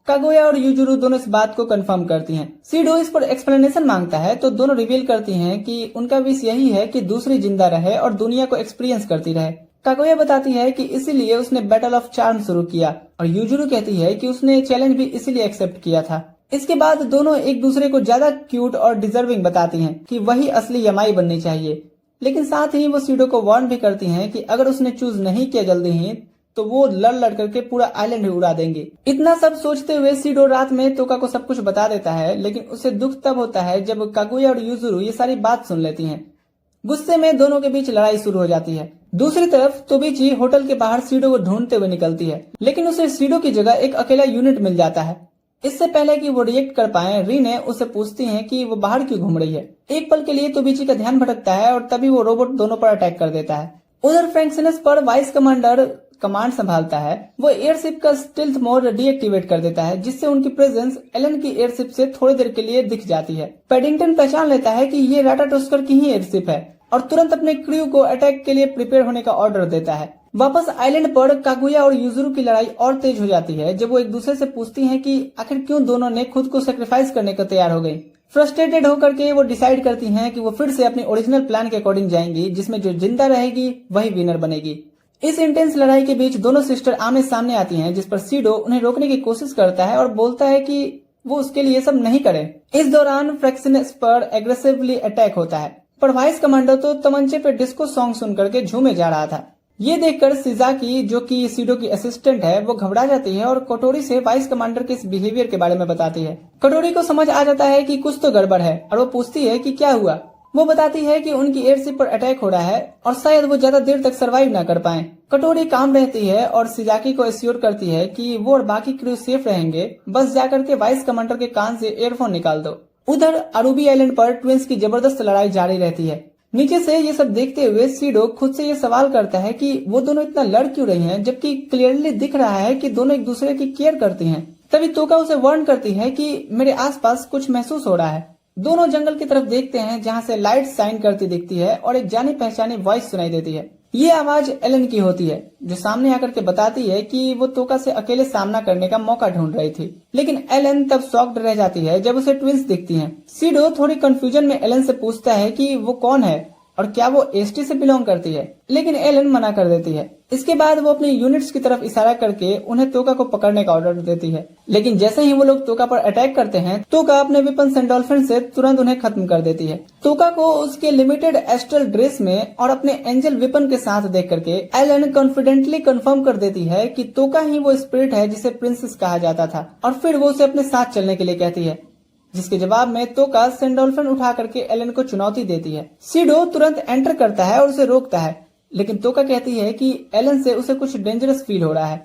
कागोया और यूजुरु दोनों इस बात को कंफर्म करती हैं। सीडो इस पर एक्सप्लेनेशन मांगता है तो दोनों रिवील करती हैं कि उनका विश यही है कि दूसरी जिंदा रहे और दुनिया को एक्सपीरियंस करती रहे। कागोया बताती है कि इसीलिए उसने बैटल ऑफ चार्म शुरू किया और यूजुरु कहती है कि उसने चैलेंज भी इसीलिए एक्सेप्ट किया था। इसके बाद दोनों एक दूसरे को ज्यादा क्यूट और डिजर्विंग बताती हैं कि वही असली यमाई बननी चाहिए, लेकिन साथ ही वो सीडो को वार्न भी करती हैं कि अगर उसने चूज नहीं किया जल्दी ही तो वो लड़ करके पूरा आइलैंड ही उड़ा देंगे। इतना सब सोचते हुए सीडो रात में तोका को सब कुछ बता देता है, लेकिन उसे दुख तब होता है जब कागुया और यूजुरु ये सारी बात सुन लेती हैं। गुस्से में दोनों के बीच लड़ाई शुरू हो जाती है। दूसरी तरफ तोबिची होटल के बाहर सीडो को ढूंढते हुए निकलती है, लेकिन उसे सीडो की जगह एक अकेला यूनिट मिल जाता है। इससे पहले कि वो रिएक्ट कर पाए, रीने उससे पूछती है कि वो बाहर क्यों घूम रही है। एक पल के लिए तोबिची का ध्यान भटकता है और तभी वो रोबोट दोनों पर अटैक कर देता है। उधर फ्रैंक्सिनस पर वाइस कमांडर कमांड संभालता है। वो एयरशिप का स्टिल्थ मोड डीएक्टिवेट कर देता है, जिससे उनकी प्रेजेंस एलन की एयरशिप से थोड़ी देर के लिए दिख जाती है। पैडिंगटन पहचान लेता है कि ये राटाटोस्कर की ही एयरशिप है और तुरंत अपने क्रू को अटैक के लिए प्रिपेयर होने का ऑर्डर देता है। वापस आइलैंड पर कागुया और यूजुरु की लड़ाई और तेज हो जाती है जब वो एक दूसरे से पूछती हैं कि आखिर क्यों दोनों ने खुद को सेक्रीफाइस करने को तैयार हो गई। फ्रस्ट्रेटेड होकर के वो डिसाइड करती हैं कि वो फिर से अपनी ओरिजिनल प्लान के अकॉर्डिंग जाएंगी, जिसमें जो जिंदा रहेगी वही विनर बनेगी। इस इंटेंस लड़ाई के बीच दोनों सिस्टर आमने सामने आती हैं, जिस पर सीडो उन्हें रोकने की कोशिश करता है और बोलता है कि वो उसके लिए सब नहीं करे। इस दौरान फ्रैक्सिनस पर एग्रेसिवली अटैक होता है, पर वाइस कमांडर तो तमंचे पे डिस्को सॉन्ग सुन करके झूमे जा रहा था। ये देखकर सिजाकी, जो कि सीडो की असिस्टेंट है, वो घबरा जाती है और कटोरी से वाइस कमांडर के इस बिहेवियर के बारे में बताती है। कटोरी को समझ आ जाता है कि कुछ तो गड़बड़ है और वो पूछती है कि क्या हुआ। वो बताती है कि उनकी एयरशिप पर अटैक हो रहा है और शायद वो ज्यादा देर तक सरवाइव ना कर पाए। कटोरी काम रहती है और सिजाकी को एश्योर करती है कि वो और बाकी क्रू सेफ रहेंगे, बस जाकर के वाइस कमांडर के कान से एयरफोन निकाल दो। उधर अरूबी आइलैंड पर ट्विंस की जबरदस्त लड़ाई जारी रहती है। नीचे से ये सब देखते हुए सीडो खुद से ये सवाल करता है कि वो दोनों इतना लड़ क्यों रही हैं, जबकि क्लियरली दिख रहा है कि दोनों एक दूसरे की केयर करती हैं। तभी तोका उसे वार्न करती है कि मेरे आसपास कुछ महसूस हो रहा है। दोनों जंगल की तरफ देखते हैं, जहाँ से लाइट शाइन करती दिखती है और एक जानी पहचानी वॉइस सुनाई देती है। ये आवाज एलन की होती है, जो सामने आकर के बताती है कि वो तोका से अकेले सामना करने का मौका ढूंढ रही थी। लेकिन एलन तब शॉक्ड रह जाती है जब उसे ट्विंस दिखती हैं। सीडो थोड़ी कंफ्यूजन में एलन से पूछता है कि वो कौन है और क्या वो एसटी से बिलोंग करती है, लेकिन एलन मना कर देती है। इसके बाद वो अपनी यूनिट्स की तरफ इशारा करके उन्हें तोका को पकड़ने का ऑर्डर देती है, लेकिन जैसे ही वो लोग तोका पर अटैक करते हैं, तोका अपने वेपन सेंडोल्फिन से तुरंत उन्हें खत्म कर देती है। तोका को उसके लिमिटेड एस्ट्रल ड्रेस में और अपने एंजल वेपन के साथ देख करके एलन कॉन्फिडेंटली कंफर्म कर देती है कि तोका ही वो स्पिरिट है जिसे प्रिंसेस कहा जाता था, और फिर वो उसे अपने साथ चलने के लिए कहती है, जिसके जवाब में तोका सेंडोल्फिन उठा करके एलन को चुनौती देती है। सीडो तुरंत एंटर करता है और उसे रोकता है, लेकिन तोका कहती है कि एलन से उसे कुछ डेंजरस फील हो रहा है।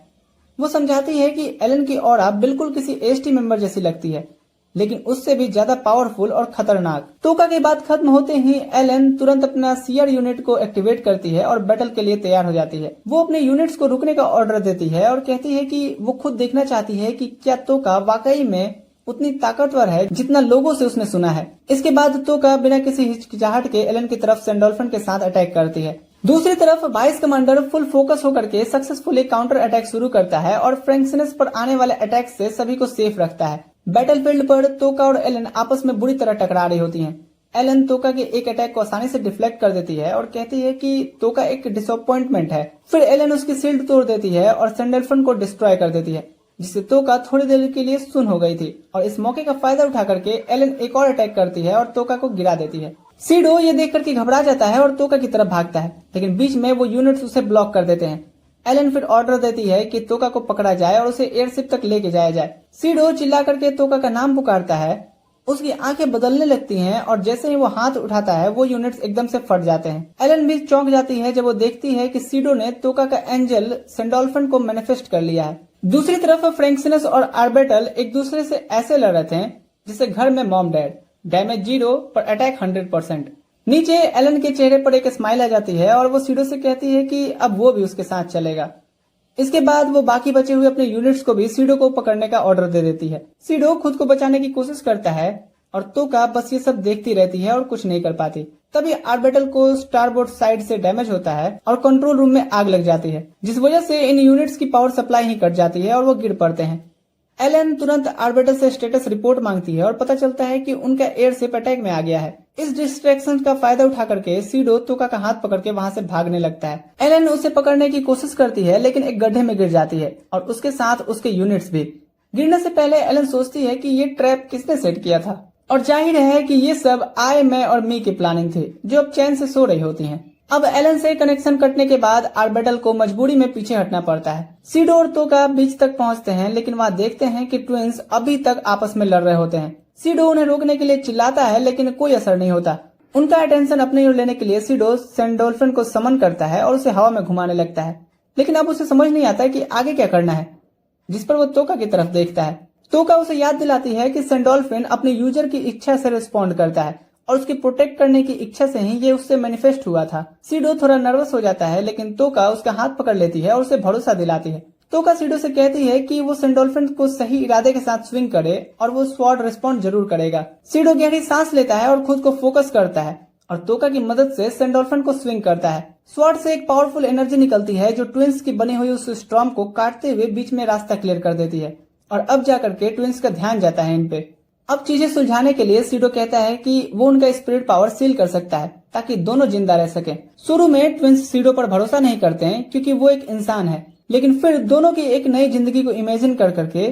वो समझाती है कि एलन की ऑरा बिल्कुल किसी एसटी मेंबर जैसी लगती है, लेकिन उससे भी ज्यादा पावरफुल और खतरनाक। तोका की बात खत्म होते ही एलन तुरंत अपना सीआर यूनिट को एक्टिवेट करती है और बैटल के लिए तैयार हो जाती है। वो अपने यूनिट्स को रुकने का ऑर्डर देती है और कहती है कि वो खुद देखना चाहती है कि क्या तोका वाकई में उतनी ताकतवर है जितना लोगों से उसने सुना है। इसके बाद तोका बिना किसी हिचकिचाहट के एलन की तरफ सेंडोल्फिन के साथ अटैक करती है। दूसरी तरफ वाइस कमांडर फुल फोकस होकर के सक्सेसफुली काउंटर अटैक शुरू करता है और फ्रैंक्सिनस पर आने वाले अटैक से सभी को सेफ रखता है। बैटलफील्ड पर तोका और एलन आपस में बुरी तरह टकरा रही होती हैं। एलन तोका के एक अटैक को आसानी से डिफ्लेक्ट कर देती है और कहती है कि तोका एक डिसअपॉइंटमेंट है। फिर एलन उसकी शील्ड तोड़ देती है और सेंडोल्फिन को डिस्ट्रॉय कर देती है, जिससे तोका थोड़ी देर के लिए सुन हो गई थी। और इस मौके का फायदा उठा करके एलन एक और अटैक करती है और तोका को गिरा देती है। सीडो ये देख करके घबरा जाता है और तोका की तरफ भागता है, लेकिन बीच में वो यूनिट्स उसे ब्लॉक कर देते हैं। एलन फिर ऑर्डर देती है कि तोका को पकड़ा जाए और उसे एयरशिप तक लेके जाया जाए। सीडो चिल्ला करके तोका का नाम पुकारता है। उसकी आंखें बदलने लगती हैं और जैसे ही वो हाथ उठाता है वो यूनिट्स एकदम से फट जाते हैं। एलन भी चौंक जाती है जब वो देखती है कि सीडो ने तोका का एंजल सेंडोल्फिन को मैनिफेस्ट कर लिया है। दूसरी तरफ फ्रैंक्सिनस और आर्बिटल एक दूसरे से ऐसे लड़ रहे थे जैसे घर में मॉम डैड। डैमेज 0 पर अटैक 100%। नीचे एलन के चेहरे पर एक स्माइल आ जाती है और वो सीडो से कहती है कि अब वो भी उसके साथ चलेगा। इसके बाद वो बाकी बचे हुए अपने यूनिट्स को भी सीडो को पकड़ने का ऑर्डर दे देती है। सीडो खुद को बचाने की कोशिश करता है और तोका बस ये सब देखती रहती है और कुछ नहीं कर पाती। तभी आर्बिटल को स्टारबोर्ड साइड से डैमेज होता है और कंट्रोल रूम में आग लग जाती है, जिस वजह से इन यूनिट्स की पावर सप्लाई ही कट जाती है और वो गिर पड़ते हैं। एलन तुरंत आर्बिटर से स्टेटस रिपोर्ट मांगती है और पता चलता है कि उनका एयरशिप अटैक में आ गया है। इस डिस्ट्रैक्शन का फायदा उठा करके सीडो तोका का हाथ पकड़ के वहां से भागने लगता है। एलन उसे पकड़ने की कोशिश करती है लेकिन एक गड्ढे में गिर जाती है और उसके साथ उसके यूनिट्स भी। गिरने से पहले एलन सोचती है कि ये ट्रैप किसने सेट किया था और जाहिर है कि ये सब मैं और मी की प्लानिंग थी जो अब चैन से सो रही होती हैं। अब एलन से कनेक्शन कटने के बाद आर्बिटल को मजबूरी में पीछे हटना पड़ता है। सीडो और तोका बीच तक पहुंचते हैं लेकिन वहां देखते हैं कि ट्विंस अभी तक आपस में लड़ रहे होते हैं। सीडो उन्हें रोकने के लिए चिल्लाता है लेकिन कोई असर नहीं होता। उनका अटेंशन अपनी ओर लेने के लिए सीडो सैंडोल्फिन को समन करता है और उसे हवा में घुमाने लगता है, लेकिन अब उसे समझ नहीं आता कि आगे क्या करना है, जिस पर वो तोका की तरफ देखता है। तोका उसे याद दिलाती है कि सैंडोल्फिन अपने यूजर की इच्छा से रिस्पॉन्ड करता है और उसकी प्रोटेक्ट करने की इच्छा से ही ये उससे मैनिफेस्ट हुआ था। सीडो थोड़ा नर्वस हो जाता है लेकिन तोका उसका हाथ पकड़ लेती है और उसे भरोसा दिलाती है। तोका सीडो से कहती है कि वो सैंडोल्फिन को सही इरादे के साथ स्विंग करे और वो स्वॉर्ड रिस्पॉन्ड जरूर करेगा। सीडो गहरी सांस लेता है और खुद को फोकस करता है और तोका की मदद से सैंडोल्फिन को स्विंग करता है। स्वॉर्ड से एक पावरफुल एनर्जी निकलती है जो ट्विंस की बनी हुई उस स्टॉर्म को काटते हुए बीच में रास्ता क्लियर कर देती है और अब जाकर के ट्विंस का ध्यान जाता है इन पे। अब चीजें सुलझाने के लिए सीडो कहता है कि वो उनका स्पिरिट पावर सील कर सकता है ताकि दोनों जिंदा रह सके। शुरू में ट्विंस सीडो पर भरोसा नहीं करते हैं क्योंकि वो एक इंसान है, लेकिन फिर दोनों की एक नई जिंदगी को इमेजिन कर करके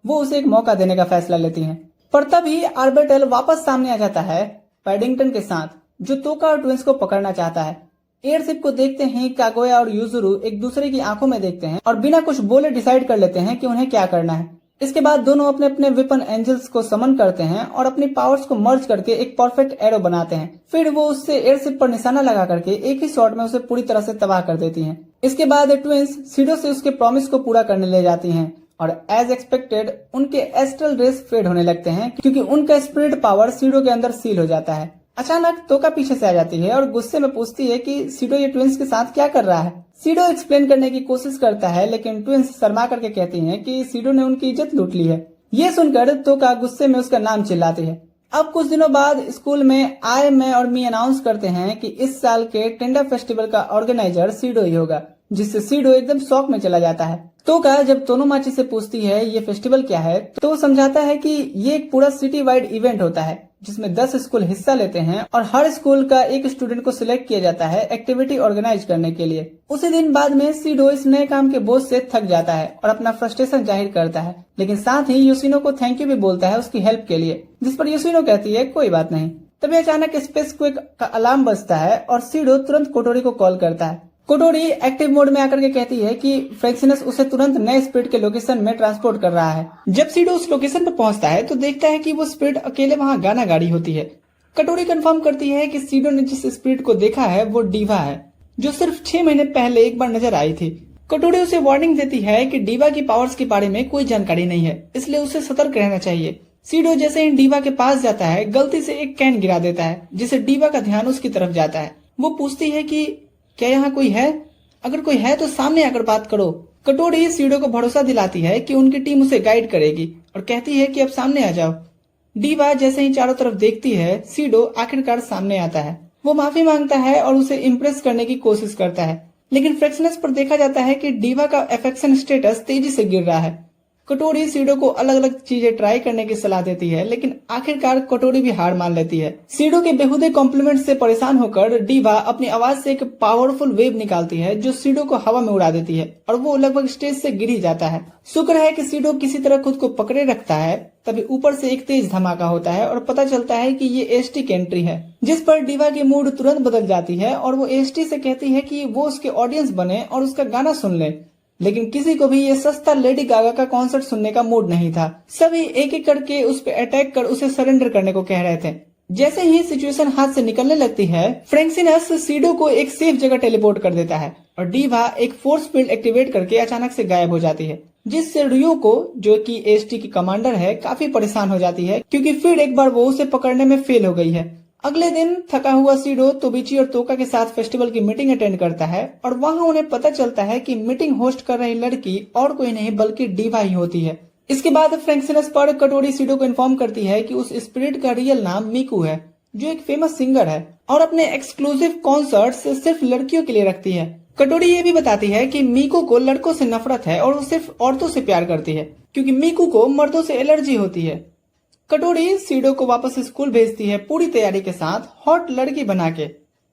वो उसे एक मौका देने का फैसला लेती हैं। पर तभी आर्बिटल वापस सामने आ जाता है पैडिंगटन के साथ, जो तोका और ट्विंस को पकड़ना चाहता है। एयरशिप को देखते ही कागोया और यूजुरु एक दूसरे की आंखों में देखते हैं और बिना कुछ बोले डिसाइड कर लेते हैं कि उन्हें क्या करना है। इसके बाद दोनों अपने अपने वेपन एंजल्स को समन करते हैं और अपनी पावर्स को मर्ज करके एक परफेक्ट एरो बनाते हैं। फिर वो उससे एयरशिप पर निशाना लगा करके एक ही शॉट में उसे पूरी तरह से तबाह कर देती हैं। इसके बाद ट्विंस सीडो से उसके प्रॉमिस को पूरा करने ले जाती हैं और एज एक्सपेक्टेड उनके एस्ट्रल रेस फेड होने लगते हैं क्योंकि उनका स्पिरिट पावर सीडो के अंदर सील हो जाता है। अचानक तोका पीछे से आ जाती है और गुस्से में पूछती है कि सीडो ये ट्विंस के साथ क्या कर रहा है। सीडो एक्सप्लेन करने की कोशिश करता है लेकिन ट्विंस शर्मा करके कहती हैं कि सीडो ने उनकी इज्जत लूट ली है। ये सुनकर तोका गुस्से में उसका नाम चिल्लाती है। अब कुछ दिनों बाद स्कूल में मैं और मी अनाउंस करते हैं कि इस साल के टेंडर फेस्टिवल का ऑर्गेनाइजर सीडो ही होगा, जिससे सीडो एकदम शॉक में चला जाता है। तोका जब तोनोमाची से पूछती है ये फेस्टिवल क्या है तो वो समझाता है कि ये एक पूरा सिटी वाइड इवेंट होता है जिसमें 10 स्कूल हिस्सा लेते हैं और हर स्कूल का एक स्टूडेंट को सिलेक्ट किया जाता है एक्टिविटी ऑर्गेनाइज करने के लिए। उसी दिन बाद में सीडो इस नए काम के बोझ से थक जाता है और अपना फ्रस्ट्रेशन जाहिर करता है, लेकिन साथ ही योशिनो को थैंक यू भी बोलता है उसकी हेल्प के लिए, जिस पर योशिनो कहती है कोई बात नहीं। तभी अचानक स्पेस क्विक का अलार्म बजता है और सीडो तुरंत कोटोरी को कॉल करता है। कोटोरी एक्टिव मोड में आकर के कहती है कि फ्रैक्सिनस उसे तुरंत नए स्पिरिट के लोकेशन में ट्रांसपोर्ट कर रहा है। जब सीडो उस लोकेशन पर पहुंचता है तो देखता है कि वो स्पिरिट अकेले वहां गाना गाड़ी होती है। कटोरी कंफर्म करती है कि सीडो ने जिस स्पिरिट को देखा है वो डीवा है, जो सिर्फ 6 महीने पहले एक बार नजर आई थी। कटोरी उसे वार्निंग देती है कि डीवा की पावर्स के बारे में कोई जानकारी नहीं है, इसलिए उसे सतर्क रहना चाहिए। सीडो जैसे ही डीवा के पास जाता है गलती से एक कैन गिरा देता है, जिससे डीवा का ध्यान उसकी तरफ जाता है। वो पूछती है कि क्या यहाँ कोई है? अगर कोई है तो सामने आकर बात करो। कटोरी सीडो को भरोसा दिलाती है कि उनकी टीम उसे गाइड करेगी और कहती है कि अब सामने आ जाओ। डीवा जैसे ही चारों तरफ देखती है सीडो आखिरकार सामने आता है। वो माफी मांगता है और उसे इम्प्रेस करने की कोशिश करता है, लेकिन फ्रैक्सिनस पर देखा जाता है कि डीवा का अफेक्शन स्टेटस तेजी से गिर रहा है। कटोरी सीडो को अलग अलग चीजें ट्राई करने की सलाह देती है, लेकिन आखिरकार कटोरी भी हार मान लेती है। सीडो के बेहुदे कॉम्प्लीमेंट से परेशान होकर डीवा अपनी आवाज से एक पावरफुल वेव निकालती है जो सीडो को हवा में उड़ा देती है और वो लगभग स्टेज से गिर ही जाता है। शुक्र है कि सीडो किसी तरह खुद को पकड़े रखता है। तभी ऊपर से एक तेज धमाका होता है और पता चलता है कि ये एसटी की एंट्री है, जिस पर डीवा की मूड तुरंत बदल जाती है और वो एसटी से कहती है कि वो उसके ऑडियंस बने और उसका गाना सुन ले। लेकिन किसी को भी ये सस्ता लेडी गागा का कॉन्सर्ट सुनने का मूड नहीं था। सभी एक एक करके उस पर अटैक कर उसे सरेंडर करने को कह रहे थे। जैसे ही सिचुएशन हाथ से निकलने लगती है, फ्रैक्सिनस सीडो को एक सेफ जगह टेलीपोर्ट कर देता है और डीवा एक फोर्स फील्ड एक्टिवेट करके अचानक से गायब हो जाती है, जिससे रियो को, जो कि एसटी की कमांडर है, काफी परेशान हो जाती है क्योंकि फिर एक बार वो उसे पकड़ने में फेल हो गई है। अगले दिन थका हुआ सीडो तोबिची और तोका के साथ फेस्टिवल की मीटिंग अटेंड करता है और वहां उन्हें पता चलता है कि मीटिंग होस्ट कर रही लड़की और कोई नहीं बल्कि डीवा ही होती है। इसके बाद फ्रैक्सिनस पर कटोरी सीडो को इन्फॉर्म करती है कि उस स्पिरिट का रियल नाम मिकू है, जो एक फेमस सिंगर है और अपने एक्सक्लूसिव कॉन्सर्ट सिर्फ लड़कियों के लिए रखती है। कटोरी ये भी बताती है कि मीकू को लड़कों से नफरत है और वो सिर्फ औरतों से प्यार करती है क्योंकि मीकू को मर्दों से एलर्जी होती है। कटोरी सीडो को वापस स्कूल भेजती है पूरी तैयारी के साथ, हॉट लड़की बना के।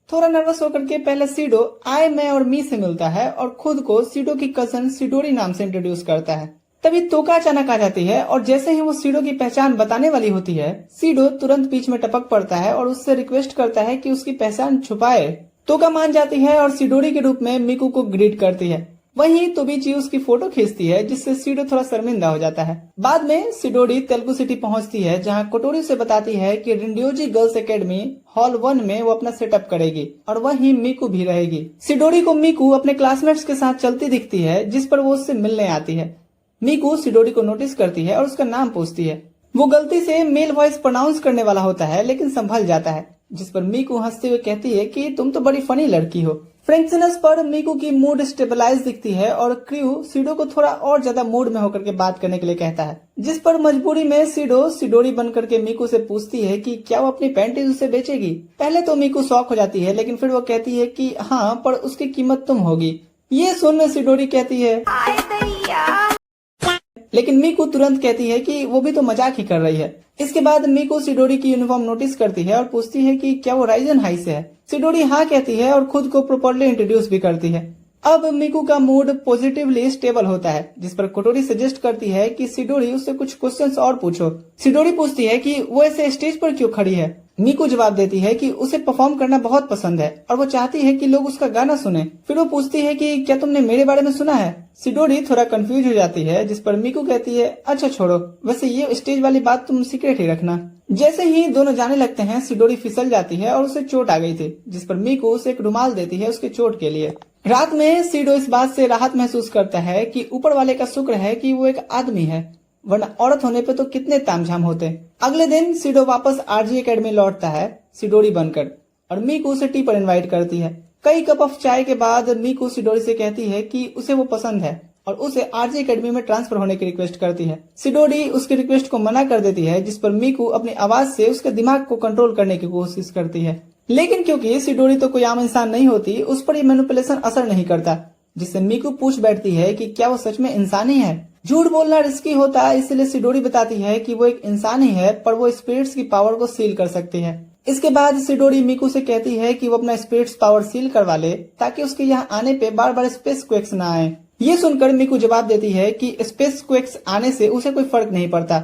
थोड़ा नर्वस होकर के पहले सीडो आई, मैं और मी से मिलता है और खुद को सीडो की कजन सिडोरी नाम से इंट्रोड्यूस करता है। तभी तोका अचानक आ जाती है और जैसे ही वो सीडो की पहचान बताने वाली होती है, सीडो तुरंत बीच में टपक पड़ता है और उससे रिक्वेस्ट करता है कि उसकी पहचान छुपाए। तोका मान जाती है और सिडोरी के रूप में मीकू को ग्रीट करती है। वहीं तोबीची उसकी फोटो खींचती है जिससे सीडो थोड़ा शर्मिंदा हो जाता है। बाद में सिडोरी तेलुगु सिटी पहुंचती है जहां कटोरी से बताती है कि रिंडियोजी गर्ल्स एकेडमी हॉल 1 में वो अपना सेटअप करेगी और वहीं मीकू भी रहेगी। सिडोरी को मीकू अपने क्लासमेट्स के साथ चलती दिखती है जिस पर वो उससे मिलने आती है। मीकू सिडोरी को नोटिस करती है और उसका नाम पूछती है। वो गलती से मेल वॉइस प्रोनाउंस करने वाला होता है लेकिन संभल जाता है, जिस पर मीकू हंसते हुए कहती है कि तुम तो बड़ी फनी लड़की हो। फ्रेंकसिनस पर मीकू की मूड स्टेबलाइज दिखती है और क्रू सीडो को थोड़ा और ज्यादा मूड में होकर के बात करने के लिए कहता है, जिस पर मजबूरी में सीडो सिडोरी बन करके मीकू से पूछती है कि क्या वो अपनी पैंटीज उसे बेचेगी। पहले तो मीकू शॉक हो जाती है लेकिन फिर वो कहती है कि हाँ, पर उसकी कीमत तुम होगी। ये सुनने सिडोरी कहती है, लेकिन मीकू तुरंत कहती है कि वो भी तो मजाक ही कर रही है। इसके बाद मीकू सिडोरी की यूनिफॉर्म नोटिस करती है और पूछती है कि क्या वो राइजन हाई से है। सिडोरी हाँ कहती है और खुद को प्रॉपर्ली इंट्रोड्यूस भी करती है। अब मीकू का मूड पॉजिटिवली स्टेबल होता है, जिस पर कटोरी सजेस्ट करती है कि सिडोरी उससे कुछ क्वेश्चंस और पूछो। सिडोरी पूछती है कि वो ऐसे स्टेज पर क्यों खड़ी है। मीकू जवाब देती है कि उसे परफॉर्म करना बहुत पसंद है और वो चाहती है कि लोग उसका गाना सुने। फिर वो पूछती है कि क्या तुमने मेरे बारे में सुना है। सिडोरी थोड़ा कंफ्यूज हो जाती है, जिस पर मीकू कहती है, अच्छा छोड़ो, वैसे ये स्टेज वाली बात तुम सीक्रेट ही रखना। जैसे ही दोनों जाने लगते हैं, सिडोरी फिसल जाती है और उसे चोट आ गई थी, जिस पर मीकू उसे एक रुमाल देती है उसके चोट के लिए। रात में सीडो इस बात से राहत महसूस करता है कि ऊपर वाले का शुक्र है कि वो एक आदमी है, वरना औरत होने पे तो कितने तामझाम होते। अगले दिन सीडो वापस आरजी एकेडमी लौटता है सिडोरी बनकर और मीकू उसे टी पर इनवाइट करती है। कई कप ऑफ चाय के बाद मीकू सिडोरी से कहती है कि उसे वो पसंद है और उसे आरजी एकेडमी में ट्रांसफर होने की रिक्वेस्ट करती है। सिडोरी उसकी रिक्वेस्ट को मना कर देती है, जिस पर मीकू अपनी आवाज से उसके दिमाग को कंट्रोल करने की कोशिश करती है। लेकिन क्योंकि सिडोरी तो कोई आम इंसान नहीं होती, उस पर ये मैनिपुलेशन असर नहीं करता, जिससे मीकू पूछ बैठती है कि क्या वो सच में इंसान ही है। झूठ बोलना रिस्की होता है, इसलिए सिडोरी बताती है कि वो एक इंसान ही है, पर वो स्पिरिट्स की पावर को सील कर सकती है। इसके बाद सिडोरी मीकू से कहती है कि वो अपना स्पिरिट्स पावर सील करवा ले ताकि उसके यहाँ आने पे बार बार स्पेस क्वेक्स न आए। ये सुनकर मीकू जवाब देती है कि स्पेस क्वेक्स आने से उसे कोई फर्क नहीं पड़ता।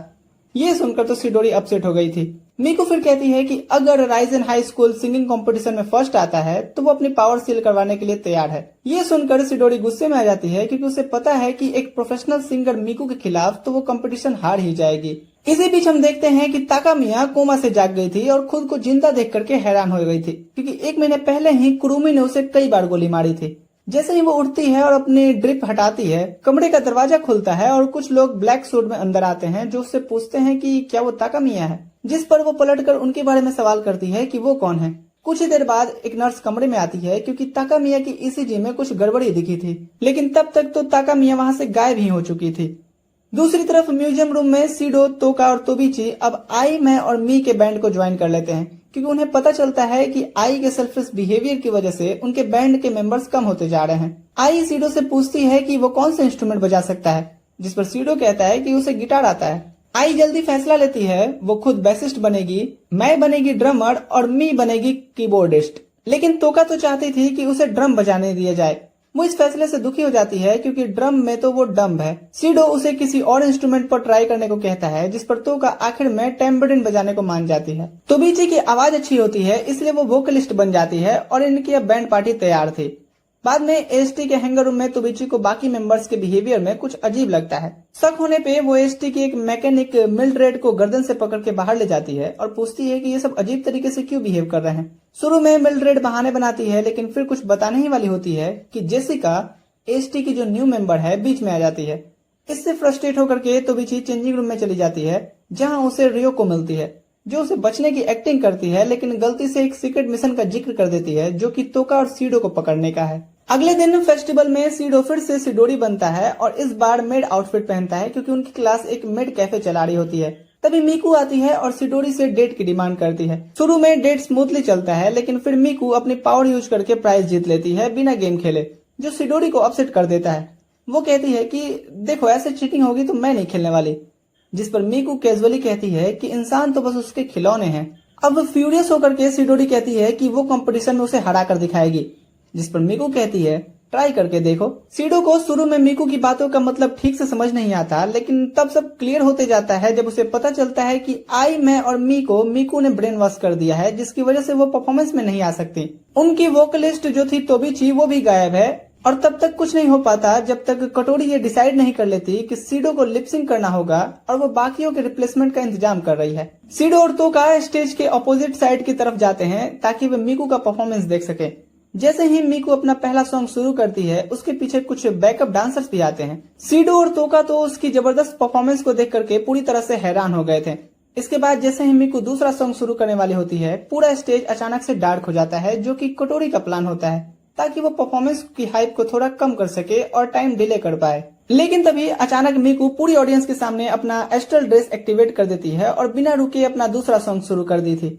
ये सुनकर तो सिडोरी अपसेट हो गई थी। मीकू फिर कहती है कि अगर Ryzen high school singing competition में फर्स्ट आता है तो वो अपनी पावर सील करवाने के लिए तैयार है। ये सुनकर सिडोरी गुस्से में आ जाती है क्योंकि उसे पता है कि एक प्रोफेशनल सिंगर मीकू के खिलाफ तो वो कंपटीशन हार ही जाएगी। इसी बीच हम देखते हैं कि ताकामिया कोमा से जाग गई थी और खुद को जिंदा देख करके हैरान हो गई थी, क्योंकि 1 महीने पहले ही कुरुमी ने उसे कई बार गोली मारी थी। जैसे ही वो उठती है और अपनी ड्रिप हटाती है, कमरे का दरवाजा खुलता है और कुछ लोग ब्लैक सूट में अंदर आते हैं जो उससे पूछते हैं कि क्या वो ताकामिया है, जिस पर वो पलटकर उनके बारे में सवाल करती है कि वो कौन है। कुछ ही देर बाद एक नर्स कमरे में आती है क्योंकि ताकामिया की ईसीजी में कुछ गड़बड़ी दिखी थी, लेकिन तब तक तो ताकामिया वहां से गायब ही हो चुकी थी। दूसरी तरफ म्यूजियम रूम में सीडो, तोका और तोबीची अब आई, मैं और मी के बैंड को ज्वाइन कर लेते हैं, क्योंकि उन्हें पता चलता है कि आई के सेल्फिश बिहेवियर की वजह से उनके बैंड के मेंबर्स कम होते जा रहे हैं। आई सीडो से पूछती है कि वो कौन सा इंस्ट्रूमेंट बजा सकता है, जिस पर सीडो कहता है कि उसे गिटार आता है। आई जल्दी फैसला लेती है, वो खुद बैसिस्ट बनेगी, मैं बनेगी ड्रमर और मी बनेगी कीबोर्डिस्ट। लेकिन तोका तो चाहती थी कि उसे ड्रम बजाने दिया जाए। वो इस फैसले से दुखी हो जाती है क्योंकि ड्रम में तो वो डम्ब है। सीडो उसे किसी और इंस्ट्रूमेंट पर ट्राई करने को कहता है, जिस पर तोका आखिर में टेम्बरिन बजाने को मान जाती है। तोबीची की आवाज अच्छी होती है, इसलिए वो वोकलिस्ट बन जाती है और इनकी अब बैंड पार्टी तैयार थी। बाद में एसटी के हैंगर रूम में तोबीची को बाकी मेंबर्स के बिहेवियर में कुछ अजीब लगता है। शक होने पे वो एसटी की एक मैकेनिक मिल्ड्रेड को गर्दन से पकड़ के बाहर ले जाती है और पूछती है कि ये सब अजीब तरीके से क्यों बिहेव कर रहे हैं। शुरू में मिल्ड्रेड बहाने बनाती है, लेकिन फिर कुछ बताने ही वाली होती है कि जेसिका, एसटी की जो न्यू मेंबर है, बीच में आ जाती है। इससे फ्रस्ट्रेट होकर के तोबीची चेंजिंग रूम में चली जाती है, जहाँ उसे रियो को मिलती है, जो उसे बचने की एक्टिंग करती है, लेकिन गलती से एक सीक्रेट मिशन का जिक्र कर देती है, जो कि तोका और सीडो को पकड़ने का है। अगले दिन फेस्टिवल में सीडो फिर से सिडोरी बनता है और इस बार मेड आउटफिट पहनता है, क्योंकि उनकी क्लास एक मेड कैफे चला रही होती है। तभी मीकू आती है और सिडोरी से डेट की डिमांड करती है। शुरू में डेट स्मूथली चलता है, लेकिन फिर मीकू अपनी पावर यूज करके प्राइज जीत लेती है बिना गेम खेले। जो सिडोरी को अपसेट कर देता है। वो कहती है कि देखो ऐसे चीटिंग होगी तो मैं नहीं खेलने वाली, जिस पर मीकू कैजुअली कहती है कि इंसान तो बस उसके खिलौने हैं। अब फ्यूरियस होकर के सिडोरी कहती है कि वो कंपटीशन में उसे हरा कर दिखाएगी, जिस पर मीकू कहती है ट्राई करके देखो। सीडो को शुरू में मीकू की बातों का मतलब ठीक से समझ नहीं आता, लेकिन तब सब क्लियर होते जाता है जब उसे पता चलता है कि आई, मैं और मीकू ने ब्रेन वॉश कर दिया है, जिसकी वजह से वो परफॉर्मेंस में नहीं आ सकती। उनकी वोकलिस्ट जो थी तोबिची, वो भी गायब है। और तब तक कुछ नहीं हो पाता जब तक कटोरी ये डिसाइड नहीं कर लेती कि सीडो को लिपसिंग करना होगा और वो बाकियों के रिप्लेसमेंट का इंतजाम कर रही है। सीडो और तोका स्टेज के अपोजिट साइड की तरफ जाते हैं ताकि वे मीकू का परफॉर्मेंस देख सके। जैसे ही मीकू अपना पहला सॉन्ग शुरू करती है, उसके पीछे कुछ बैकअप डांसर्स भी आते हैं। सीडो और तोका तो उसकी जबरदस्त परफॉर्मेंस को देख करके पूरी तरह से हैरान हो गए थे। इसके बाद जैसे ही मीकू दूसरा सॉन्ग शुरू करने वाली होती है, पूरा स्टेज अचानक से डार्क हो जाता है, जो कि कटोरी का प्लान होता है ताकि वो परफॉर्मेंस की हाइप को थोड़ा कम कर सके और टाइम डिले कर पाए। लेकिन तभी अचानक मीकू पूरी ऑडियंस के सामने अपना एस्ट्रल ड्रेस एक्टिवेट कर देती है और बिना रुके अपना दूसरा सॉन्ग शुरू कर दी थी।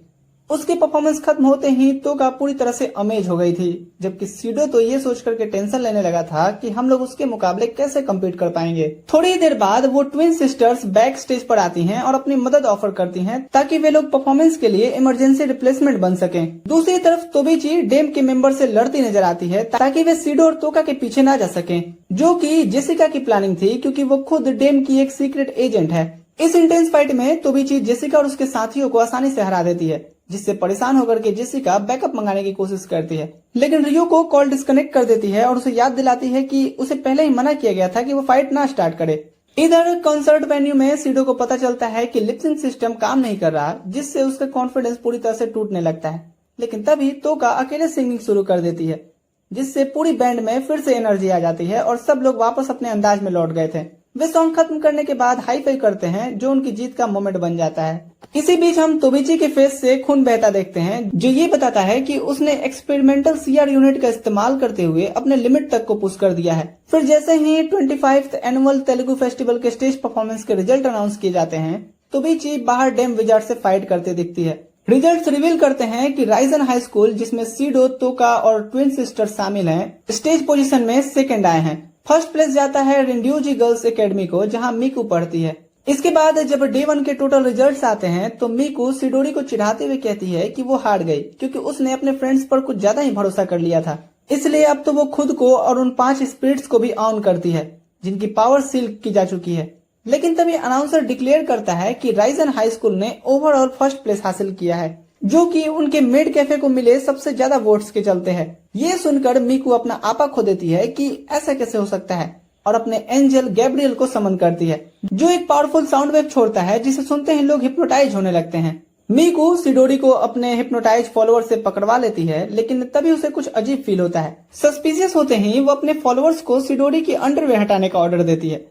उसकी परफॉर्मेंस खत्म होते ही तोका पूरी तरह से अमेज हो गई थी, जबकि सीडो तो ये सोच करके टेंशन लेने लगा था कि हम लोग उसके मुकाबले कैसे कम्पीट कर पाएंगे। थोड़ी देर बाद वो ट्विन सिस्टर्स बैक स्टेज पर आती हैं और अपनी मदद ऑफर करती हैं ताकि वे लोग परफॉर्मेंस के लिए इमरजेंसी रिप्लेसमेंट बन सकें। दूसरी तरफ तोबिची डेम के मेंबर से लड़ती नजर आती है ताकि वे सीडो और तोका के पीछे ना जा सकें, जो कि जेसिका की प्लानिंग थी, क्योंकि वो खुद डेम की एक सीक्रेट एजेंट है। इस इंटेंस फाइट में तोबिची जेसिका और उसके साथियों को आसानी से हरा देती है, जिससे परेशान होकर के जेसिका बैकअप मंगाने की कोशिश करती है, लेकिन रियो को कॉल डिस्कनेक्ट कर देती है और उसे याद दिलाती है कि उसे पहले ही मना किया गया था कि वो फाइट ना स्टार्ट करे। इधर कॉन्सर्ट वेन्यू में सीडो को पता चलता है कि लिपसिंग सिस्टम काम नहीं कर रहा, जिससे उसका कॉन्फिडेंस पूरी तरह से टूटने लगता है। लेकिन तभी तोका अकेले सिंगिंग शुरू कर देती है, जिससे पूरी बैंड में फिर से एनर्जी आ जाती है और सब लोग वापस अपने अंदाज में लौट गए थे। वे सॉन्ग खत्म करने के बाद हाई फाई करते हैं, जो उनकी जीत का मोमेंट बन जाता है। इसी बीच हम तोबिची के फेस से खून बहता देखते हैं, जो ये बताता है कि उसने एक्सपेरिमेंटल सीआर यूनिट का इस्तेमाल करते हुए अपने लिमिट तक को पुश कर दिया है। फिर जैसे ही 25th एनुअल तेलुगु फेस्टिवल के स्टेज परफॉर्मेंस के रिजल्ट अनाउंस किए जाते हैं, तोबिची बाहर डेम विजार्ड से फाइट करते दिखती है। रिजल्ट्स रिवील करते हैं कि राइजन हाई स्कूल, जिसमें सीडो, तोका और ट्विन सिस्टर शामिल हैं, स्टेज पोजीशन में सेकंड आए हैं। फर्स्ट प्लेस जाता है रिंड्यूजी गर्ल्स एकेडमी को, जहां मीकू पढ़ती है। इसके बाद जब डे 1 के टोटल रिजल्ट्स आते हैं तो मीकू सिडोरी को चिढ़ाते हुए कहती है कि वो हार गई, क्योंकि उसने अपने फ्रेंड्स पर कुछ ज्यादा ही भरोसा कर लिया था। इसलिए अब तो वो खुद को और उन 5 स्पिरिट्स को भी ऑन करती है, जिनकी पावर सील की जा चुकी है। लेकिन तभी अनाउंसर डिक्लेयर करता है कि राइजन हाई स्कूल ने ओवरऑल फर्स्ट प्लेस हासिल किया है, जो कि उनके मेड कैफे को मिले सबसे ज्यादा वोट्स के चलते है। ये सुनकर मीकू अपना आपा खो देती है कि ऐसा कैसे हो सकता है, और अपने एंजल गैब्रियल को समन करती है, जो एक पावरफुल साउंड वेव छोड़ता है, जिसे सुनते ही लोग हिप्नोटाइज होने लगते हैं। मीकू सिडोरी को अपने हिप्नोटाइज फॉलोअर से पकड़वा लेती है, लेकिन तभी उसे कुछ अजीब फील होता है। सस्पिशियस होते ही वो अपने फॉलोअर्स को सिडोरी की अंडरवेयर हटाने का ऑर्डर देती है,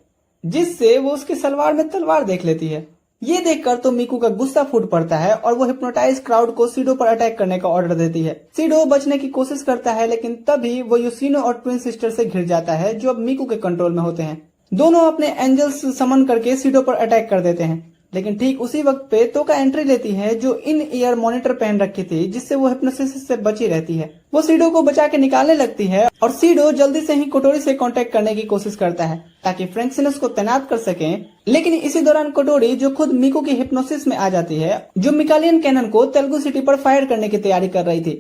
जिससे वो उसके सलवार में तलवार देख लेती है। ये देखकर तो मीकू का गुस्सा फूट पड़ता है और वो हिप्नोटाइज क्राउड को सीडो पर अटैक करने का ऑर्डर देती है। सीडो बचने की कोशिश करता है, लेकिन तभी वो यूसिनो और ट्विन सिस्टर से घिर जाता है, जो अब मीकू के कंट्रोल में होते हैं। दोनों अपने एंजल्स समन करके सीडो पर अटैक कर देते हैं, लेकिन ठीक उसी वक्त पे तोका एंट्री लेती है, जो इन ईयर मॉनिटर पहन रखी थी, जिससे वो हिप्नोसिस से बची रहती है। वो सीडो को बचा के निकालने लगती है और सीडो जल्दी से ही कटोरी से कांटेक्ट करने की कोशिश करता है ताकि फ्रैंक्सिनस को तैनात कर सकें। लेकिन इसी दौरान कटोरी, जो खुद मीकू की हिप्नोसिस में आ जाती है, जो मिकालियन कैनन को तेलुगु सिटी पर फायर करने की तैयारी कर रही थी,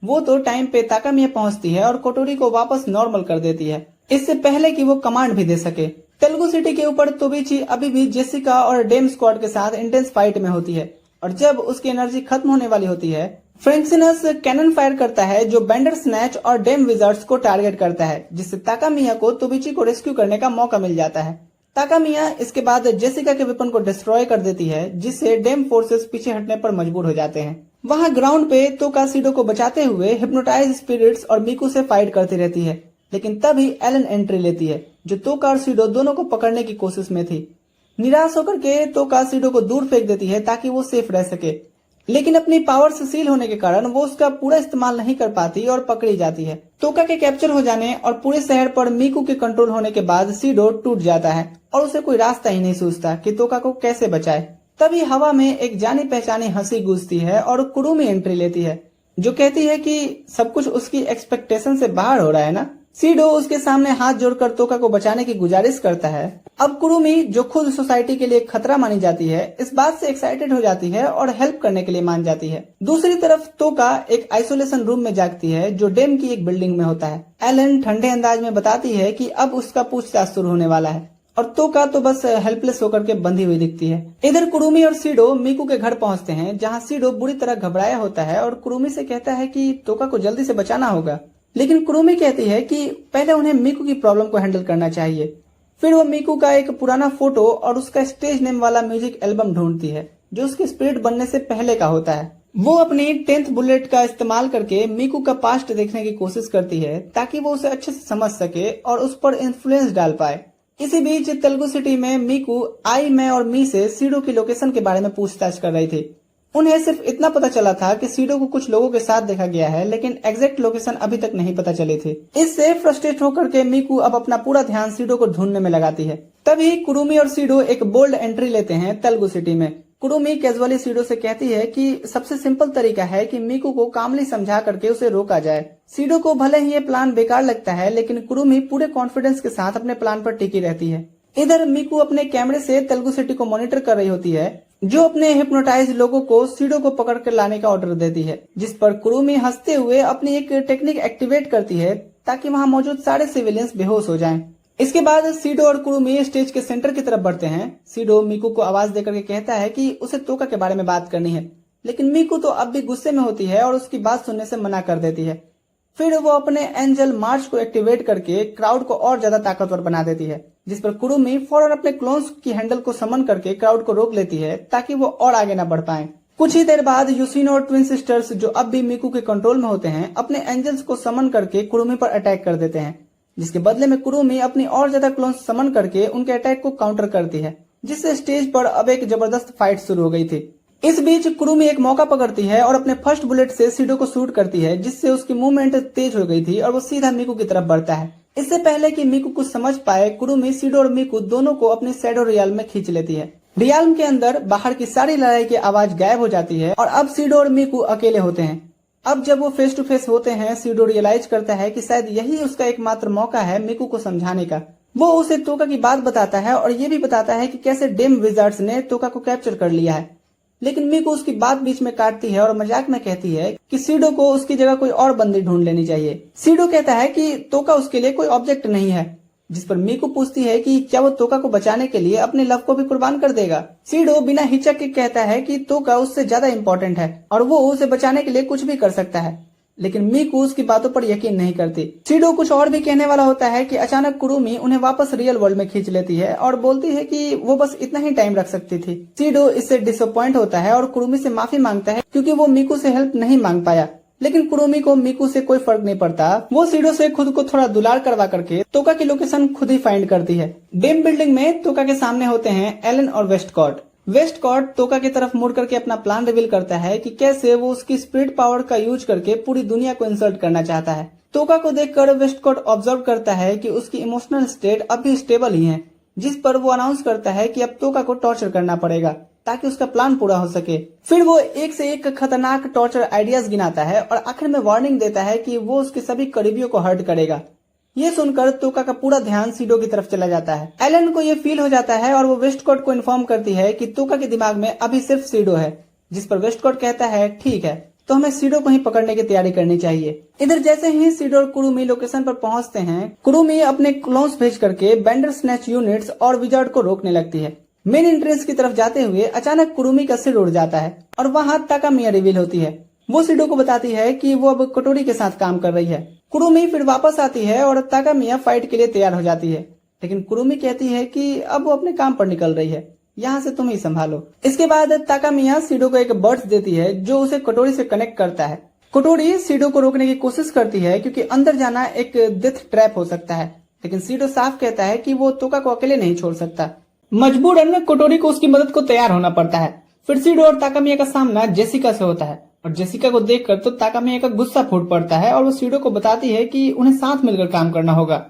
वो तो टाइम पे ताकामिया पहुंचती है और कटोरी को वापस नॉर्मल कर देती है, इससे पहले कि वो कमांड भी दे सके। तेलुगु सिटी के ऊपर तोबिची अभी भी जेसिका और डेम स्क्वाड के साथ इंटेंस फाइट में होती है, और जब उसकी एनर्जी खत्म होने वाली होती है, फ्रैंक्सिनस कैनन फायर करता है, जो बेंडर स्नैच और डेम विजार्ड्स को टारगेट करता है, जिससे ताकामिया को तोबिची को रेस्क्यू करने का मौका मिल जाता है। ताकामिया इसके बाद जेसिका के वेपन को डिस्ट्रॉय कर देती है, जिससे डेम फोर्सेस पीछे हटने पर मजबूर हो जाते हैं। वहां ग्राउंड पे तोका सीडो को बचाते हुए हिप्नोटाइज स्पिरिट्स और मीकू से फाइट करती रहती है, लेकिन तभी एलन एंट्री लेती है, जो तोका और सीडो दोनों को पकड़ने की कोशिश में थी। निराश होकर के तोका सीडो को दूर फेंक देती है ताकि वो सेफ रह सके, लेकिन अपनी पावर से सील होने के कारण वो उसका पूरा इस्तेमाल नहीं कर पाती और पकड़ी जाती है। तोका के कैप्चर हो जाने और पूरे शहर पर मीकू के कंट्रोल होने के बाद सीडो टूट जाता है और उसे कोई रास्ता ही नहीं सूझता कि तोका को कैसे बचाए। तभी हवा में एक जानी पहचानी हंसी गूंजती है और कुरुमी एंट्री लेती है, जो कहती है कि सब कुछ उसकी एक्सपेक्टेशन से बाहर हो रहा है ना। सीडो उसके सामने हाथ जोड़कर तोका को बचाने की गुजारिश करता है। अब कुरुमी, जो खुद सोसाइटी के लिए खतरा मानी जाती है, इस बात से एक्साइटेड हो जाती है और हेल्प करने के लिए मान जाती है। दूसरी तरफ तोका एक आइसोलेशन रूम में जागती है जो डेम की एक बिल्डिंग में होता है। एलन ठंडे अंदाज में बताती है कि अब उसका पूछताछ शुरू होने वाला है और तोका तो बस हेल्पलेस होकर के बंधी हुई दिखती है। इधर कुरुमी और सीडो मीकू के घर पहुंचते हैं, जहां सीडो बुरी तरह घबराया होता है और कुरुमी से कहता है कि तोका को जल्दी से बचाना होगा। लेकिन कुरुमी कहती है कि पहले उन्हें मीकू की प्रॉब्लम को हैंडल करना चाहिए। फिर वो मीकू का एक पुराना फोटो और उसका स्टेज नेम वाला म्यूजिक एल्बम ढूंढती है जो उसके स्पिरिट बनने से पहले का होता है। वो अपनी 10th बुलेट का इस्तेमाल करके मीकू का पास्ट देखने की कोशिश करती है ताकि वो उसे अच्छे से समझ सके और उस पर इन्फ्लुएंस डाल पाए। इसी बीच तेलुगु सिटी में मीकू आई, मैं और मी से सीडो की लोकेशन के बारे में पूछताछ कर रही थी। उन्हें सिर्फ इतना पता चला था कि सीडो को कुछ लोगों के साथ देखा गया है, लेकिन एग्जैक्ट लोकेशन अभी तक नहीं पता चली थी। इससे फ्रस्ट्रेट होकर के मीकू अब अपना पूरा ध्यान सीडो को ढूंढने में लगाती है। तभी कुरुमी और सीडो एक बोल्ड एंट्री लेते हैं तेलुगु सिटी में। कुरुमी कैजुअली सीडो से कहती है कि सबसे सिंपल तरीका है कि मीकू को कामली समझा करके उसे रोका जाए। सीडो को भले ही ये प्लान बेकार लगता है, लेकिन कुरुमी पूरे कॉन्फिडेंस के साथ अपने प्लान पर टिकी रहती है। इधर मीकू अपने कैमरे से तेलुगु सिटी को मॉनिटर कर रही होती है, जो अपने हिप्नोटाइज लोगों को सीडो को पकड़ कर लाने का ऑर्डर देती है, जिस पर कुरुमी हंसते हुए अपनी एक टेक्निक एक्टिवेट करती है ताकि वहां मौजूद सारे सिविलियंस बेहोश हो जाएं। इसके बाद सीडो और कुरुमी स्टेज के सेंटर की तरफ बढ़ते हैं। सीडो मीकू को आवाज देकर के कहता है कि उसे तोका के बारे में बात करनी है, लेकिन मीकू तो अब भी गुस्से में होती है और उसकी बात सुनने से मना कर देती है। फिर वो अपने एंजल मार्च को एक्टिवेट करके क्राउड को और ज्यादा ताकतवर बना देती है, जिस पर कुरुमी फौरन अपने क्लोन्स की हैंडल को समन करके क्राउड को रोक लेती है ताकि वो और आगे न बढ़ पाए। कुछ ही देर बाद यूसिनो और ट्विन सिस्टर्स, जो अब भी मीकू के कंट्रोल में होते हैं, अपने एंजल्स को समन करके कुरुमी पर अटैक कर देते हैं, जिसके बदले में कुरुमी अपनी और ज्यादा क्लोन्स समन करके उनके अटैक को काउंटर करती है, जिससे स्टेज पर अब एक जबरदस्त फाइट शुरू हो गई थी। इस बीच कुरुमी एक मौका पकड़ती है और अपने फर्स्ट बुलेट से सीडो को शूट करती है, जिससे उसकी मूवमेंट तेज हो गई थी और वो सीधा मीकू की तरफ बढ़ता है। इससे पहले कि मीकू कुछ समझ पाए, कुरुमी सीडो और मीकू दोनों को अपने शैडो रियाल्म में खींच लेती है। रियाल्म के अंदर बाहर की सारी लड़ाई की आवाज गायब हो जाती है और अब सीडो और मीकू अकेले होते हैं। अब जब वो फेस टू फेस होते हैं, सीडो रियलाइज करता है कि शायद यही उसका एकमात्र मौका है मीकू को समझाने का। वो उसे तोका की बात बताता है और ये भी बताता है कि कैसे डेम विजार्ड्स ने तोका को कैप्चर कर लिया है, लेकिन मीकू उसकी बात बीच में काटती है और मजाक में कहती है कि सीडो को उसकी जगह कोई और बंदी ढूंढ लेनी चाहिए। सीडो कहता है कि तोका उसके लिए कोई ऑब्जेक्ट नहीं है, जिस पर मीकू पूछती है कि क्या वो तोका को बचाने के लिए अपने लव को भी कुर्बान कर देगा। सीडो बिना हिचक के कहता है कि तोका उससे ज्यादा इम्पोर्टेंट है और वो उसे बचाने के लिए कुछ भी कर सकता है, लेकिन मीकू उसकी बातों पर यकीन नहीं करती। सीडो कुछ और भी कहने वाला होता है कि अचानक कुरुमी उन्हें वापस रियल वर्ल्ड में खींच लेती है और बोलती है कि वो बस इतना ही टाइम रख सकती थी। सीडो इससे डिसअपॉइंट होता है और कुरुमी से माफी मांगता है क्योंकि वो मीकू से हेल्प नहीं मांग पाया, लेकिन कुरुमी को मीकू से कोई फर्क नहीं पड़ता। वो सीडो से खुद को थोड़ा दुलार करवा करके तोका की लोकेशन खुद ही फाइंड करती है। डेम बिल्डिंग में तोका के सामने होते हैं एलन और वेस्टकॉट। वेस्टकॉट तोका की तरफ मुड़ करके अपना प्लान रिवील करता है कि कैसे वो उसकी स्पिरिट पावर का यूज करके पूरी दुनिया को इंसल्ट करना चाहता है। तोका को देखकर वेस्टकॉट ऑब्जर्व करता है कि उसकी इमोशनल स्टेट अभी स्टेबल ही है, जिस पर वो अनाउंस करता है कि अब तोका को टॉर्चर करना पड़ेगा ताकि उसका प्लान पूरा हो सके। फिर वो एक से एक खतरनाक टॉर्चर आइडियाज गिनाता है और आखिर में वार्निंग देता है कि वो उसके सभी करीबियों को हर्ट करेगा। ये सुनकर तोका का पूरा ध्यान सीडो की तरफ चला जाता है। एलन को ये फील हो जाता है और वो वेस्टकॉट को इन्फॉर्म करती है कि तोका के दिमाग में अभी सिर्फ सीडो है, जिस पर वेस्टकॉट कहता है ठीक है, तो हमें सीडो को ही पकड़ने की तैयारी करनी चाहिए। इधर जैसे ही सीडो और कुरुमी लोकेशन पर पहुंचते हैं, कुरुमी अपने क्लोन्स भेज करके बेंडर स्नैच यूनिट्स और विजार्ड को रोकने लगती है। मेन एंट्रेंस की तरफ जाते हुए अचानक कुरुमी का सिर उड़ जाता है और वहां ताकामिया रिवील होती है। वो सीडो को बताती है कि वो अब कटोरी के साथ काम कर रही है। कुरुमी फिर वापस आती है और ताकामिया फाइट के लिए तैयार हो जाती है, लेकिन कुरुमी कहती है कि अब वो अपने काम पर निकल रही है, यहाँ से तुम ही संभालो। इसके बाद ताकामिया सीडो को एक बर्ड्स देती है जो उसे कटोरी से कनेक्ट करता है। कटोरी सीडो को रोकने की कोशिश करती है क्योंकि अंदर जाना एक डेथ ट्रैप हो सकता है, लेकिन सीडो साफ कहता है कि वो तोका को अकेले नहीं छोड़ सकता। मजबूरन कटोरी को उसकी मदद को तैयार होना पड़ता है। फिर सीडो और ताकामिया का सामना जेसिका से होता है और जेसिका को देखकर तो ताकामिया का गुस्सा फूट पड़ता है और वो सीडो को बताती है कि उन्हें साथ मिलकर काम करना होगा।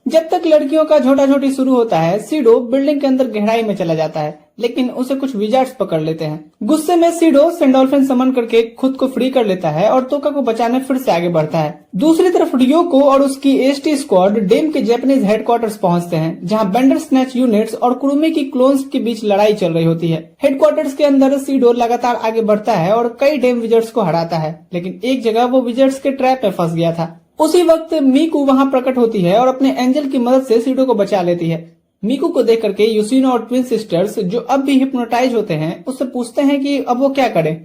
जब तक लड़कियों का झोटा झोटी शुरू होता है, सीडो बिल्डिंग के अंदर गहराई में चला जाता है, लेकिन उसे कुछ विजार्ड्स पकड़ लेते हैं। गुस्से में सीडो सैंडोल्फिन समन करके खुद को फ्री कर लेता है और तोका को बचाने फिर से आगे बढ़ता है। दूसरी तरफ रियोको और उसकी एसटी स्क्वाड डेम के जापानीज हेडक्वार्टर्स पहुंचते हैं, जहां बेंडर स्नैच यूनिट्स और कुरुमी की क्लोन्स के बीच लड़ाई चल रही होती है। हेडक्वार्टर्स के अंदर सीडो लगातार आगे बढ़ता है और कई डेम विजर्ड्स को हराता है, लेकिन एक जगह वो विजर्ड्स के ट्रैप में फंस गया था। उसी वक्त मीकू वहां प्रकट होती है और अपने एंजल की मदद से सीडो को बचा लेती है। मीकू को देख करके यूसिनो और ट्विन सिस्टर्स, जो अब भी हिप्नोटाइज होते हैं, उससे पूछते हैं कि अब वो क्या करें।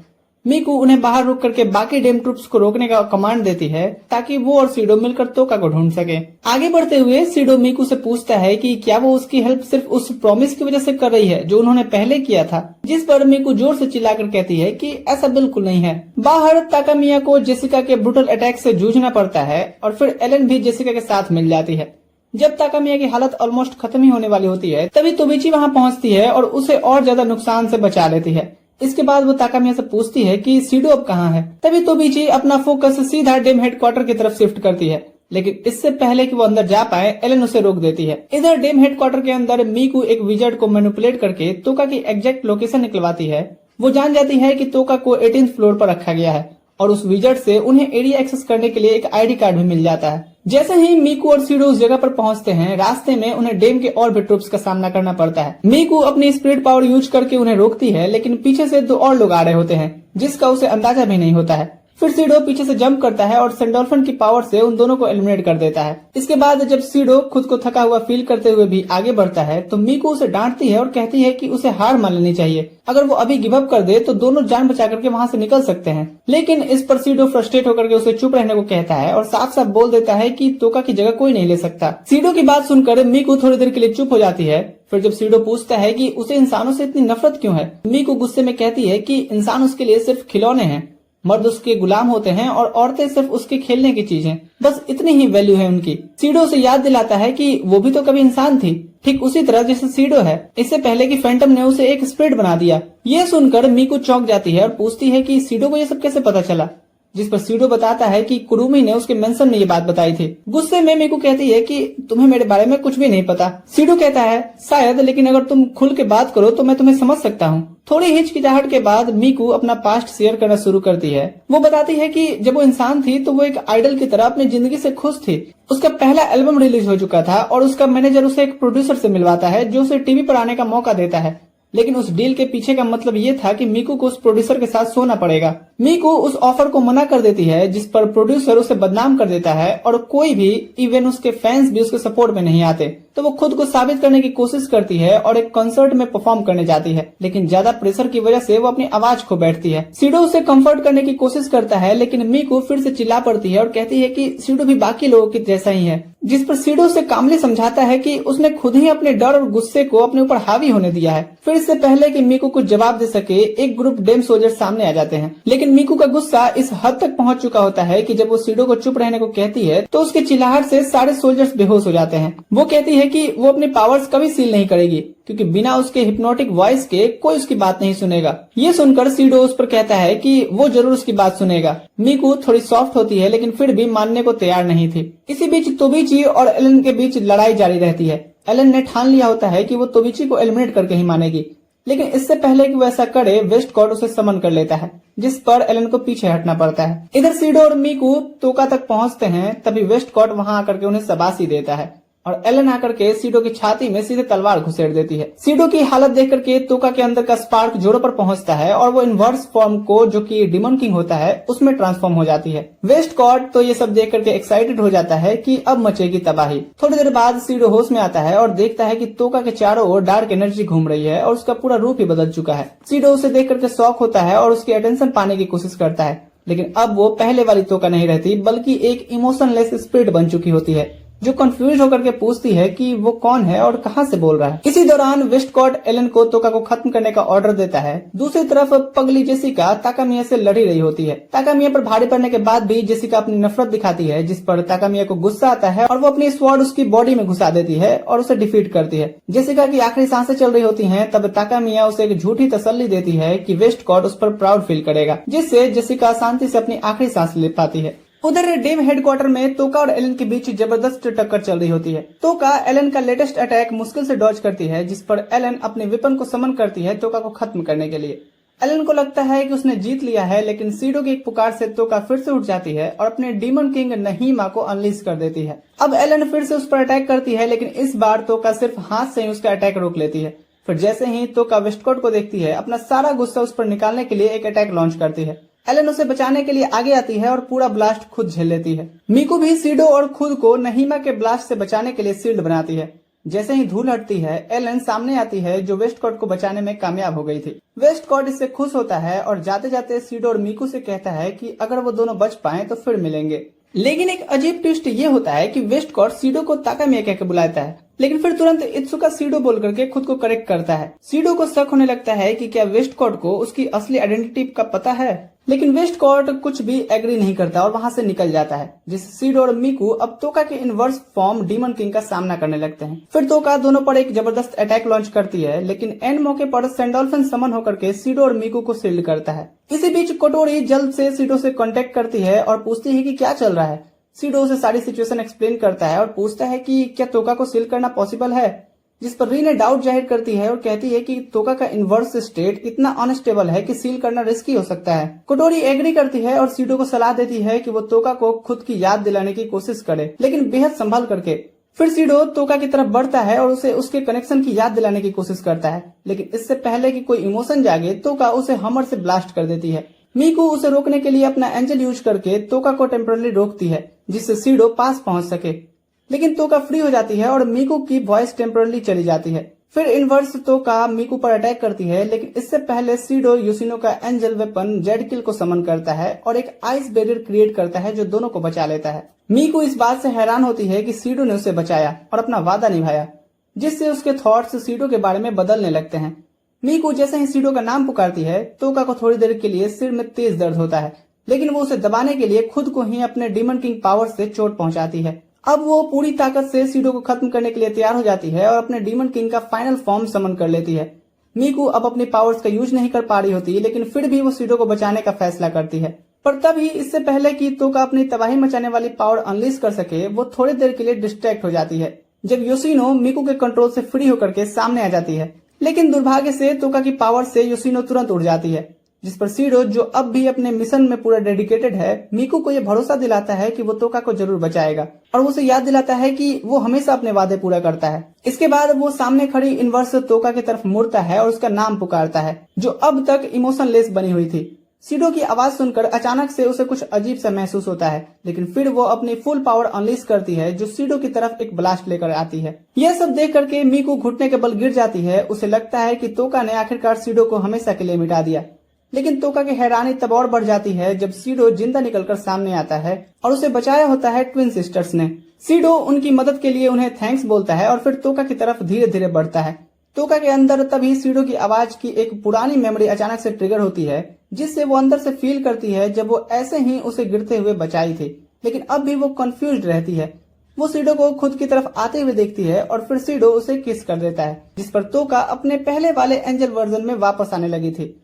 मीकू उन्हें बाहर रोक करके बाकी डेम ट्रूप्स को रोकने का कमांड देती है, ताकि वो और सीडो मिलकर तोका को ढूंढ सके। आगे बढ़ते हुए सीडो मीकू से पूछता है कि क्या वो उसकी हेल्प सिर्फ उस प्रॉमिस की वजह से कर रही है जो उन्होंने पहले किया था, जिस पर मीकू जोर से चिल्लाकर कहती है कि ऐसा बिल्कुल नहीं है। बाहर ताकामिया को जेसिका के ब्रूटल अटैक से जूझना पड़ता है और फिर एलन भी जेसिका के साथ मिल जाती है। जब ताकामिया की हालत ऑलमोस्ट खत्म ही होने वाली होती है, तभी तोबिची वहां पहुंचती है और उसे और ज्यादा नुकसान से बचा लेती है। इसके बाद वो ताकामिया से पूछती है कि सीडो अब कहाँ है। तभी तोबिची अपना फोकस सीधा डेम हेडक्वार्टर की तरफ शिफ्ट करती है, लेकिन इससे पहले कि वो अंदर जा पाए, एलन उसे रोक देती है। इधर डेम हेडक्वार्टर के अंदर मीकू एक विजर्ड को मैनिपुलेट करके तोका की एग्जैक्ट लोकेशन निकलवाती है। वो जान जाती है कि तोका को 18th फ्लोर पर रखा गया है और उस विजर्ड से उन्हें एरिया एक्सेस करने के लिए एक आईडी कार्ड भी मिल जाता है। जैसे ही मीकू और सीडो उस जगह पर पहुंचते हैं, रास्ते में उन्हें डेम के और भी ट्रूप्स का सामना करना पड़ता है। मीकू अपनी स्पिरिट पावर यूज करके उन्हें रोकती है, लेकिन पीछे से 2 और लोग आ रहे होते हैं, जिसका उसे अंदाजा भी नहीं होता है। फिर सीडो पीछे से जंप करता है और सैंडोल्फिन की पावर से उन दोनों को एलिमिनेट कर देता है। इसके बाद जब सीडो खुद को थका हुआ फील करते हुए भी आगे बढ़ता है, तो मीकू उसे डांटती है और कहती है कि उसे हार मान लेनी चाहिए। अगर वो अभी गिव अप कर दे तो दोनों जान बचा करके वहां से निकल सकते हैं। लेकिन इस पर सीडो फ्रस्ट्रेट होकर के उसे चुप रहने को कहता है और साफ साफ बोल देता है कि तोका की जगह कोई नहीं ले सकता। सीडो की बात सुनकर मीकू थोड़ी देर के लिए चुप हो जाती है। फिर जब सीडो पूछता है कि उसे इंसानों से इतनी नफरत क्यों है, मीकू गुस्से में कहती है कि इंसान उसके लिए सिर्फ खिलौने हैं, मर्द उसके गुलाम होते हैं और औरतें सिर्फ उसके खेलने की चीज हैं। बस इतनी ही वैल्यू है उनकी। सीडो उसे याद दिलाता है कि वो भी तो कभी इंसान थी, ठीक उसी तरह जैसे सीडो है, इससे पहले कि फैंटम ने उसे एक स्पिरिट बना दिया। ये सुनकर मीकू चौंक जाती है और पूछती है कि सीडो को ये सब कैसे पता चला, जिस पर सीडो बताता है कि कुरुमी ने उसके मेंशन में ये बात बताई थी। गुस्से में मीकू कहती है कि तुम्हें मेरे बारे में कुछ भी नहीं पता। सीडो कहता है शायद, लेकिन अगर तुम खुल के बात करो तो मैं तुम्हें समझ सकता हूँ। थोड़ी हिचकिचाहट के बाद मीकू अपना पास्ट शेयर करना शुरू करती है। वो बताती है कि जब वो इंसान थी तो वो एक आइडल की तरह अपनी जिंदगी से खुश थी। उसका पहला एल्बम रिलीज हो चुका था और उसका मैनेजर उसे एक प्रोड्यूसर से मिलवाता है, जो उसे टीवी पर आने का मौका देता है। लेकिन उस डील के पीछे का मतलब ये था कि मीकू को उस प्रोड्यूसर के साथ सोना पड़ेगा। मीकू उस ऑफर को मना कर देती है, जिस पर प्रोड्यूसर उसे बदनाम कर देता है और कोई भी, इवन उसके फैंस भी उसके सपोर्ट में नहीं आते। तो वो खुद को साबित करने की कोशिश करती है और एक कंसर्ट में परफॉर्म करने जाती है, लेकिन ज्यादा प्रेशर की वजह से वो अपनी आवाज खो बैठती है। सीडो उसे कंफर्ट करने की कोशिश करता है, लेकिन मीकू फिर से चिल्ला पड़ती है और कहती है कि सीडो भी बाकी लोगों के जैसा ही है, जिस पर सीडो उसे कामली समझाता है कि उसने खुद ही अपने डर और गुस्से को अपने ऊपर हावी होने दिया है। फिर इससे पहले कि मीकू कुछ जवाब दे सके, एक ग्रुप डेम सोल्जर सामने आ जाते हैं। लेकिन मीकू का गुस्सा इस हद तक पहुंच चुका होता है कि जब वो सीडो को चुप रहने को कहती है तो उसके चिल्लाहट से सारे सोल्जर्स बेहोश हो जाते हैं। वो कहती है कि वो अपने पावर्स कभी सील नहीं करेगी, क्योंकि बिना उसके हिप्नोटिक वॉइस के कोई उसकी बात नहीं सुनेगा। ये सुनकर सीडो उस पर कहता है कि वो जरूर उसकी बात सुनेगा। मीकू थोड़ी सॉफ्ट होती है, लेकिन फिर भी मानने को तैयार नहीं थी। इसी बीच तोबिची और एलन के बीच लड़ाई जारी रहती है। एलन ने ठान लिया होता है कि वो तोबिची को एलिमिनेट करके ही मानेगी, लेकिन इससे पहले कि वो ऐसा करे, वेस्टकॉट उसे समन कर लेता है, जिस पर एलन को पीछे हटना पड़ता है। इधर सीडो और मीकू तोका तक पहुंचते हैं, तभी वेस्टकॉट वहां आकर के उन्हें शाबाशी देता है और एलन आकर के सीडो की छाती में सीधे तलवार घुसेड़ देती है। सीडो की हालत देख करके तोका के अंदर का स्पार्क जोरों पर पहुंचता है और वो इनवर्स फॉर्म को, जो कि डिमन किंग होता है, उसमें ट्रांसफॉर्म हो जाती है। वेस्टकॉट तो ये सब देख करके एक्साइटेड हो जाता है कि अब मचेगी तबाही। थोड़ी देर बाद सीडो होश में आता है और देखता है कि तोका के चारों ओर डार्क एनर्जी घूम रही है और उसका पूरा रूप ही बदल चुका है। सीडो उसे देख करके शॉक होता है और उसकी अटेंशन पाने की कोशिश करता है, लेकिन अब वो पहले वाली तोका नहीं रहती, बल्कि एक इमोशनलेस स्पिरिट बन चुकी होती है, जो कंफ्यूज होकर के पूछती है कि वो कौन है और कहां से बोल रहा है। इसी दौरान वेस्टकॉट एलन को तोका को खत्म करने का ऑर्डर देता है। दूसरी तरफ पगली जेसिका ताकामिया से लड़ी रही होती है। ताकामिया पर भारी पड़ने के बाद भी जेसिका अपनी नफरत दिखाती है, जिस पर ताकामिया को गुस्सा आता है और वो अपनी स्वॉर्ड उसकी बॉडी में घुसा देती है और उसे डिफीट करती है। जेसिका की आखिरी सांसें चल रही होती हैं, तब ताकामिया उसे एक झूठी तसल्ली देती है कि वेस्टकॉट उस पर प्राउड फील करेगा, जिससे जेसिका शांति से अपनी आखिरी सांस ले पाती है। उधर डेव हेडक्वार्टर में तोका और एलन के बीच जबरदस्त टक्कर चल रही होती है। तोका एलन का लेटेस्ट अटैक मुश्किल से डॉज करती है, जिस पर एलन अपने वेपन को समन करती है तोका को खत्म करने के लिए। एलन को लगता है कि उसने जीत लिया है, लेकिन सीडो की एक पुकार से तोका फिर से उठ जाती है और अपने डीमन किंग नहीमा को अनलीज कर देती है। अब एलन फिर से उस पर अटैक करती है, लेकिन इस बार तोका सिर्फ हाथ से ही उसका अटैक रोक लेती है। फिर जैसे ही तोका वेस्टकोट को देखती है, अपना सारा गुस्सा उस पर निकालने के लिए एक अटैक लॉन्च करती है। एलन उसे बचाने के लिए आगे आती है और पूरा ब्लास्ट खुद झेल लेती है। मीकू भी सीडो और खुद को नहीमा के ब्लास्ट से बचाने के लिए शील्ड बनाती है। जैसे ही धूल हटती है, एलन सामने आती है जो वेस्टकोट को बचाने में कामयाब हो गई थी। वेस्टकोट इससे खुश होता है और जाते जाते सीडो और मीकू से कहता है कि अगर वो दोनों बच पाए तो फिर मिलेंगे। लेकिन एक अजीब ट्विस्ट ये होता है कि वेस्टकोट सीडो को ताकामिया कह के बुलाता है, लेकिन फिर तुरंत इत्सुका सीडो बोल करके खुद को करेक्ट करता है। सीडो को शक होने लगता है कि क्या वेस्टकोट को उसकी असली आइडेंटिटी का पता है, लेकिन वेस्टकोट कुछ भी एग्री नहीं करता और वहां से निकल जाता है, जिससे सीडो और मीकू अब तोका के इनवर्स फॉर्म डीमन किंग का सामना करने लगते हैं। फिर तोका दोनों पर एक जबरदस्त अटैक लॉन्च करती है, लेकिन एंड मौके पर सैंडोल्फिन समन होकर के सीडो और मीकू को शील्ड करता है। इसी बीच कोटोरी जल्द से सीडो से कांटेक्ट करती है और पूछती है कि क्या चल रहा है। सीडो उसे सारी सिचुएशन एक्सप्लेन करता है और पूछता है कि क्या तोका को सील करना पॉसिबल है, जिस पर री ने डाउट जाहिर करती है और कहती है कि तोका का इनवर्स स्टेट इतना अनस्टेबल है कि सील करना रिस्की हो सकता है। कोटोरी एग्री करती है और सीडो को सलाह देती है कि वो तोका को खुद की याद दिलाने की कोशिश करे, लेकिन बेहद संभल करके। फिर सीडो तोका की तरफ बढ़ता है और उसे उसके कनेक्शन की याद दिलाने की कोशिश करता है, लेकिन इससे पहले कि कोई इमोशन जागे तोका उसे हमर से ब्लास्ट कर देती है। मीकू उसे रोकने के लिए अपना एंजल यूज करके तोका को टेम्पररी रोकती है, जिससे सीडो पास पहुंच सके, लेकिन तोका फ्री हो जाती है और मीकू की वॉइस टेम्पररी चली जाती है। फिर इनवर्स तोका मीकू पर अटैक करती है, लेकिन इससे पहले सीडो योशिनो का एंजल वेपन जेड किल को समन करता है और एक आइस बैरियर क्रिएट करता है जो दोनों को बचा लेता है। मीकू इस बात से हैरान होती है कि सीडो ने उसे बचाया और अपना वादा निभाया, जिससे उसके थॉट्स सीडो के बारे में बदलने लगते हैं। मीकू जैसे ही सीडो का नाम पुकारती है, तोका को थोड़ी देर के लिए सिर में तेज दर्द होता है, लेकिन वो उसे दबाने के लिए खुद को ही अपने डीमन किंग पावर से चोट पहुंचाती है। अब वो पूरी ताकत से सीडो को खत्म करने के लिए तैयार हो जाती है और अपने डीमन किंग का फाइनल फॉर्म समन कर लेती है। मीकू अब अपनी पावर्स का यूज नहीं कर पा रही होती, लेकिन फिर भी वो सीडो को बचाने का फैसला करती है। पर तभी इससे पहले कि तोका अपनी तबाही मचाने वाली पावर अनलीज कर सके, वो थोड़ी देर के लिए डिस्ट्रैक्ट हो जाती है, जब योशिनो मीकू के कंट्रोल से फ्री होकर के सामने आ जाती है। लेकिन दुर्भाग्य से तोका की पावर से योशिनो तुरंत उड़ जाती है, जिस पर सीडो, जो अब भी अपने मिशन में पूरा डेडिकेटेड है, मीकू को यह भरोसा दिलाता है कि वो तोका को जरूर बचाएगा और उसे याद दिलाता है कि वो हमेशा अपने वादे पूरा करता है। इसके बाद वो सामने खड़ी इनवर्स तोका की तरफ मुड़ता है और उसका नाम पुकारता है, जो अब तक इमोशनलेस बनी हुई थी। सीडो की आवाज सुनकर अचानक से उसे कुछ अजीब सा महसूस होता है, लेकिन फिर वो अपनी फुल पावर अनलीज करती है, जो सीडो की तरफ एक ब्लास्ट लेकर आती है। यह सब देख करके मीकू घुटने के बल गिर जाती है। उसे लगता है कि तोका ने आखिरकार सीडो को हमेशा के लिए मिटा दिया, लेकिन तोका की हैरानी तब और बढ़ जाती है जब सीडो जिंदा निकलकर सामने आता है और उसे बचाया होता है ट्विन सिस्टर्स ने। सीडो उनकी मदद के लिए उन्हें थैंक्स बोलता है और फिर तोका की तरफ धीरे धीरे बढ़ता है। तोका के अंदर तभी सीडो की आवाज की एक पुरानी मेमोरी अचानक से ट्रिगर होती है, जिससे वो अंदर से फील करती है जब वो ऐसे ही उसे गिरते हुए बचाई थी, लेकिन अब भी वो कंफ्यूज्ड रहती है। वो सीडो को खुद की तरफ आते हुए देखती है और फिर सीडो उसे किस कर देता है, जिस पर तोका अपने पहले वाले एंजल वर्जन में वापस आने लगी थी।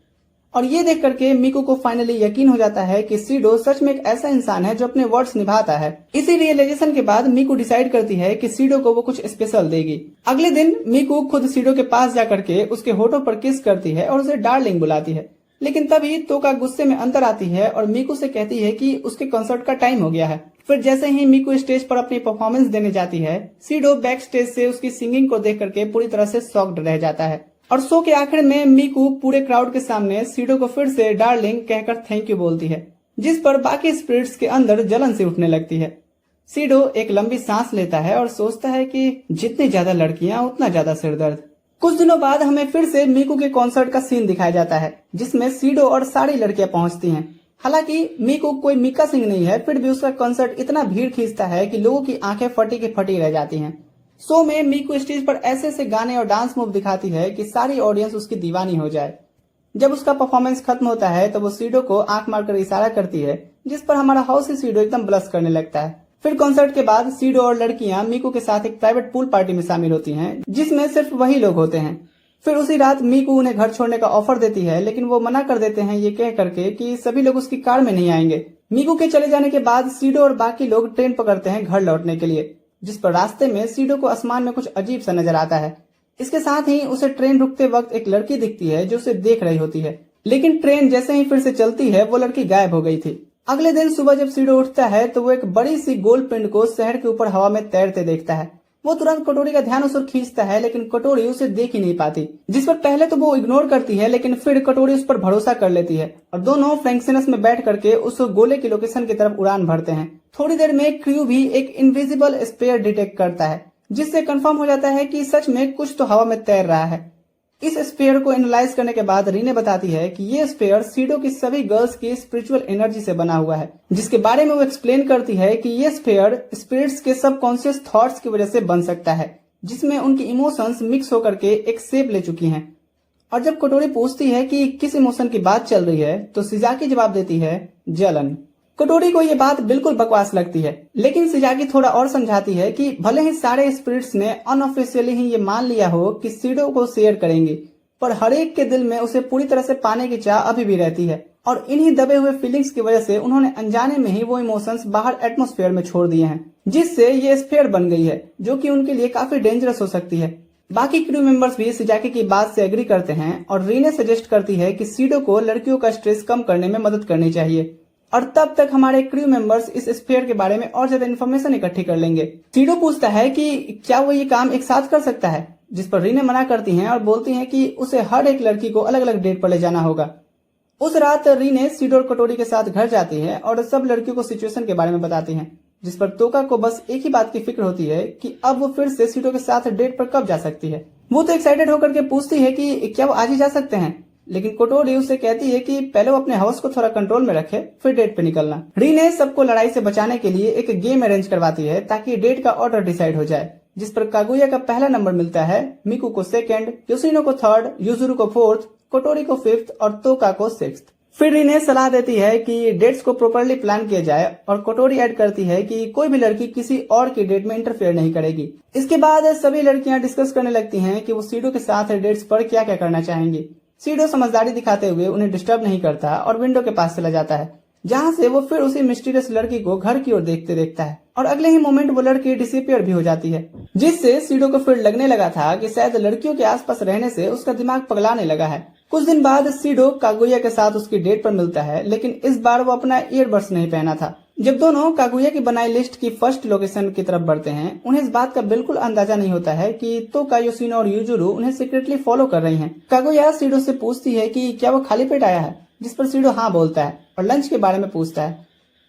और ये देख करके मीकू को फाइनली यकीन हो जाता है कि सीडो सच में एक ऐसा इंसान है जो अपने वर्ड्स निभाता है। इसी रियलाइजेशन के बाद मीकू डिसाइड करती है कि सीडो को वो कुछ स्पेशल देगी। अगले दिन मीकू खुद सीडो के पास जाकर के उसके होठों पर किस करती है और उसे डार्लिंग बुलाती है, लेकिन तभी तोका गुस्से में अंदर आती है और मीकू से कहती है कि उसके कंसर्ट का टाइम हो गया है। फिर जैसे ही मीकू स्टेज पर अपनी परफॉर्मेंस देने जाती है, सीडो बैक स्टेज से उसकी सिंगिंग को देख करके पूरी तरह से शॉक्ड रह जाता है। और शो के आखिर में मीकू पूरे क्राउड के सामने सीडो को फिर से डार्लिंग कहकर थैंक यू बोलती है, जिस पर बाकी स्पिरिट्स के अंदर जलन से उठने लगती है। सीडो एक लंबी सांस लेता है और सोचता है कि जितनी ज्यादा लड़कियां उतना ज्यादा सिरदर्द। कुछ दिनों बाद हमें फिर से मीकू के कॉन्सर्ट का सीन दिखाया जाता है, जिसमें सीडो और सारी लड़कियां पहुंचती हैं। हालांकि मीकू कोई मीका सिंह नहीं है, फिर भी उसका कॉन्सर्ट इतना भीड़ खींचता है कि लोगों की आंखें फटी की फटी रह जाती हैं। शो में मीकू स्टेज पर ऐसे ऐसे गाने और डांस मूव दिखाती है कि सारी ऑडियंस उसकी दीवानी हो जाए। जब उसका परफॉर्मेंस खत्म होता है तो वो सीडो को आंख मारकर इशारा करती है, जिस पर हमारा हाउस ही सीडो एकदम ब्लश करने लगता है। फिर कॉन्सर्ट के बाद सीडो और लड़कियां मीकू के साथ एक प्राइवेट पूल पार्टी में शामिल होती हैं, जिसमें सिर्फ वही लोग होते हैं। फिर उसी रात मीकू उन्हें घर छोड़ने का ऑफर देती है, लेकिन वो मना कर देते हैं ये कह करके कि सभी लोग उसकी कार में नहीं आएंगे, मीकू के चले जाने के बाद सीडो और बाकी लोग ट्रेन पकड़ते हैं घर लौटने के लिए, जिस पर रास्ते में सीडो को आसमान में कुछ अजीब सा नजर आता है। इसके साथ ही उसे ट्रेन रुकते वक्त एक लड़की दिखती है जो उसे देख रही होती है, लेकिन ट्रेन जैसे ही फिर से चलती है वो लड़की गायब हो गई थी। अगले दिन सुबह जब सीडो उठता है तो वो एक बड़ी सी गोल पिंड को शहर के ऊपर हवा में तैरते देखता है। वो तुरंत कटोरी का ध्यान उस ओर खींचता है, लेकिन कटोरी उसे देख ही नहीं पाती, जिस पर पहले तो वो इग्नोर करती है, लेकिन फिर कटोरी उस पर भरोसा कर लेती है और दोनों फ्रैंकसिनस में बैठ करके उस गोले की लोकेशन की तरफ उड़ान भरते हैं। थोड़ी देर में क्रू भी एक इनविजिबल स्पेयर डिटेक्ट करता है, जिससे कंफर्म हो जाता है कि सच में कुछ तो हवा में तैर रहा है। इस स्पेयर को एनालाइज करने के बाद रीने बताती है कि ये स्पेयर सीडो की सभी गर्ल्स की स्पिरिचुअल एनर्जी से बना हुआ है, जिसके बारे में वो एक्सप्लेन करती है कि ये स्पेयर स्पिरिट्स के सबकॉन्शियस थॉट्स की वजह से बन सकता है, जिसमें उनकी इमोशंस मिक्स होकर के एक शेप ले चुकी हैं। और जब कटोरी पूछती है कि किस इमोशन की बात चल रही है तो सिजाकी जवाब देती है जलन। कटोरी को ये बात बिल्कुल बकवास लगती है, लेकिन सिजाकी थोड़ा और समझाती है कि भले ही सारे स्पिरिट्स ने अनऑफिशियली ही ये मान लिया हो कि सीडो को शेयर करेंगे, पर हर एक के दिल में उसे पूरी तरह से पाने की चाह अभी भी रहती है और इन्हीं दबे हुए फीलिंग्स की वजह से उन्होंने अनजाने में ही वो इमोशंस बाहर एटमॉस्फेयर में छोड़ दिए हैं, जिससे ये स्फीयर बन गई है, जो कि उनके लिए काफी डेंजरस हो सकती है। बाकी क्रू मेंबर्स भी सिजाकी की बात से एग्री करते हैं और रीने सजेस्ट करती है कि सीडो को लड़कियों का स्ट्रेस कम करने में मदद करनी चाहिए। और तब तक हमारे क्रू मेंबर्स इस स्फीयर के बारे में और ज्यादा इन्फॉर्मेशन इकट्ठी कर लेंगे। सीडो पूछता है कि क्या वो ये काम एक साथ कर सकता है, जिस पर रीने मना करती हैं और बोलती हैं कि उसे हर एक लड़की को अलग अलग डेट पर ले जाना होगा। उस रात रीने सीडो और कटोरी के साथ घर जाती है और सब लड़कियों को सिचुएशन के बारे में बताती हैं, जिस पर तोका को बस एक ही बात की फिक्र होती है कि अब वो फिर से सीडो के साथ डेट पर कब जा सकती है। वो तो एक्साइटेड होकर के पूछती है कि क्या वो आज ही जा सकते हैं, लेकिन कटोरी उसे कहती है कि पहले वो अपने हाउस को थोड़ा कंट्रोल में रखे, फिर डेट पे निकलना। रीने सबको लड़ाई से बचाने के लिए एक गेम अरेंज करवाती है ताकि डेट का ऑर्डर डिसाइड हो जाए, जिस पर कागुया का पहला नंबर मिलता है, मिकू को सेकंड, योशिनो को थर्ड, युजुरु को फोर्थ, कटोरी को फिफ्थ और तोका को सिक्स्थ। फिर रीने सलाह देती है कि डेट्स को प्रॉपर्ली प्लान किया जाए और कटोरी ऐड करती है कि कोई भी लड़की किसी और की डेट में इंटरफेयर नहीं करेगी। इसके बाद सभी लड़कियां डिस्कस करने लगती हैं कि वो सीडो के साथ डेट्स पर क्या क्या करना चाहेंगी। सीडो समझदारी दिखाते हुए उन्हें डिस्टर्ब नहीं करता और विंडो के पास चला जाता है, जहां से वो फिर उसी मिस्टीरियस लड़की को घर की ओर देखते देखता है और अगले ही मोमेंट वो लड़की डिसअपीयर भी हो जाती है, जिससे सीडो को फिर लगने लगा था कि शायद लड़कियों के आसपास रहने से उसका दिमाग पगलाने लगा है। कुछ दिन बाद सीडो कागुया के साथ उसकी डेट पर मिलता है, लेकिन इस बार वो अपना ईयरबड्स नहीं पहना था। जब दोनों कागुया की बनाई लिस्ट की फर्स्ट लोकेशन की तरफ बढ़ते हैं, उन्हें इस बात का बिल्कुल अंदाजा नहीं होता है कि तोका, योशिनो और युजुरु उन्हें सीक्रेटली फॉलो कर रही हैं। कागुया सीडो से पूछती है कि क्या वो खाली पेट आया है, जिस पर सीडो हाँ बोलता है और लंच के बारे में पूछता है।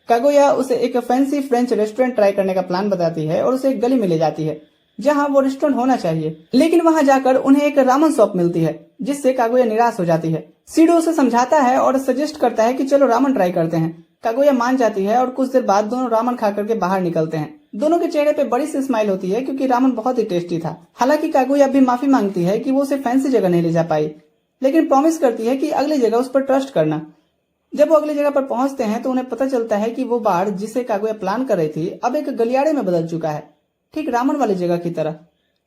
कागुया उसे एक फैंसी फ्रेंच रेस्टोरेंट ट्राई करने का प्लान बताती है और उसे एक गली में ले जाती है जहां वो रेस्टोरेंट होना चाहिए, लेकिन वहां जाकर उन्हें एक रामन शॉप मिलती है, जिससे कागुया निराश हो जाती है। सीडो उसे समझाता है और सजेस्ट करता है कि चलो रामन ट्राई करते हैं। कागुया मान जाती है और कुछ देर बाद दोनों रामन खा करके बाहर निकलते हैं। दोनों के चेहरे पे बड़ी सी स्माइल होती है क्योंकि रामन बहुत ही टेस्टी था। हालांकि कागुया भी माफी मांगती है कि वो उसे फैंसी जगह नहीं ले जा पाई, लेकिन प्रॉमिस करती है कि अगली जगह उस पर ट्रस्ट करना। जब वो अगली जगह पर पहुंचते हैं तो उन्हें पता चलता है कि वो बार जिसे कागुया प्लान कर रही थी अब एक गलियारे में बदल चुका है, ठीक रामन वाली जगह की तरह।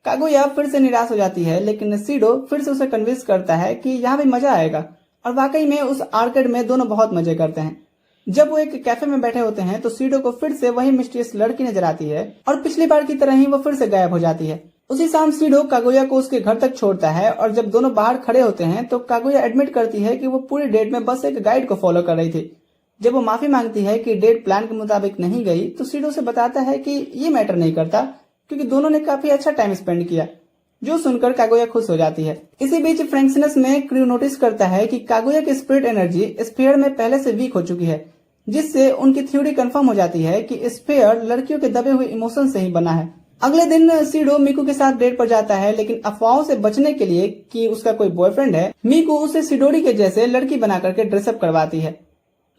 कागुया फिर से निराश हो जाती है, लेकिन सीडो फिर से उसे कन्विंस करता है कि यहाँ भी मजा आएगा और वाकई में उस आर्केड में दोनों बहुत मजे करते हैं। जब वो एक कैफे में बैठे होते हैं तो सीडो को फिर से वही मिस्टीरियस लड़की नजर आती है और पिछली बार की तरह ही वो फिर से गायब हो जाती है। उसी शाम सीडो कागुया को उसके घर तक छोड़ता है और जब दोनों बाहर खड़े होते हैं तो कागुया एडमिट करती है कि वो पूरी डेट में बस एक गाइड को फॉलो कर रही थी। जब वो माफी मांगती है कि डेट प्लान के मुताबिक नहीं गई तो सीडो से बताता है कि ये मैटर नहीं करता क्योंकि दोनों ने काफी अच्छा टाइम स्पेंड किया, जो सुनकर कागुया खुश हो जाती है। इसी बीच फ्रैंकसिनस में क्रू नोटिस करता है कि कागुया की स्पिरिट एनर्जी स्फीयर में पहले से वीक हो चुकी है, जिससे उनकी थ्योरी कंफर्म हो जाती है कि स्फीयर लड़कियों के दबे हुए इमोशन से ही बना है। अगले दिन सीडो मिकू के साथ डेट पर जाता है, लेकिन अफवाहों से बचने के लिए कि उसका कोई बॉयफ्रेंड है, मिकू उसे सिडोरी के जैसे लड़की बना करके ड्रेसअप करवाती है।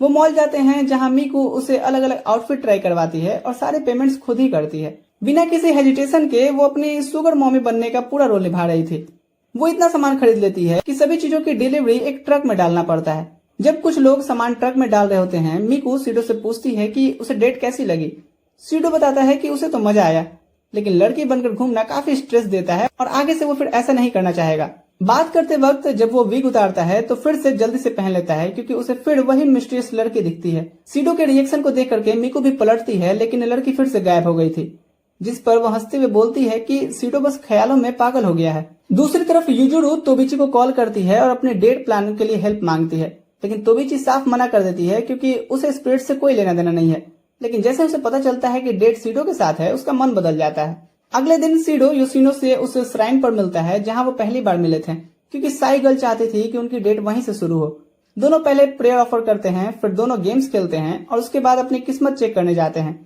वो मॉल जाते हैं जहां मिकू उसे अलग अलग आउटफिट ट्राई करवाती है और सारे पेमेंट्स खुद ही करती है। बिना किसी हेजिटेशन के वो अपनी सुगर मॉमी बनने का पूरा रोल निभा रही थी। वो इतना सामान खरीद लेती है कि सभी चीजों की डिलीवरी एक ट्रक में डालना पड़ता है। जब कुछ लोग सामान ट्रक में डाल रहे होते हैं, मिकू सीडो से पूछती है कि उसे डेट कैसी लगी। सीडो बताता है कि उसे तो मजा आया, लेकिन लड़की बनकर घूमना काफी स्ट्रेस देता है और आगे से वो फिर ऐसा नहीं करना चाहेगा। बात करते वक्त जब वो विग उतारता है तो फिर से जल्दी से पहन लेता है क्योंकि उसे फिर वही मिस्टीरियस लड़की दिखती है। सीडो के रिएक्शन को देख करके मिको भी पलटती है, लेकिन लड़की फिर से गायब हो गई थी, जिस पर वो हंसते हुए बोलती है कि सीडो बस ख्यालों में पागल हो गया है। दूसरी तरफ युजुरू तोबिची को कॉल करती है और अपने डेट प्लान के लिए हेल्प मांगती है, लेकिन तोबिची साफ मना कर देती है क्योंकि उसे स्पिरिट से कोई लेना देना नहीं है। लेकिन जैसे उसे पता चलता है कि डेट सीडो के साथ है, उसका मन बदल जाता है। अगले दिन सीडो योशिनो से उस श्राइन पर मिलता है जहां वो पहली बार मिले थे, क्योंकि साई गर्ल चाहती थी कि उनकी डेट वहीं से शुरू हो। दोनों पहले प्रेयर ऑफर करते हैं, फिर दोनों गेम्स खेलते हैं और उसके बाद अपनी किस्मत चेक करने जाते हैं।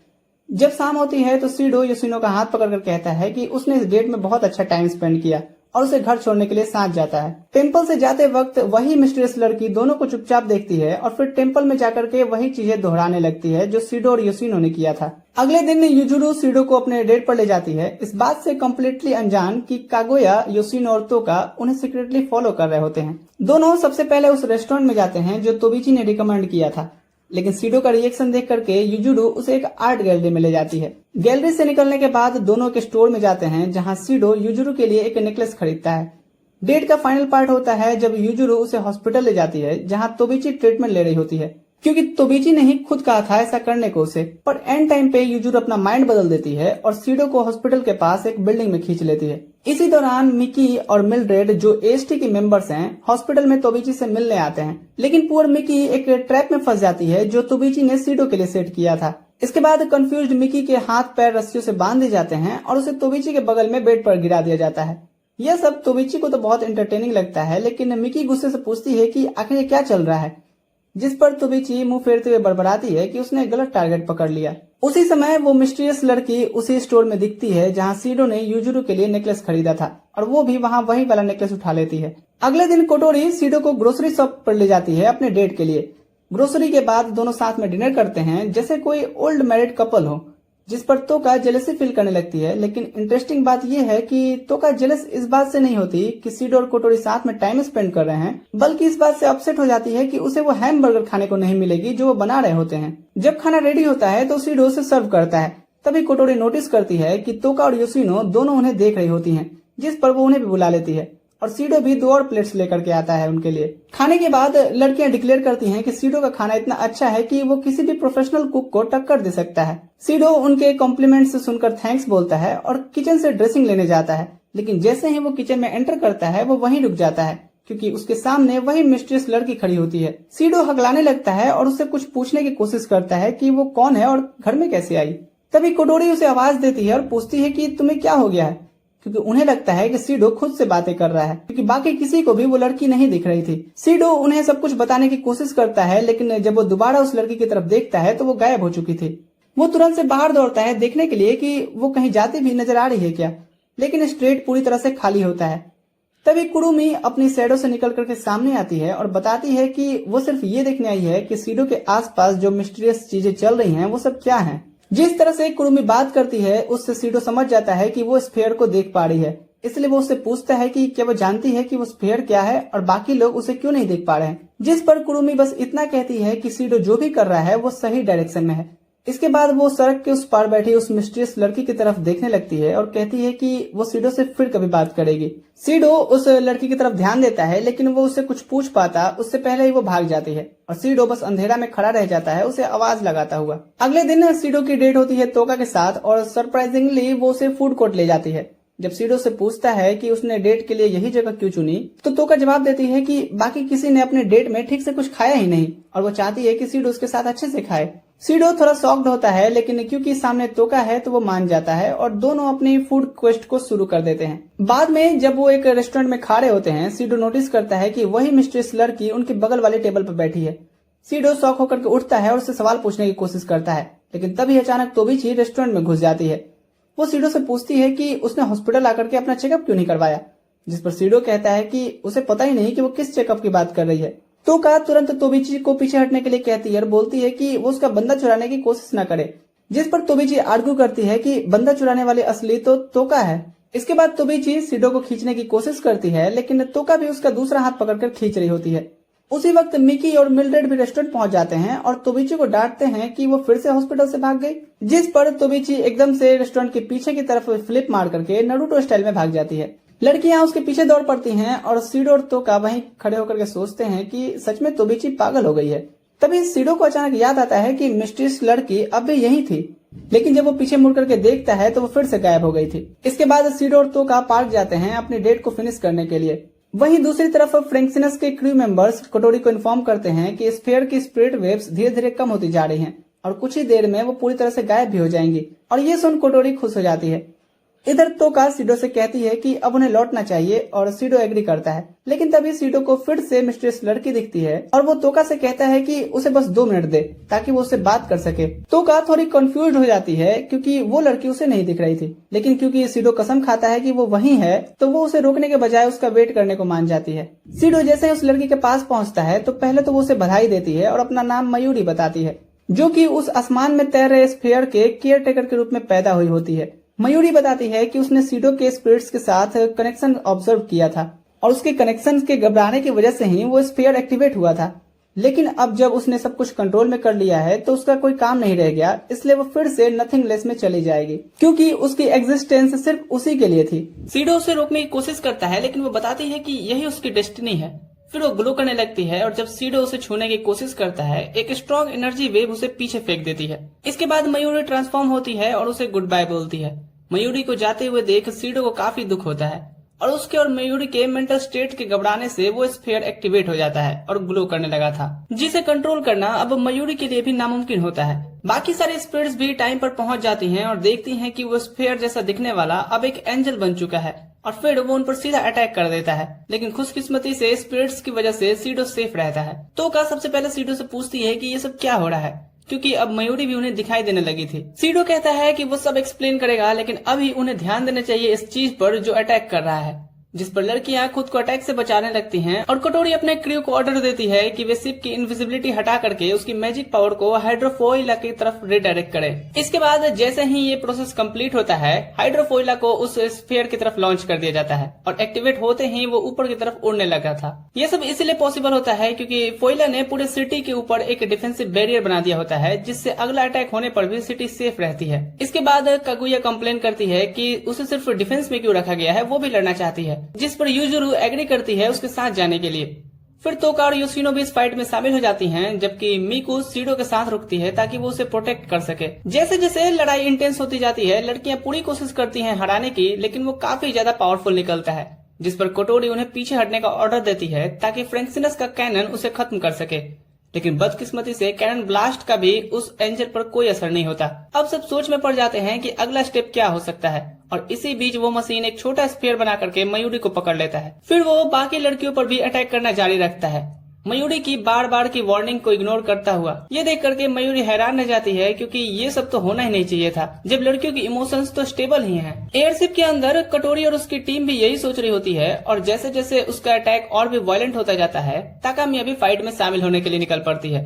जब शाम होती है तो सीडो योशिनो का हाथ पकड़कर कहता है कि उसने इस डेट में बहुत अच्छा टाइम स्पेंड किया और उसे घर छोड़ने के लिए साथ जाता है। टेम्पल से जाते वक्त वही मिस्टीरियस लड़की दोनों को चुपचाप देखती है और फिर टेम्पल में जाकर के वही चीजें दोहराने लगती है जो सीडो और योशिनो ने किया था। अगले दिन युजुरू सीडो को अपने डेट पर ले जाती है, इस बात से कम्प्लीटली अनजान कि कागोया, योशिनो और तोका उन्हें सीक्रेटली फॉलो कर रहे होते हैं। दोनों सबसे पहले उस रेस्टोरेंट में जाते हैं जो तोबिची ने रिकमेंड किया था, लेकिन सीडो का रिएक्शन देख करके युजुरू उसे एक आर्ट गैलरी में ले जाती है। गैलरी से निकलने के बाद दोनों के स्टोर में जाते हैं जहां सीडो युजुरू के लिए एक नेकलेस खरीदता है। डेट का फाइनल पार्ट होता है जब युजुरू उसे हॉस्पिटल ले जाती है जहां तोबिची ट्रीटमेंट ले रही होती है, क्योंकि तोबिची ने ही खुद कहा था ऐसा करने को उसे। पर एंड टाइम पे युजुरू अपना माइंड बदल देती है और सीडो को हॉस्पिटल के पास एक बिल्डिंग में खींच लेती है। इसी दौरान मिकी और मिल्ड्रेड जो एएसटी की मेंबर्स हैं, हॉस्पिटल में तोबिची से मिलने आते हैं, लेकिन पुअर मिकी एक ट्रैप में फंस जाती है जो तोबिची ने सीडो के लिए सेट किया था। इसके बाद कंफ्यूज्ड मिकी के हाथ पैर रस्सियों से बांध दिए जाते हैं और उसे तोबिची के बगल में बेड पर गिरा दिया जाता है। यह सब तोबिची को तो बहुत एंटरटेनिंग लगता है, लेकिन मिकी गुस्से से पूछती है कि आखिर क्या चल रहा है, जिस पर तोबिची मुंह फेरते हुए बड़बड़ाती है कि उसने गलत टारगेट पकड़ लिया। उसी समय वो मिस्टीरियस लड़की उसी स्टोर में दिखती है जहां सीडो ने युजुरू के लिए नेकलेस खरीदा था और वो भी वहां वही वाला नेकलेस उठा लेती है। अगले दिन कोटोरी सीडो को ग्रोसरी शॉप पर ले जाती है अपने डेट के लिए। ग्रोसरी के बाद दोनों साथ में डिनर करते हैं जैसे कोई ओल्ड मैरिड कपल हो, जिस पर तोका जेलसी फील करने लगती है। लेकिन इंटरेस्टिंग बात यह है कि तोका जेलस इस बात से नहीं होती कि सीडो और कोटोरी साथ में टाइम स्पेंड कर रहे हैं, बल्कि इस बात से अपसेट हो जाती है कि उसे वो हैमबर्गर खाने को नहीं मिलेगी जो वो बना रहे होते हैं। जब खाना रेडी होता है तो सीडो उसे सर्व करता है, तभी कोटोरी नोटिस करती है कि तोका और योशिनो दोनों उन्हें देख रही होती हैं, जिस पर वो उन्हें भी बुला लेती है और सीडो भी 2 और प्लेट्स लेकर के आता है उनके लिए। खाने के बाद लड़कियां डिक्लेयर करती हैं कि सीडो का खाना इतना अच्छा है कि वो किसी भी प्रोफेशनल कुक को टक्कर दे सकता है। सीडो उनके कॉम्प्लीमेंट्स सुनकर थैंक्स बोलता है और किचन से ड्रेसिंग लेने जाता है, लेकिन जैसे ही वो किचन में एंटर करता है वो वहीं रुक जाता है क्योंकि उसके सामने वही मिस्ट्रेस लड़की खड़ी होती है। सीडो हकलाने लगता है और उससे कुछ पूछने की कोशिश करता है कि वो कौन है और घर में कैसे आई। तभी कोटोरी उसे आवाज देती है और पूछती है कि तुम्हें क्या हो गया है, क्योंकि उन्हें लगता है कि सीडो खुद से बातें कर रहा है, क्योंकि बाकी किसी को भी वो लड़की नहीं दिख रही थी। सीडो उन्हें सब कुछ बताने की कोशिश करता है, लेकिन जब वो दोबारा उस लड़की की तरफ देखता है तो वो गायब हो चुकी थी। वो तुरंत से बाहर दौड़ता है देखने के लिए कि वो कहीं जाती भी नजर आ रही है क्या, लेकिन स्ट्रेट पूरी तरह से खाली होता है। तभी कुरुमी अपनी शैडो से निकल करके सामने आती है और बताती है कि वो सिर्फ ये देखने आई है कि सीडो के आसपास जो मिस्टीरियस चीजें चल रही हैं वो सब क्या हैं। जिस तरह से कुरुमी बात करती है उससे सीडो समझ जाता है कि वो स्फेयर को देख पा रही है, इसलिए वो उससे पूछता है कि क्या वो जानती है कि वो स्फेयर क्या है और बाकी लोग उसे क्यों नहीं देख पा रहे हैं। जिस पर कुरुमी बस इतना कहती है कि सीडो जो भी कर रहा है वो सही डायरेक्शन में है। इसके बाद वो सड़क के उस पार बैठी उस मिस्टीरियस लड़की की तरफ देखने लगती है और कहती है कि वो सीडो से फिर कभी बात करेगी। सीडो उस लड़की की तरफ ध्यान देता है, लेकिन वो उससे कुछ पूछ पाता उससे पहले ही वो भाग जाती है और सीडो बस अंधेरा में खड़ा रह जाता है उसे आवाज लगाता हुआ। अगले दिन सीडो की डेट होती है तोका के साथ और सरप्राइजिंगली वो उसे फूड कोर्ट ले जाती है। जब सीडो से पूछता है कि उसने डेट के लिए यही जगह क्यों चुनी, तो तोका जवाब देती है कि बाकी किसी ने अपने डेट में ठीक से कुछ खाया ही नहीं और वो चाहती है कि सीडो उसके साथ अच्छे से खाए। सीडो थोड़ा शॉक्ड होता है, लेकिन क्योंकि सामने तोका है तो वो मान जाता है और दोनों अपनी फूड क्वेस्ट को शुरू कर देते हैं। बाद में जब वो एक रेस्टोरेंट में खा रहे होते हैं, सीडो नोटिस करता है कि वही मिस्ट्रेस लड़की उनके बगल वाले टेबल पर बैठी है। सीडो शॉक होकर के उठता है और उससे सवाल पूछने की कोशिश करता है, लेकिन तभी अचानक तोबिची रेस्टोरेंट में घुस जाती है। वो सीडो से पूछती है कि उसने हॉस्पिटल आकर के अपना चेकअप क्यों नहीं करवाया, जिस पर सीडो कहता है कि उसे पता ही नहीं कि वो किस चेकअप की बात कर रही है। तोका तुरंत तोबिची को पीछे हटने के लिए कहती है और बोलती है कि वो उसका बंदा चुराने की कोशिश न करे, जिस पर तोबिची आर्ग्यू करती है कि बंदा चुराने वाले असली तो तोका है। इसके बाद तोबिची सीडो को खींचने की कोशिश करती है, लेकिन तोका भी उसका दूसरा हाथ पकड़कर खींच रही होती है। उसी वक्त मिकी और मिल्ड्रेड भी रेस्टोरेंट पहुंच जाते हैं और तोबिची को डांटते हैं कि वो फिर से हॉस्पिटल से भाग गई, जिस पर तोबिची एकदम से रेस्टोरेंट के पीछे की तरफ फ्लिप मार करके नारुतो स्टाइल में भाग जाती है। लड़कियां उसके पीछे दौड़ पड़ती हैं और सीडो और तोका वहीं खड़े होकर के सोचते हैं कि सच में तोबिची पागल हो गई है। तभी सीडो को अचानक याद आता है कि मिस्ट्रियस लड़की अब भी यही थी, लेकिन जब वो पीछे मुड़ करके देखता है तो वो फिर से गायब हो गई थी। इसके बाद सीडो और तोका पार्क जाते हैं अपनी डेट को फिनिश करने के लिए। वहीं दूसरी तरफ फ्रैंक्सिनस के क्रू मेंबर्स कोटोरी को इन्फॉर्म करते हैं कि स्फीयर की स्पिरिट वेव्स धीरे धीरे कम होती जा रही हैं और कुछ ही देर में वो पूरी तरह से गायब भी हो जाएंगी, और ये सुन कोटोरी खुश हो जाती है। इधर तोका सीडो से कहती है कि अब उन्हें लौटना चाहिए और सीडो एग्री करता है, लेकिन तभी सीडो को फिर से मिस्ट्रेस लड़की दिखती है और वो तोका से कहता है कि उसे बस 2 मिनट दे ताकि वो उससे बात कर सके। तोका थोड़ी कंफ्यूज हो जाती है क्योंकि वो लड़की उसे नहीं दिख रही थी, लेकिन क्योंकि सीडो कसम खाता है कि वो वही है तो वो उसे रोकने के बजाय उसका वेट करने को मान जाती है। सीडो जैसे ही उस लड़की के पास पहुंचता है तो पहले तो वो उसे बधाई देती है और अपना नाम मयूरी बताती है, जो कि उस आसमान में तैर रहे स्फीयर के केयर टेकर के रूप में पैदा हुई होती है। मयूरी बताती है कि उसने सीडो के स्पिरिट्स के साथ कनेक्शन ऑब्जर्व किया था और उसके कनेक्शन के घबराने की वजह से ही वो स्फीयर एक्टिवेट हुआ था, लेकिन अब जब उसने सब कुछ कंट्रोल में कर लिया है तो उसका कोई काम नहीं रह गया, इसलिए वो फिर से नथिंगलेस में चली जाएगी क्योंकि उसकी एग्जिस्टेंस सिर्फ उसी के लिए थी। सीडो उसे रोकने की कोशिश करता है, लेकिन वो बताती है कि यही उसकी डेस्टिनी है। फिर वो ग्लो करने लगती है और जब सीडो उसे छूने की कोशिश करता है एक स्ट्रॉन्ग एनर्जी वेव उसे पीछे फेंक देती है। इसके बाद मयूरी ट्रांसफॉर्म होती है और उसे गुड बाय बोलती है। मयूरी को जाते हुए देख सीडो को काफी दुख होता है और उसके और मयूरी के मेंटल स्टेट के घबराने से वो स्फीयर एक्टिवेट हो जाता है और ग्लो करने लगा था, जिसे कंट्रोल करना अब मयूरी के लिए भी नामुमकिन होता है। बाकी सारे स्पिरिट्स भी टाइम पर पहुंच जाती हैं और देखती हैं कि वो स्फीयर जैसा दिखने वाला अब एक एंजल बन चुका है और फिर वो उन पर सीधा अटैक कर देता है, लेकिन खुशकिस्मती से स्पिरिट्स की वजह से सीडो सेफ रहता है। तोका सबसे पहले सीडो से पूछती है कि ये सब क्या हो रहा है, क्योंकि अब मयूरी भी उन्हें दिखाई देने लगी थी। सीडो कहता है कि वो सब एक्सप्लेन करेगा, लेकिन अभी उन्हें ध्यान देना चाहिए इस चीज पर जो अटैक कर रहा है, जिस पर लड़कियां खुद को अटैक से बचाने लगती हैं और कोटोरी अपने क्रू को ऑर्डर देती है कि वे शिप की इनविजिबिलिटी हटा करके उसकी मैजिक पावर को हाइड्रोफोइला की तरफ रिडायरेक्ट करें। इसके बाद जैसे ही ये प्रोसेस कंप्लीट होता है, हाइड्रोफोइला को उस स्फीयर की तरफ लॉन्च कर दिया जाता है और एक्टिवेट होते ही वो ऊपर की तरफ उड़ने लगा था। ये सब इसलिए पॉसिबल होता है क्योंकि फोइला ने पूरे सिटी के ऊपर एक डिफेंसिव बैरियर बना दिया होता है, जिससे अगला अटैक होने पर भी सिटी सेफ रहती है। इसके बाद कागुया कंप्लेन करती है कि उसे सिर्फ डिफेंस में क्यों रखा गया है, वो भी लड़ना चाहती है, जिस पर यूजुरू एग्री करती है उसके साथ जाने के लिए। फिर तोका और योशिनो भी इस फाइट में शामिल हो जाती हैं, जबकि मिकू सीडो के साथ रुकती है ताकि वो उसे प्रोटेक्ट कर सके। जैसे जैसे लड़ाई इंटेंस होती जाती है, लड़कियां पूरी कोशिश करती हैं हराने की, लेकिन वो काफी ज्यादा पावरफुल निकलता है, जिस पर कोटोरी उन्हें पीछे हटने का ऑर्डर देती है ताकि फ्रैंक्सिनस का कैनन उसे खत्म कर सके, लेकिन बदकिस्मती से कैनन ब्लास्ट का भी उस एंजल पर कोई असर नहीं होता। अब सब सोच में पड़ जाते हैं कि अगला स्टेप क्या हो सकता है, और इसी बीच वो मशीन एक छोटा स्फीयर बना करके मयूरी को पकड़ लेता है। फिर वो बाकी लड़कियों पर भी अटैक करना जारी रखता है, मयूरी की बार बार की वार्निंग को इग्नोर करता हुआ। ये देख करके मयूरी हैरान रह जाती है, क्योंकि ये सब तो होना ही नहीं चाहिए था, जब लड़कियों की इमोशंस तो स्टेबल ही हैं। एयरशिप के अंदर कटोरी और उसकी टीम भी यही सोच रही होती है, और जैसे जैसे उसका अटैक और भी वायलेंट होता जाता है, ताकामिया भी फाइट में शामिल होने के लिए निकल पड़ती है।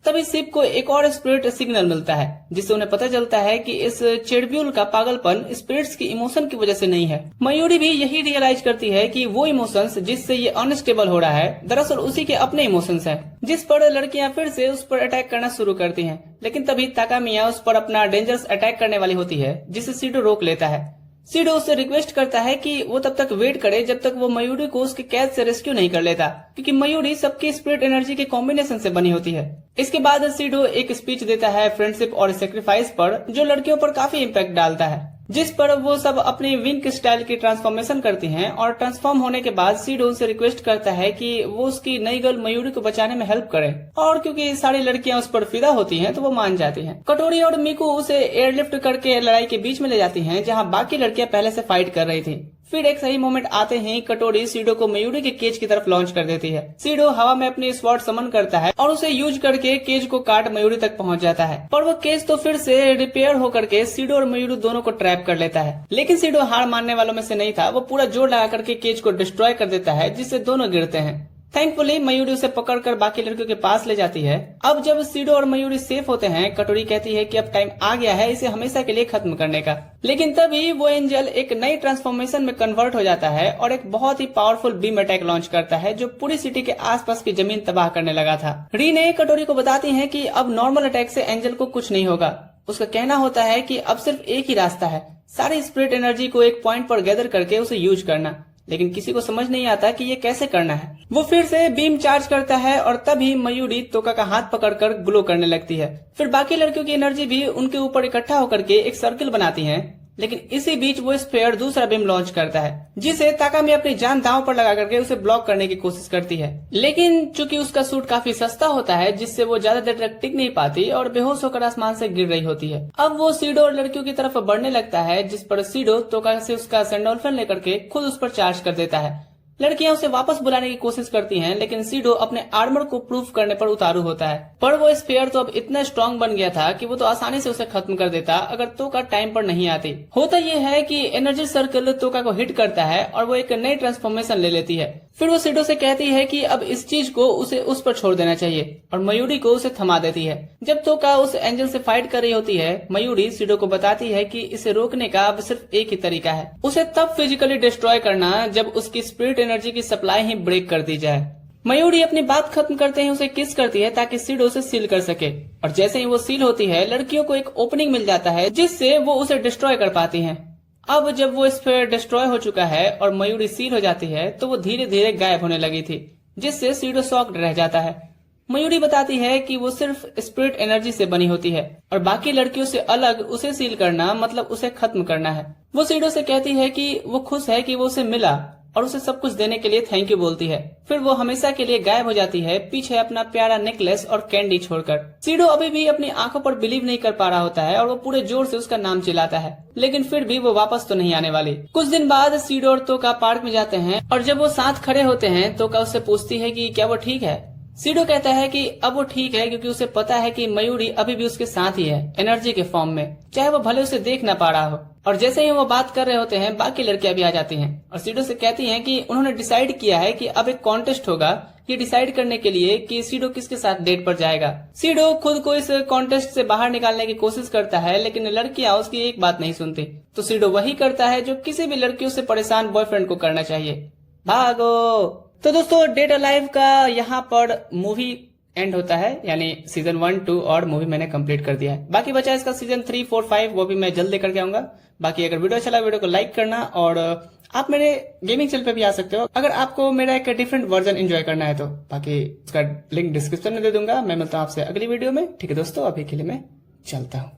तभी शिप को एक और स्पिरिट सिग्नल मिलता है, जिससे उन्हें पता चलता है कि इस चेडब्यूल का पागलपन स्पिरिट्स की इमोशन की वजह से नहीं है। मयूरी भी यही रियलाइज करती है कि वो इमोशंस जिससे ये अनस्टेबल हो रहा है, दरअसल उसी के अपने इमोशंस हैं, जिस पर लड़कियां फिर से उस पर अटैक करना शुरू करती हैं। लेकिन तभी ताकामिया उस पर अपना डेंजरस अटैक करने वाली होती है, जिसे सीडो रोक लेता है। सीडो उससे रिक्वेस्ट करता है कि वो तब तक वेट करे जब तक वो मयूरी को उसके कैद से रेस्क्यू नहीं कर लेता, क्योंकि मयूरी सबकी स्पिरिट एनर्जी के कॉम्बिनेशन से बनी होती है। इसके बाद सीडो एक स्पीच देता है फ्रेंडशिप और सेक्रीफाइस पर, जो लड़कियों पर काफी इम्पैक्ट डालता है, जिस पर वो सब अपनी विंक स्टाइल की ट्रांसफॉर्मेशन करती हैं। और ट्रांसफॉर्म होने के बाद सीडो उनसे रिक्वेस्ट करता है कि वो उसकी नई गर्ल मयूरी को बचाने में हेल्प करे, और क्योंकि सारी लड़कियां उस पर फिदा होती हैं तो वो मान जाती हैं। कटोरी और मिकू उसे एयरलिफ्ट करके लड़ाई के बीच में ले जाती हैं, जहां बाकी लड़कियां पहले से फाइट कर रही थी। फिर एक सही मोमेंट आते ही कटोरी सीडो को मयूरी के केज की तरफ लॉन्च कर देती है। सीडो हवा में अपनी स्वॉर्ड समन करता है और उसे यूज करके केज को काट मयूरी तक पहुंच जाता है, पर वो केज तो फिर से रिपेयर होकर के सीडो और मयूरी दोनों को ट्रैप कर लेता है। लेकिन सीडो हार मानने वालों में से नहीं था, वो पूरा जोर लगा करके केज को डिस्ट्रॉय कर देता है, जिससे दोनों गिरते हैं। थैंकफुली मयूरी उसे पकड़कर बाकी लड़कियों के पास ले जाती है। अब जब सीडो और मयूरी सेफ होते हैं, कटोरी कहती है कि अब टाइम आ गया है इसे हमेशा के लिए खत्म करने का। लेकिन तभी वो एंजल एक नई ट्रांसफॉर्मेशन में कन्वर्ट हो जाता है और एक बहुत ही पावरफुल बीम अटैक लॉन्च करता है, जो पूरी सिटी के आसपास की जमीन तबाह करने लगा था। रीने कटोरी को बताती है कि अब नॉर्मल अटैक से एंजल को कुछ नहीं होगा। उसका कहना होता है कि अब सिर्फ एक ही रास्ता है, सारी स्पिरिट एनर्जी को एक पॉइंट पर गैदर करके उसे यूज करना, लेकिन किसी को समझ नहीं आता कि ये कैसे करना है। वो फिर से बीम चार्ज करता है और तभी मयूरी तोका का हाथ पकड़कर ग्लो करने लगती है। फिर बाकी लड़कियों की एनर्जी भी उनके ऊपर इकट्ठा होकर के एक सर्किल बनाती है। लेकिन इसी बीच वो स्फीयर दूसरा बीम लॉन्च करता है, जिसे ताकामी अपनी जान दांव पर लगा करके उसे ब्लॉक करने की कोशिश करती है। लेकिन चूंकि उसका सूट काफी सस्ता होता है, जिससे वो ज्यादा देर तक टिक नहीं पाती और बेहोश होकर आसमान से गिर रही होती है। अब वो सीडो और लड़कियों की तरफ बढ़ने लगता है, जिस पर सीडो तोका से उसका सैंडोल्फिन लेकर के खुद उस पर चार्ज कर देता है। लड़कियां उसे वापस बुलाने की कोशिश करती हैं, लेकिन सीडो अपने आर्मर को प्रूफ करने पर उतारू होता है। पर वो स्फीयर तो अब इतना स्ट्रांग बन गया था कि वो तो आसानी से उसे खत्म कर देता अगर तोका टाइम पर नहीं आती। होता ये है कि एनर्जी सर्कल तोका को हिट करता है और वो एक नई ट्रांसफॉर्मेशन ले लेती है। फिर वो सीडो से कहती है कि अब इस चीज को उसे उस पर छोड़ देना चाहिए और मयूरी को उसे थमा देती है। जब तोका उस एंजल से फाइट कर रही होती है, मयूरी सीडो को बताती है कि इसे रोकने का अब सिर्फ एक ही तरीका है, उसे तब फिजिकली डिस्ट्रॉय करना जब उसकी स्पिरिट एनर्जी की सप्लाई ही ब्रेक कर दी जाए। मयूरी अपनी बात खत्म करते ही उसे किस करती है ताकि सीडो उसे सील कर सके, और जैसे ही वो सील होती है लड़कियों को एक ओपनिंग मिल जाता है जिससे वो उसे डिस्ट्रॉय कर पाती हैं। अब जब वो स्फीयर डिस्ट्रॉय हो चुका है और मयूरी सील हो जाती है तो वो धीरे धीरे गायब होने लगी थी, जिससे सीडो शॉक्ड रह जाता है। मयूरी बताती है कि वो सिर्फ स्पिरिट एनर्जी से बनी होती है और बाकी लड़कियों से अलग उसे सील करना मतलब उसे खत्म करना है। वो सीडो से कहती है कि वो खुश है कि वो उसे मिला और उसे सब कुछ देने के लिए थैंक यू बोलती है। फिर वो हमेशा के लिए गायब हो जाती है, पीछे अपना प्यारा नेकलेस और कैंडी छोड़कर। सीडो अभी भी अपनी आंखों पर बिलीव नहीं कर पा रहा होता है और वो पूरे जोर से उसका नाम चिल्लाता है, लेकिन फिर भी वो वापस तो नहीं आने वाली। कुछ दिन बाद सीडो और तोका पार्क में जाते हैं और जब वो साथ खड़े होते हैं तोका उससे पूछती है कि क्या वो ठीक है। सीडो कहता है कि अब वो ठीक है क्योंकि उसे पता है कि मयूरी अभी भी उसके साथ ही है, एनर्जी के फॉर्म में, चाहे वो भले उसे देख ना पा रहा हो। और जैसे ही वो बात कर रहे होते हैं बाकी लड़कियां भी आ जाती हैं और सीडो से कहती हैं कि उन्होंने डिसाइड किया है कि अब एक कॉन्टेस्ट होगा, ये डिसाइड करने के लिए कि सीडो किसके साथ डेट पर जाएगा। सीडो खुद को इस कॉन्टेस्ट से बाहर निकालने की कोशिश करता है, लेकिन लड़कियां उसकी एक बात नहीं सुनती, तो सीडो वही करता है जो किसी भी लड़कियों से परेशान बॉयफ्रेंड को करना चाहिए, भागो। तो दोस्तों डेट अ लाइव का यहाँ पर मूवी एंड होता है, यानी सीजन 1, 2 और मूवी मैंने कंप्लीट कर दिया है। बाकी बचा इसका सीजन 3, 4, 5, वो भी मैं जल्द लेकर के आऊंगा। बाकी अगर वीडियो अच्छा लगा वीडियो को लाइक करना और आप मेरे गेमिंग चैनल पे भी आ सकते हो अगर आपको मेरा एक डिफरेंट वर्जन एंजॉय करना है तो। बाकी उसका लिंक डिस्क्रिप्शन में दे दूंगा। मैं मिलता हूँ आपसे अगली वीडियो में। ठीक है दोस्तों, अभी के लिए मैं चलता हूँ।